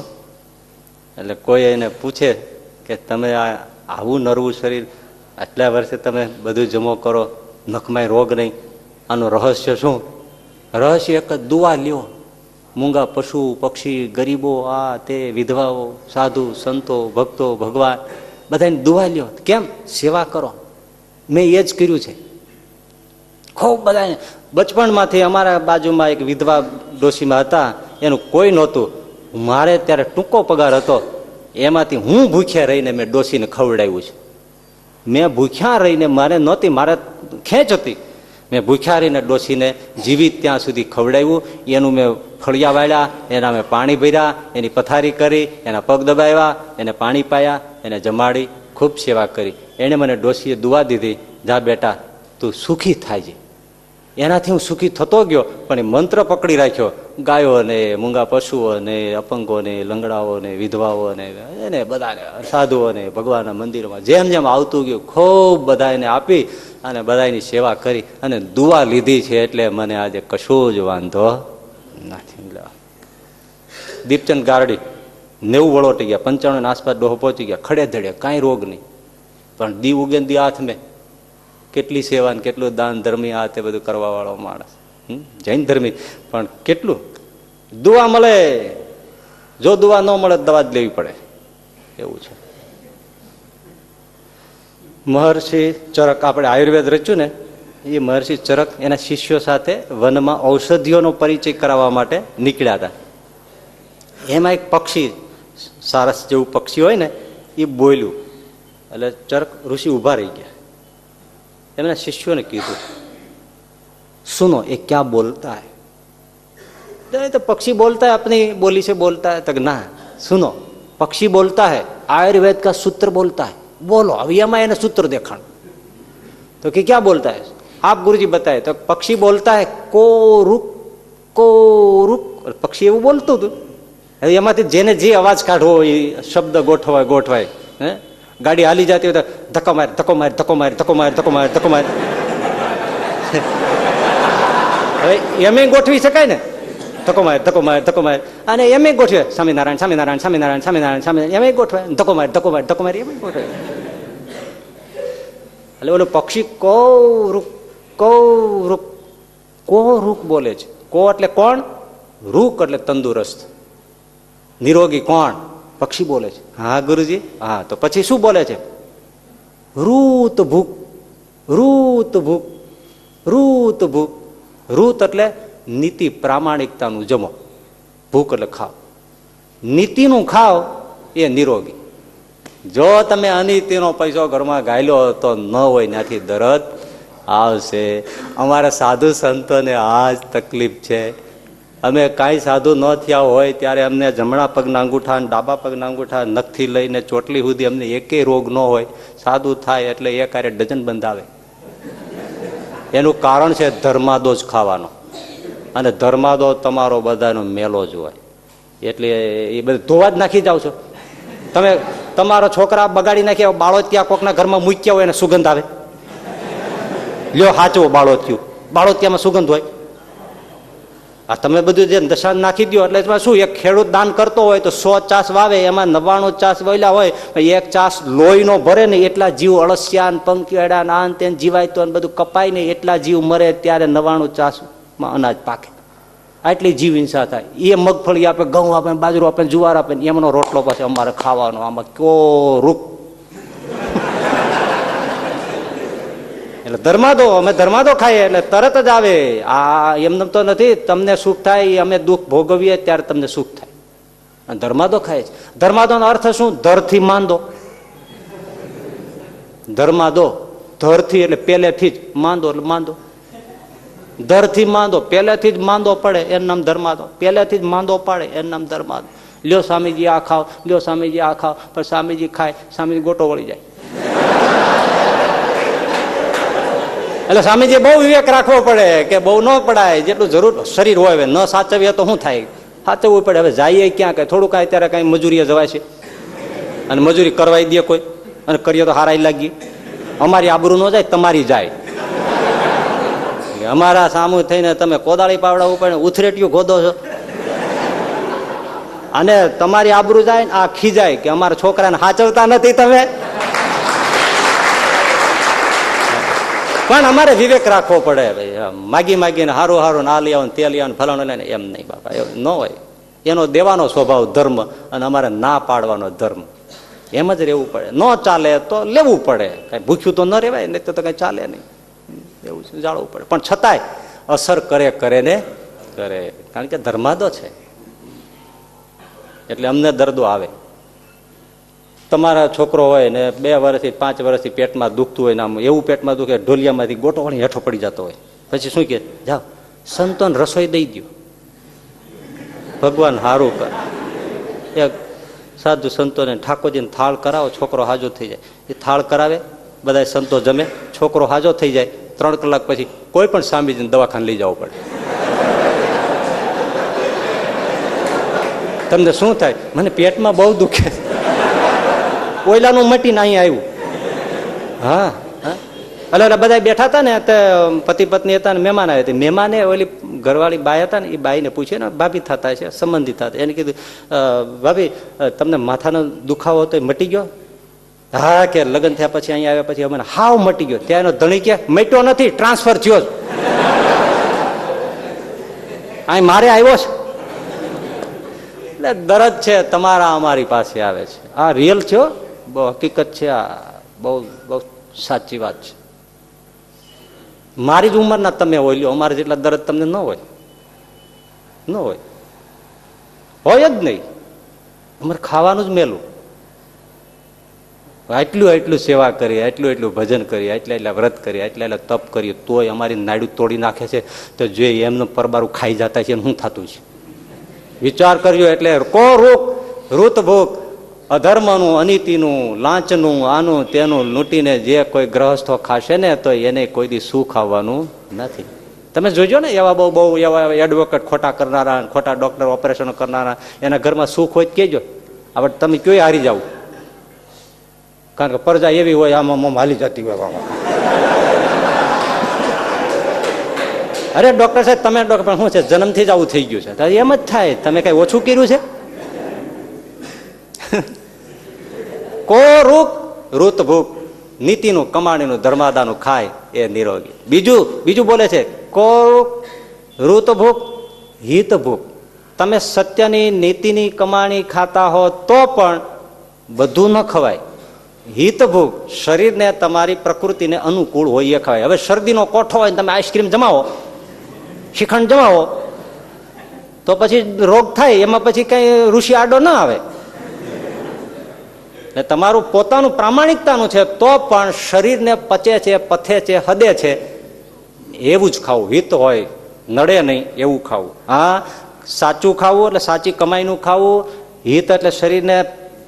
એટલે કોઈ એને પૂછે કે તમે આવું નરવું શરીર, આટલા વર્ષે તમે બધું જમો કરો, નખમાં રોગ નહીં, આનું રહસ્ય શું? રહસ્ય એક જ, દુઆ લ્યો. મૂંગા પશુ પક્ષી, ગરીબો, આ તે, વિધવાઓ, સાધુ સંતો, ભક્તો, ભગવાન બધાને દુઆ લ્યો. કેમ? સેવા કરો. મેં એ જ કર્યું છે ખૂબ બધાને. બચપણમાંથી અમારા બાજુમાં એક વિધવા ડોશીમાં હતા, એનું કોઈ નહોતું. મારે ત્યારે ટૂંકો પગાર હતો, એમાંથી હું ભૂખ્યા રહીને મેં ડોશીને ખવડાવ્યું છે. મેં ભૂખ્યા રહીને મારે નહોતી, મારે ખેંચ હતી. મેં ભૂખ્યા રહીને ડોસીને જીવિત ત્યાં સુધી ખવડાવ્યું, એનું મેં ફળિયા વાળ્યા, એના મેં પાણી ભર્યા, એની પથારી કરી, એના પગ દબાવ્યા, એને પાણી પાયા, એને જમાડી, ખૂબ સેવા કરી. એણે મને ડોસીએ દુઆ દીધી, જા બેટા તું સુખી થાય છે. એનાથી હું સુખી થતો ગયો, પણ એ મંત્ર પકડી રાખ્યો. ગાયોને, મૂંગા પશુઓને, અપંગોને, લંગડાઓને, વિધવાઓને, એને બધાને, સાધુઓને ભગવાનના મંદિરમાં જેમ જેમ આવતું ગયું ખૂબ બધા એને આપી અને બધાની સેવા કરી અને દુઆ લીધી છે. એટલે મને આજે કશું જ વાંધો નથી. દીપચંદ ગારડી 90 વળોટી ગયા, 95 આસપાસ ડોહો પહોંચી ગયા, ખડે ધડે કાંઈ રોગ નહીં, પણ દી ઉગે દી હાથ મેં કેટલી સેવા ને કેટલું દાન ધર્મી આ તે બધું કરવા વાળો માણસ, જૈન ધર્મી, પણ કેટલું દુઆ મળે. જો દુઆ ન મળે દવા જ લેવી પડે એવું છે. મહર્ષિ ચરક, આપણે આયુર્વેદ રચ્યું ને, એ મહર્ષિ ચરક એના શિષ્યો સાથે વનમાં ઔષધિઓનો પરિચય કરાવવા માટે નીકળ્યા હતા. એમાં એક પક્ષી, સારસ જેવું પક્ષી હોય ને, એ બોલ્યું. એટલે ચરક ઋષિ ઉભા રહી ગયા. એમના શિષ્યોને કીધું, સુનો ये क्या बोलता है? तो पक्षी बोलता है अपनी बोली से बोलता है. तक ना सुनो, पक्षी बोलता है, आयुर्वेद का सूत्र बोलता है, बोलो. अब यमा એને सूत्र દેખાણ. तो कि क्या बोलता है? आप गुरुजी बताए. तो पक्षी बोलता है को रुक को रुक. पक्षी એવું બોલતું હતું. એમાંથી જેને જે અવાજ કાઢવો એ શબ્દ ગોઠવાય. હે, ગાડી હાલી જતી હોય તો ધક્કો માર ધક્કો માર ધક્કો માર ધક્કો માર ધક્કો માર ધક્કો માર. હવે એમ ગોઠવી શકાય ને, ધક્કો માર ધક્કો માર ધક્કો માર. અને એમ ગોઠવે સ્વામિનારાયણ સ્વામિનારાયણ સ્વામિનારાયણ સ્વામિનારાયણ સ્વામિનારાયણ, એમ ગોઠવે ધક્કો માર ધક્કો માર ધક્કો માર, એમ ગોઠવે. એટલે ઓલું પક્ષી કો રૂક કો રૂક બોલે છે. કો એટલે કોણ? રૂક એટલે તંદુરસ્ત નિરોગી. કોણ? પક્ષી બોલે છે. હા ગુરુજી. હા, તો પછી શું બોલે છે? રૂત ભૂક રૂત ભૂક રૂત ભૂક. રૂત એટલે નીતિ પ્રામાણિકતાનું જમો, ભૂખ એટલે ખાવ. નીતિનું ખાવ એ નિરોગી. જો તમે અનીતિનો પૈસો ઘરમાં ગાયલો તો ન હોય, ત્યાંથી દરદ આવશે. અમારા સાધુ સંતોને આ જ તકલીફ છે. અમે કાંઈ સાધુ ન થયા હોય ત્યારે અમને જમણા પગના અંગૂઠા, ડાબા પગના અંગૂઠા, નખથી લઈને ચોટલી સુધી અમને એકેય રોગ ન હોય. સાધુ થાય એટલે એ કાર્ય ડઝન બંધાવે. એનું કારણ છે ધર્માદો જ ખાવાનો. અને ધર્માદો તમારો બધાનો મેલો જ હોય. એટલે એ બધું ધોવા જ નાખી જાવ છો તમે. તમારો છોકરા બગાડી નાખ્યા, બાળો ત્યાં કોકના ઘરમાં મૂક્યા હોય એને સુગંધ આવે. લ્યો હાચવો બાળો થયું, બાળો ત્યાંમાં સુગંધ હોય. આ તમે બધું જે દશા નાખી દો. એટલે એમાં શું, એક ખેડૂત દાન કરતો હોય તો 100 ચાસ વાવે, એમાં 99 ચાસ વાવેલા હોય, એક ચાસ લોહી નો ભરે ને એટલા જીવ અળસિયા ને પંખીડા ને આન તેન જીવાય તો બધું કપાય ને એટલા જીવ મરે, ત્યારે 99 ચાસમાં અનાજ પાકે. આટલી જીવ હિંસા થાય. એ મગફળી આપે, ઘઉં આપે, બાજરો આપે, જુવાર આપે, એમનો રોટલો પછી અમારે ખાવાનો. આમાં કયો રૂપ. એટલે ધર્માદો, અમે ધર્માદો ખાઈએ એટલે તરત જ આવે. આ એમને તો નથી તમને સુખ થાય, અમે દુઃખ ભોગવીએ ત્યારે તમને સુખ થાય. અને ધર્માદો ખાય છે. ધર્માદો નો અર્થ શું? ધરથી માંદો. ધર્માદો ધરથી એટલે પહેલેથી જ, માંદો એટલે માંદો. ધરથી માંદો, પહેલેથી જ માંદો પડે એનું નામ ધર્માદો. પહેલેથી જ માંદો પાડે એનું નામ ધર્માદો. લ્યો સ્વામીજી આ ખાવ, લ્યો સ્વામીજી આ ખાવ, પણ સ્વામીજી ખાય, સ્વામીજી ગોટો વળી જાય. એટલે સ્વામીજી બહુ વિવેક રાખવો પડે કે બહુ ન પડાય, જેટલું જરૂર શરીર હોય. ન સાચવીએ તો શું થાય? સાચવવું પડે. હવે જઈએ ક્યાં? કઈ થોડું કાંઈ ત્યારે કઈ મજૂરીએ જવાય છે, અને મજૂરી કરવાઈ દે કોઈ, અને કરીએ તો હારાઈ લાગી. અમારી આબરૂ ન જાય, તમારી જાય. અમારા સામું થઈને તમે કોદાળી પાવડા ઉપર ઉથરેટિયું ગોદો છો, અને તમારી આબરૂ જાય ને આ ખીજાય કે અમારા છોકરાને સાચવતા નથી તમે. પણ અમારે વિવેક રાખવો પડે. ભાઈ માગી માગીને હારું હારું ના લઈ આવો, તે લઈ આવો, ફલાણું લઈને, એમ નહીં બાપા, એવું ન હોય. એનો દેવાનો સ્વભાવ ધર્મ, અને અમારે ના પાડવાનો ધર્મ. એમ જ રહેવું પડે. ન ચાલે તો લેવું પડે. કઈ ભૂખ્યું તો ન રહેવાય, નહીં તો કઈ ચાલે નહીં. એવું જાળવવું પડે. પણ છતાંય અસર કરે ને કરે, કારણ કે ધર્માદો છે. એટલે અમને દર્દો આવે. તમારા છોકરો હોય ને 2 વર્ષથી 5 વર્ષથી પેટમાં દુખતું હોય ને, આમ એવું પેટમાં દુખે ઢોલિયામાંથી ગોટો વળી હેઠો પડી જતો હોય, પછી શું કે જાઓ સંતોને રસોઈ દઈ દો, ભગવાન હારું કર. એક સાધુ સંતોને ઠાકોરજીને થાળ કરાવો, છોકરો હાજો થઈ જાય. એ થાળ કરાવે, બધા સંતો જમે, છોકરો હાજો થઈ જાય. 3 કલાક પછી કોઈ પણ સ્વામીજીને દવાખાને લઈ જવું પડે. તમને શું થાય? મને પેટમાં બહુ દુખે. ઓયલાનું મટીને અહીંયા આવ્યું. હા હા, એટલે બધા બેઠા હતા ને, પતિ પત્ની હતા ને મહેમાન આવ્યા હતા. મહેમાને ઓલી ઘરવાળી બાઈ હતા ને, એ બાઈને પૂછ્યું ને, ભાભી થતા છે, સંબંધી થતા. એને કીધું ભાભી તમને માથાનો દુખાવો હતો એ મટી ગયો? હા કે લગ્ન થયા પછી અહીંયા આવ્યા પછી અમને હાવ મટી ગયો. ત્યાં એનો ધણી કે મટ્યો નથી, ટ્રાન્સફર થયો. અહીં મારે આવ્યો છે. એટલે દરદ છે તમારા અમારી પાસે આવે છે. આ રિયલ છે, બહુ હકીકત છે. આ બહુ બહુ સાચી વાત છે. મારી જ ઉંમરના તમે હોય લ્યો, અમારે જેટલા દરદ તમને ન હોય, ન હોય, હોય જ નહીં. અમારે ખાવાનું જ મેલું. આટલું સેવા કરીએ, એટલું ભજન કરીએ, એટલા વ્રત કરીએ, એટલા તપ કરીએ, તોય અમારી નાડું તોડી નાખે છે. તો જે એમનું પરબારું ખાઈ જતા છે શું થતું છે? વિચાર કરજો. એટલે કો રૂપ રૂત ભૂખ, અધર્મનું, અનીતિનું, લાંચનું, આનું તેનું લૂંટીને જે કોઈ ગ્રહસ્થો ખાશે ને, તો એને કોઈ દી સુખ આવવાનું નથી. તમે જોજો ને, એવા બહુ એવા એડવોકેટ ખોટા કરનારા, ખોટા ડોક્ટર ઓપરેશનો કરનારા, એના ઘરમાં સુખ હોય કેજો. હવે તમે કયો હારી જાવ, કારણ કે પ્રજા એવી હોય, આમાં હાલી જતી હોય. અરે ડોક્ટર સાહેબ તમે ડોક્ટર શું છે, જન્મથી જ આવું થઈ ગયું છે. એમ જ થાય. તમે કઈ ઓછું કર્યું છે? કો રૂપ રૂત ભૂખ, નીતિનું, કમાણીનું, ધર્માદાનું ખાય એ નિરોગી. બીજું બોલે છે કો રૂત ભૂખ હિત ભૂખ. તમે સત્યની, નીતિની કમાણી ખાતા હો તો પણ બધું ન ખવાય. હિત ભૂખ, શરીરને, તમારી પ્રકૃતિને અનુકૂળ હોય એ ખવાય. હવે શરદીનો કોઠો હોય, તમે આઈસ્ક્રીમ જમાવો, શ્રીખંડ જમાવો, તો પછી રોગ થાય. એમાં પછી કઈ ઋષિ આડો ના આવે. તમારું પોતાનું પ્રામાણિકતાનું છે તો પણ શરીરને પચે છે, પથે છે, હદે છે એવું જ ખાવું. હિત હોય, નડે નહીં એવું ખાવું. હા, સાચું ખાવું એટલે સાચી કમાઈનું ખાવું. હિત એટલે શરીરને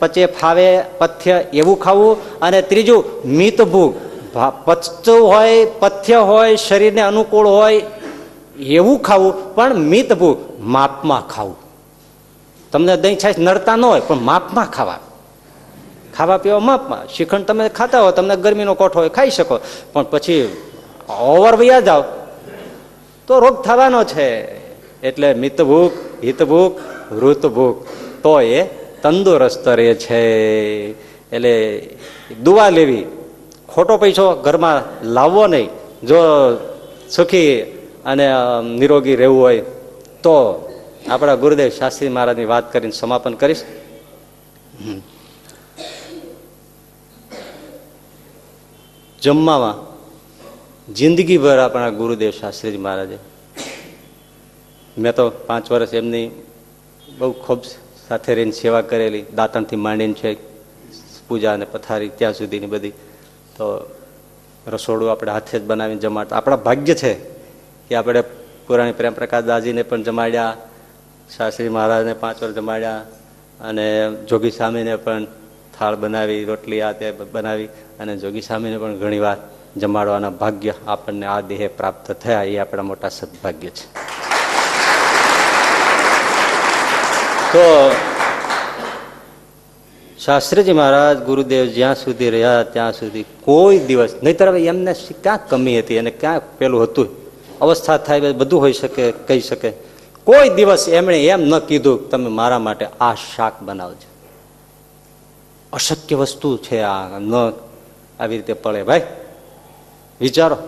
પચે, ફાવે, પથ્ય એવું ખાવું. અને ત્રીજું મિત ભૂખ, પચતું હોય, પથ્ય હોય, શરીરને અનુકૂળ હોય એવું ખાવું. પણ મિત ભૂખ, માપમાં ખાવું. તમને દહીં છાશ નડતા ન હોય પણ માપમાં ખાવા પીવા માપમાં. શ્રીખંડ તમે ખાતા હો, તમને ગરમીનો કોઠો હોય, ખાઈ શકો. પણ પછી ઓવર વયા જાઓ તો રોગ થવાનો છે. એટલે મિત ભૂખ, હિત ભૂખ, વૃત ભૂખ, તો એ તંદુરસ્ત રહે છે. એટલે દુઆ લેવી, ખોટો પૈસો ઘરમાં લાવવો નહીં. જો સુખી અને નિરોગી રહેવું હોય તો આપણા ગુરુદેવ શાસ્ત્રી મહારાજની વાત કરીને સમાપન કરીશ. જમવામાં જિંદગીભર આપણા ગુરુદેવ શાસ્ત્રીજી મહારાજે, મેં તો 5 વર્ષ એમની બહુ ખૂબ સાથે રહીને સેવા કરેલી, દાંતણથી માંડીને છે પૂજા અને પથારી ત્યાં સુધીની બધી. તો રસોડું આપણે હાથે જ બનાવીને જમાડતા. આપણા ભાગ્ય છે કે આપણે પુરાણી પ્રેમ પ્રકાશ દાજીને પણ જમાડ્યા, શાસ્ત્રી મહારાજને 5 વર્ષ જમાડ્યા, અને જોગી સ્વામીને પણ થાળ બનાવી, રોટલી આ તે બનાવી, અને જોગી સ્વામીને પણ ઘણી વાર જમાડવાના ભાગ્ય આપણને આ દેહે પ્રાપ્ત થયા. એ આપણા મોટા સદભાગ્ય છે. તો શાસ્ત્રીજી મહારાજ ગુરુદેવ જ્યાં સુધી રહ્યા ત્યાં સુધી કોઈ દિવસ, નહીતર હવે એમને ક્યાં કમી હતી અને ક્યાં પેલું હતું, અવસ્થા થાય બધું હોઈ શકે, કહી શકે. કોઈ દિવસ એમણે એમ ન કીધું તમે મારા માટે આ શાક બનાવજો. અશક્ય વસ્તુ છે આ, ન આવી રીતે પડે. ભાઈ વિચારો,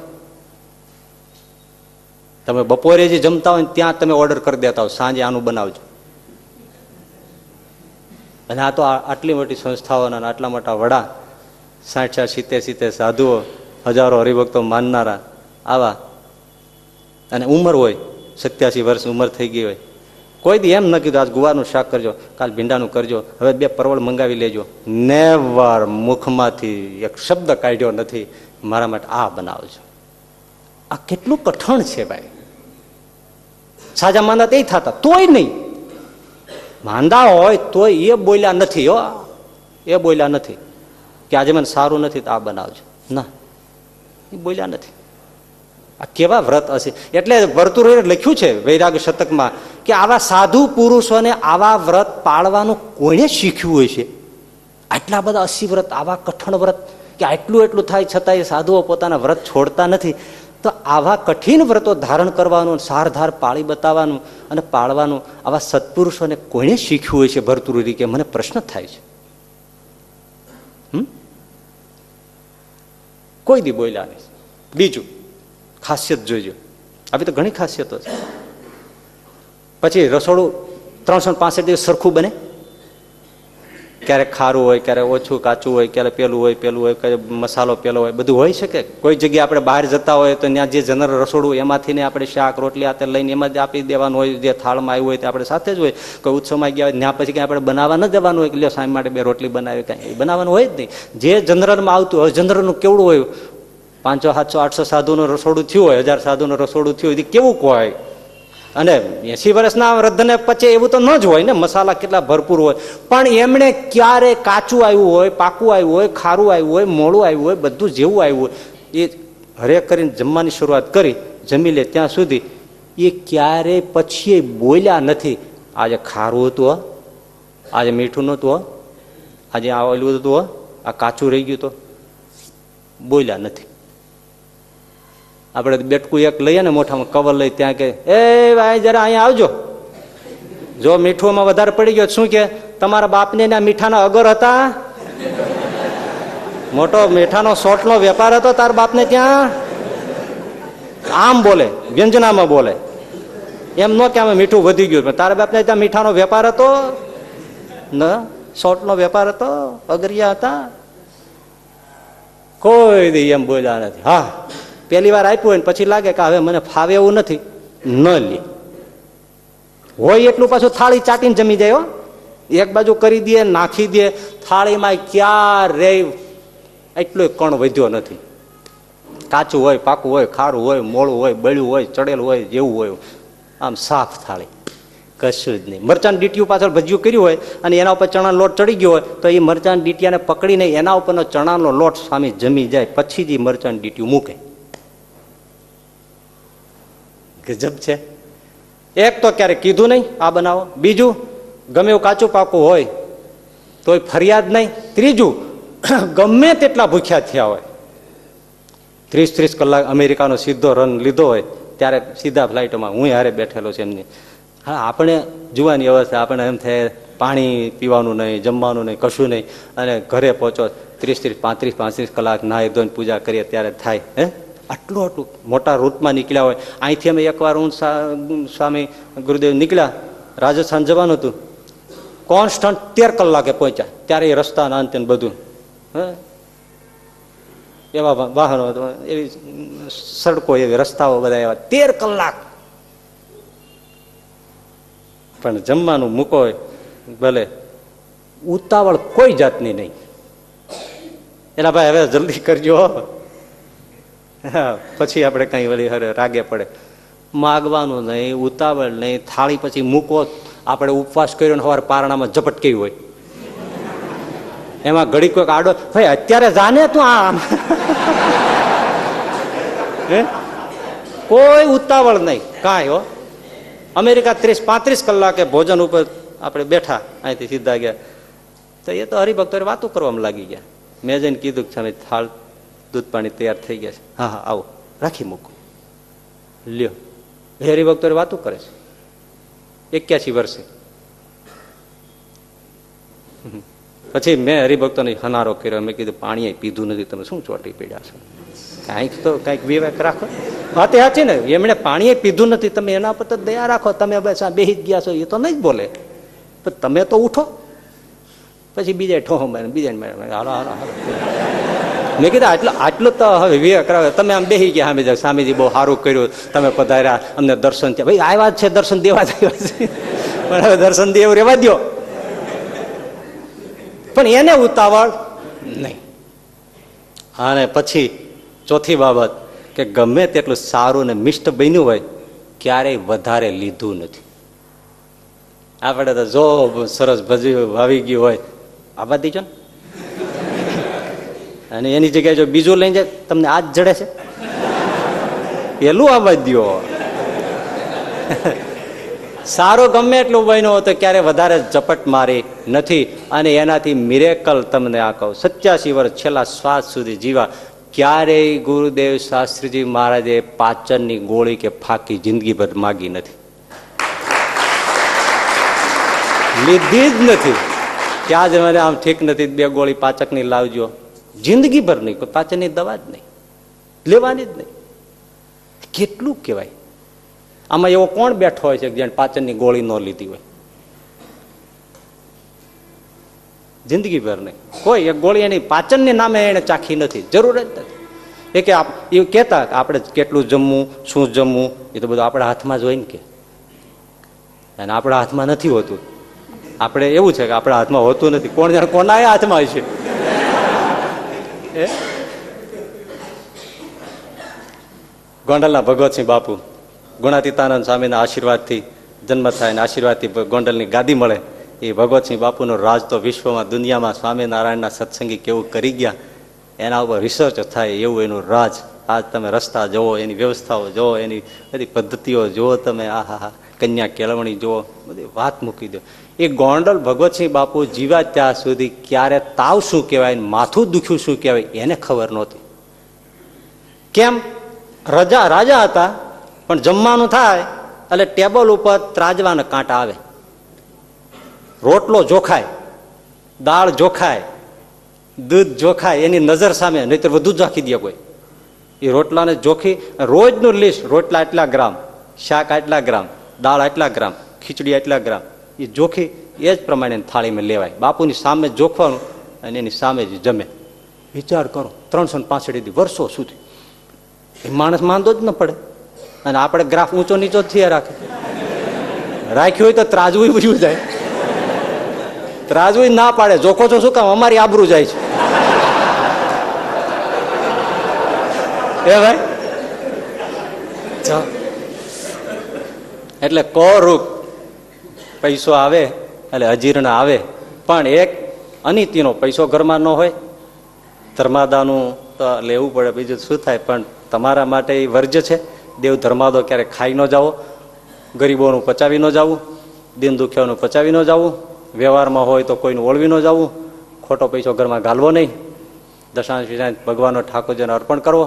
તમે બપોરે જે જમતા હોય ત્યાં તમે ઓર્ડર કરી દેતા હોય સાંજે આનું બનાવજો. અને આ તો આટલી મોટી સંસ્થાઓના આટલા મોટા વડા, 60-70 સાધુઓ, હજારો હરિભક્તો માનનારા આવા, અને ઉંમર હોય 87 વર્ષ ઉંમર થઈ ગઈ હોય, કોઈ દી એમ ન કીધું આજ ગુવારનું શાક કરજો, કાલ ભીંડાનું કરજો, હવે 2 પરવળ મંગાવી લેજો. નેવર. મુખમાંથી એક શબ્દ કાઢ્યો નથી મારા માટે આ બનાવજો. આ કેટલું કઠણ છે ભાઈ. સાજા માંદા તે થતા તોય નહીં, માંદા હોય તોય એ બોલ્યા નથી. હો, એ બોલ્યા નથી કે આજે મને સારું નથી તો આ બનાવજો, ના, એ બોલ્યા નથી. આ કેવા વ્રત હશે. એટલે ભરતુરીએ લખ્યું છે વૈરાગ્ય શતકમાં કે આવા સાધુ પુરુષોને આવા વ્રત પાળવાનું કોઈને શીખ્યું હોય છે? આટલા બધા 80 વ્રત, આવા કઠણ વ્રત કે આટલું એટલું થાય છતાંય સાધુઓ પોતાના વ્રત છોડતા નથી. તો આવા કઠિન વ્રતો ધારણ કરવાનું, સારધાર પાળી બતાવવાનું અને પાળવાનું આવા સત્પુરુષોને કોઈને શીખ્યું હોય છે? ભરતુરી કે મને પ્રશ્ન થાય છે. કોઈ દી બોલ્યા નહીં. બીજું ખાસિયત જોઈજો, આવી તો ઘણી ખાસિયતો છે. પછી રસોડું 365 દિવસ સરખું બને? ક્યારેક ખારું હોય, ક્યારેક ઓછું કાચું હોય, ક્યારેક પેલું હોય, ક્યારેક મસાલો પેલો હોય, બધું હોય શકે. કોઈ જગ્યાએ આપણે બહાર જતા હોય તો ત્યાં જે જનરલ રસોડું એમાંથી ને આપણે શાક રોટલી આતે લઈને એમાં જ આપી દેવાનું હોય. જે થાળમાં આવ્યું હોય તે આપણે સાથે જ હોય. કોઈ ઉત્સવમાં ગયા હોય ત્યાં પછી કંઈ આપણે બનાવવા ન જવાનું હોય કે લ્યો સાંજ માટે 2 રોટલી બનાવી, કાંઈ બનાવવાનું હોય જ નહીં. જે જનરલમાં આવતું હોય, જનરલનું કેવડું હોય, 500, 700, 800 સાધુનું રસોડું થયું હોય, 1000 સાધુનું રસોડું થયું હોય, કેવું હોય. અને 80 વર્ષના વૃદ્ધને પચે એવું તો ન જ હોય ને, મસાલા કેટલા ભરપૂર હોય. પણ એમણે ક્યારે કાચું આવ્યું હોય, પાકું આવ્યું હોય, ખારું આવ્યું હોય, મોડું આવ્યું હોય, બધું જેવું આવ્યું હોય એ હરેક કરીને જમવાની શરૂઆત કરી, જમી લે ત્યાં સુધી એ ક્યારે પછી બોલ્યા નથી. આજે ખારું હતું, આજે મીઠું નહોતું, આજે આ ઓલું હતું, આ કાચું રહી ગયું, તો બોલ્યા નથી. આપણે બેટકું એક લઈએ ને મોઢામાં કવર લઈ, ત્યાં કે એ ભાઈ જરા અહીંયા આવજો, જો મીઠુંમાં વધારે પડી ગયો શું કે તમારા બાપને ના મીઠાના અગર હતા, મોટો મીઠાનો સોટનો વેપાર હતો તારા બાપને ત્યાં. આમ બોલે, વ્યંજનામાં બોલે, એમ ન કે આમાં મીઠું વધી ગયું, પણ તારા બાપને ત્યાં મીઠાનો વેપાર હતો ન, સોટનો વેપાર હતો, અગરિયા હતા. કોઈ દી એમ બોલ્યા નથી. હા, પહેલી વાર આપ્યું હોય ને પછી લાગે કે હવે મને ફાવે એવું નથી, ન લે. હોય એટલું પાછું થાળી ચાટીને જમી જાય. એક બાજુ કરી દે, નાખી દે થાળીમાં, ક્યારે એટલો કણ વધ્યો નથી. કાચું હોય, પાકું હોય, ખારું હોય, મોળું હોય, બળ્યું હોય, ચડેલું હોય, જેવું હોય, આમ સાફ થાળી, કશું જ નહીં. મરચાં ડીટીયું પાછળ ભજીયું કર્યું હોય અને એના ઉપર ચણાનો લોટ ચડી ગયો હોય તો એ મરચાં ડીટીયાને પકડીને એના ઉપરનો ચણાનો લોટ સામે જમી જાય, પછી જ એ મરચાં ડીટીયું મૂકે. ગજબ છે. એક તો ક્યારે કીધું નહીં આ બનાવો, બીજું ગમે એવું કાચું પાકું હોય તોય ફરિયાદ નહીં, ત્રીજું ગમે તેટલા ભૂખ્યા થયા હોય, 30-30 કલાક અમેરિકાનો સીધો રન લીધો હોય ત્યારે સીધા ફ્લાઇટોમાં હું હારે બેઠેલો છે એમની. હા, આપણે જોવાની અવસ્થા, આપણે એમ થાય પાણી પીવાનું નહીં, જમવાનું નહીં, કશું નહીં, અને ઘરે પહોંચો 30-30, 35 કલાક નાહી ધોઈને પૂજા કરીએ ત્યારે થાય. હે, આટલું મોટા રૂટમાં નીકળ્યા હોય. અહીંથી અમે એકવાર હું સ્વામી ગુરુદેવ નીકળ્યા, રાજસ્થાન જવાનું હતું, કોન્સ્ટન્ટ 13 કલાકે પહોંચ્યા, ત્યારે એ રસ્તાના અંતે બધું એવા વાહનો, એવી સડકો, એવી રસ્તાઓ બધા એવા, 13 કલાક. પણ જમવાનું મૂકો ભલે, ઉતાવળ કોઈ જાતની નહીં. એના ભાઈ હવે જલ્દી કરજો, પછી આપણે કઈ વળી રાગે પડે. માગવાનું નહીં, ઉતાવળ નહીં, થાળી પછી મૂકો. આપણે ઉપવાસ કર્યો ને સવારે પારણામાં ઝપટકી હોય, એમાં ઘડી કોઈક આડો, ભાઈ અત્યારે જાને તું આમ. કોઈ ઉતાવળ નહીં કાંઈ. હો, અમેરિકા 30-35 કલાકે ભોજન ઉપર આપણે બેઠા, અહીંથી સીધા ગયા તો એ તો હરિભક્તો વાતો કરવામાં લાગી ગયા. મેં જઈને કીધું કે સામે થાળ દૂધ પાણી તૈયાર થઈ ગયા છે, હા હા આવો, રાખી મૂકો, લ્યો. હરિભક્તો વાતો કરે છે 81 વર્ષે. પછી મેં હરિભક્તોને હનારો કર્યો, મેં કીધું પાણી પીધું નથી, તમે શું ચોટી પીડ્યા છો, કાંઈક તો કાંઈક વિવેક રાખો. વાત સાચી ને, એમણે પાણી પીધું નથી, તમે એના પર તો દયા રાખો. તમે બસ આ બેસી જ ગયા છો એ તો નહીં જ બોલે, પણ તમે તો ઉઠો. પછી બીજા ઠોહો મારે, બીજા હાલો હાલો હાલો. મેં કીધું આટલું તો હવે વિવેક રાખો. તમે આમ બેસી ગયા, સામે સ્વામીજી બહુ સારું કર્યું, તમે પધાર્યા, અમને દર્શન થયા. ભાઈ આવ્યા છે, દર્શન દેવા જ આવ્યા છે, પણ હવે દર્શન દેવું રહેવા દો. પણ એને ઉતાવળ નહીં. અને પછી ચોથી બાબત કે ગમે તેટલું સારું ને મિષ્ટ બન્યું હોય ક્યારેય વધારે લીધું નથી. આપણે તો જો સરસ ભજી વાવી ગયું હોય આવા દીજો ને, અને એની જગ્યાએ જો બીજું લઈને જાય તમને આ જ જડે છે, પેલું આવા દો. સારું ગમે એટલું બન્યું હોય તો ક્યારે વધારે ઝપટ મારી નથી. અને એનાથી મિરેકલ તમને આ કહું, 87 વર્ષ છેલ્લા શ્વાસ સુધી જીવા, ક્યારેય ગુરુદેવ શાસ્ત્રીજી મહારાજે પાચનની ગોળી કે ફાકી જિંદગીભર માગી નથી, લીધી જ નથી. ક્યાં જ મને આમ ઠીક નથી, 2 ગોળી પાચકની લાવજો, જિંદગીભર નહીં, કોઈ પાચનની દવા જ નહીં, લેવાની જ નહીં. કેટલું કહેવાય. આમાં એવો કોણ બેઠો હોય છે કે જેને પાચનની ગોળી ન લીધી હોય? જિંદગીભર નહીં કોઈ. એક ગોળી એની પાચનને નામે એને ચાખી નથી, જરૂર જ નથી. એ કે એવું કહેતા કે આપણે કેટલું જમવું, શું જમવું, એ તો બધું આપણા હાથમાં જ હોય ને કે, અને આપણા હાથમાં નથી હોતું. આપણે એવું છે કે આપણા હાથમાં હોતું નથી, કોણ જાણે કોના હાથમાં હોય છે. ગોંડલના ભગવતસિંહ બાપુ, ગુણાતીતાનંદ સ્વામીના આશીર્વાદથી જન્મ થાય ને આશીર્વાદથી ગોંડલની ગાદી મળે. એ ભગવતસિંહ બાપુનો રાજ તો વિશ્વમાં, દુનિયામાં સ્વામિનારાયણના સત્સંગી કેવું કરી ગયા એના ઉપર રિસર્ચ થાય એવું એનું રાજ. આજ તમે રસ્તા જુઓ, એની વ્યવસ્થાઓ જુઓ, એની બધી પદ્ધતિઓ જુઓ તમે, આ હા હા, કન્યા કેળવણી જુઓ, બધી વાત મૂકી દો. એ ગોંડલ ભગવતસિંહ બાપુ જીવ્યા ત્યાં સુધી ક્યારે તાવ શું કહેવાય, માથું દુખ્યું શું કહેવાય એને ખબર નહોતી. કેમ? રાજા હતા, પણ જમવાનું થાય એટલે ટેબલ ઉપર ત્રાજવાના કાંટા આવે, રોટલો જોખાય, દાળ જોખાય, દૂધ જોખાય, એની નજર સામે, નહીતર વધુ જ રાખી દે કોઈ. એ રોટલાને જોખી રોજનું લિસ્ટ, રોટલા આટલા ગ્રામ, શાક આટલા ગ્રામ, દાળ આટલા ગ્રામ, ખીચડી આટલા ગ્રામ, એ જોખી એ જ પ્રમાણે થાળીમાં લેવાય. બાપુની સામે જોખવાનું અને એની સામે જ જમે. વિચાર કરો, 365 વર્ષો સુધી એ માણસ માંદો જ ન પડે. અને આપણે ગ્રાફ ઊંચો નીચો જ થયા રાખે. રાખ્યું હોય તો ત્રાજવું બધું જાય, ત્રાજવું ના પાડે, જોખો છો શું કામ, અમારી આબરૂ જાય છે. એ ભાઈ એટલે કોરૂપ પૈસો આવે એટલે અજીર્ણ આવે, પણ એક અનિતિનો પૈસો ઘરમાં ન હોય. ધર્માદાનું તો લેવું પડે, બીજું શું થાય, પણ તમારા માટે એ વર્જ્ય છે. દેવ ધર્માદો ક્યારે ખાઈ ન જાઓ, ગરીબોનું પચાવી ન જવું, દિન દુખ્યાનું પચાવી ન જવું, વ્યવહારમાં હોય તો કોઈનું ઓળવી ન જવું, ખોટો પૈસો ઘરમાં ઘાલવો નહીં, દશાંશ વિશાંશ ભગવાનનો ઠાકોરજીને અર્પણ કરવો,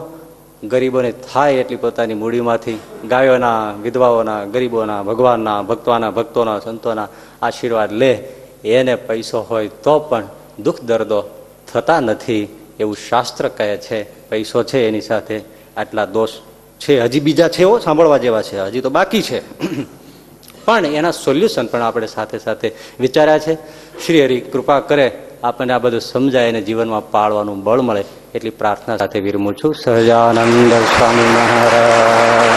ગરીબોને થાય એટલી પોતાની મૂડીમાંથી ગાયોના, વિધવાઓના, ગરીબોના, ભગવાનના, ભક્તોના, સંતોના આશીર્વાદ લે. એને પૈસો હોય તો પણ દુઃખ દર્દો થતા નથી એવું શાસ્ત્ર કહે છે. પૈસો છે એની સાથે આટલા દોષ છે, હજી બીજા છે, એવો સાંભળવા જેવા છે, હજી તો બાકી છે. પણ એના સોલ્યુશન પણ આપણે સાથે સાથે વિચાર્યા છે. શ્રી હરિ કૃપા કરે, આપણને આ બધું સમજાય અને જીવનમાં પાળવાનું બળ મળે એટલી પ્રાર્થના સાથે વિરમું છું. સહજાનંદ સ્વામી મહારાજ.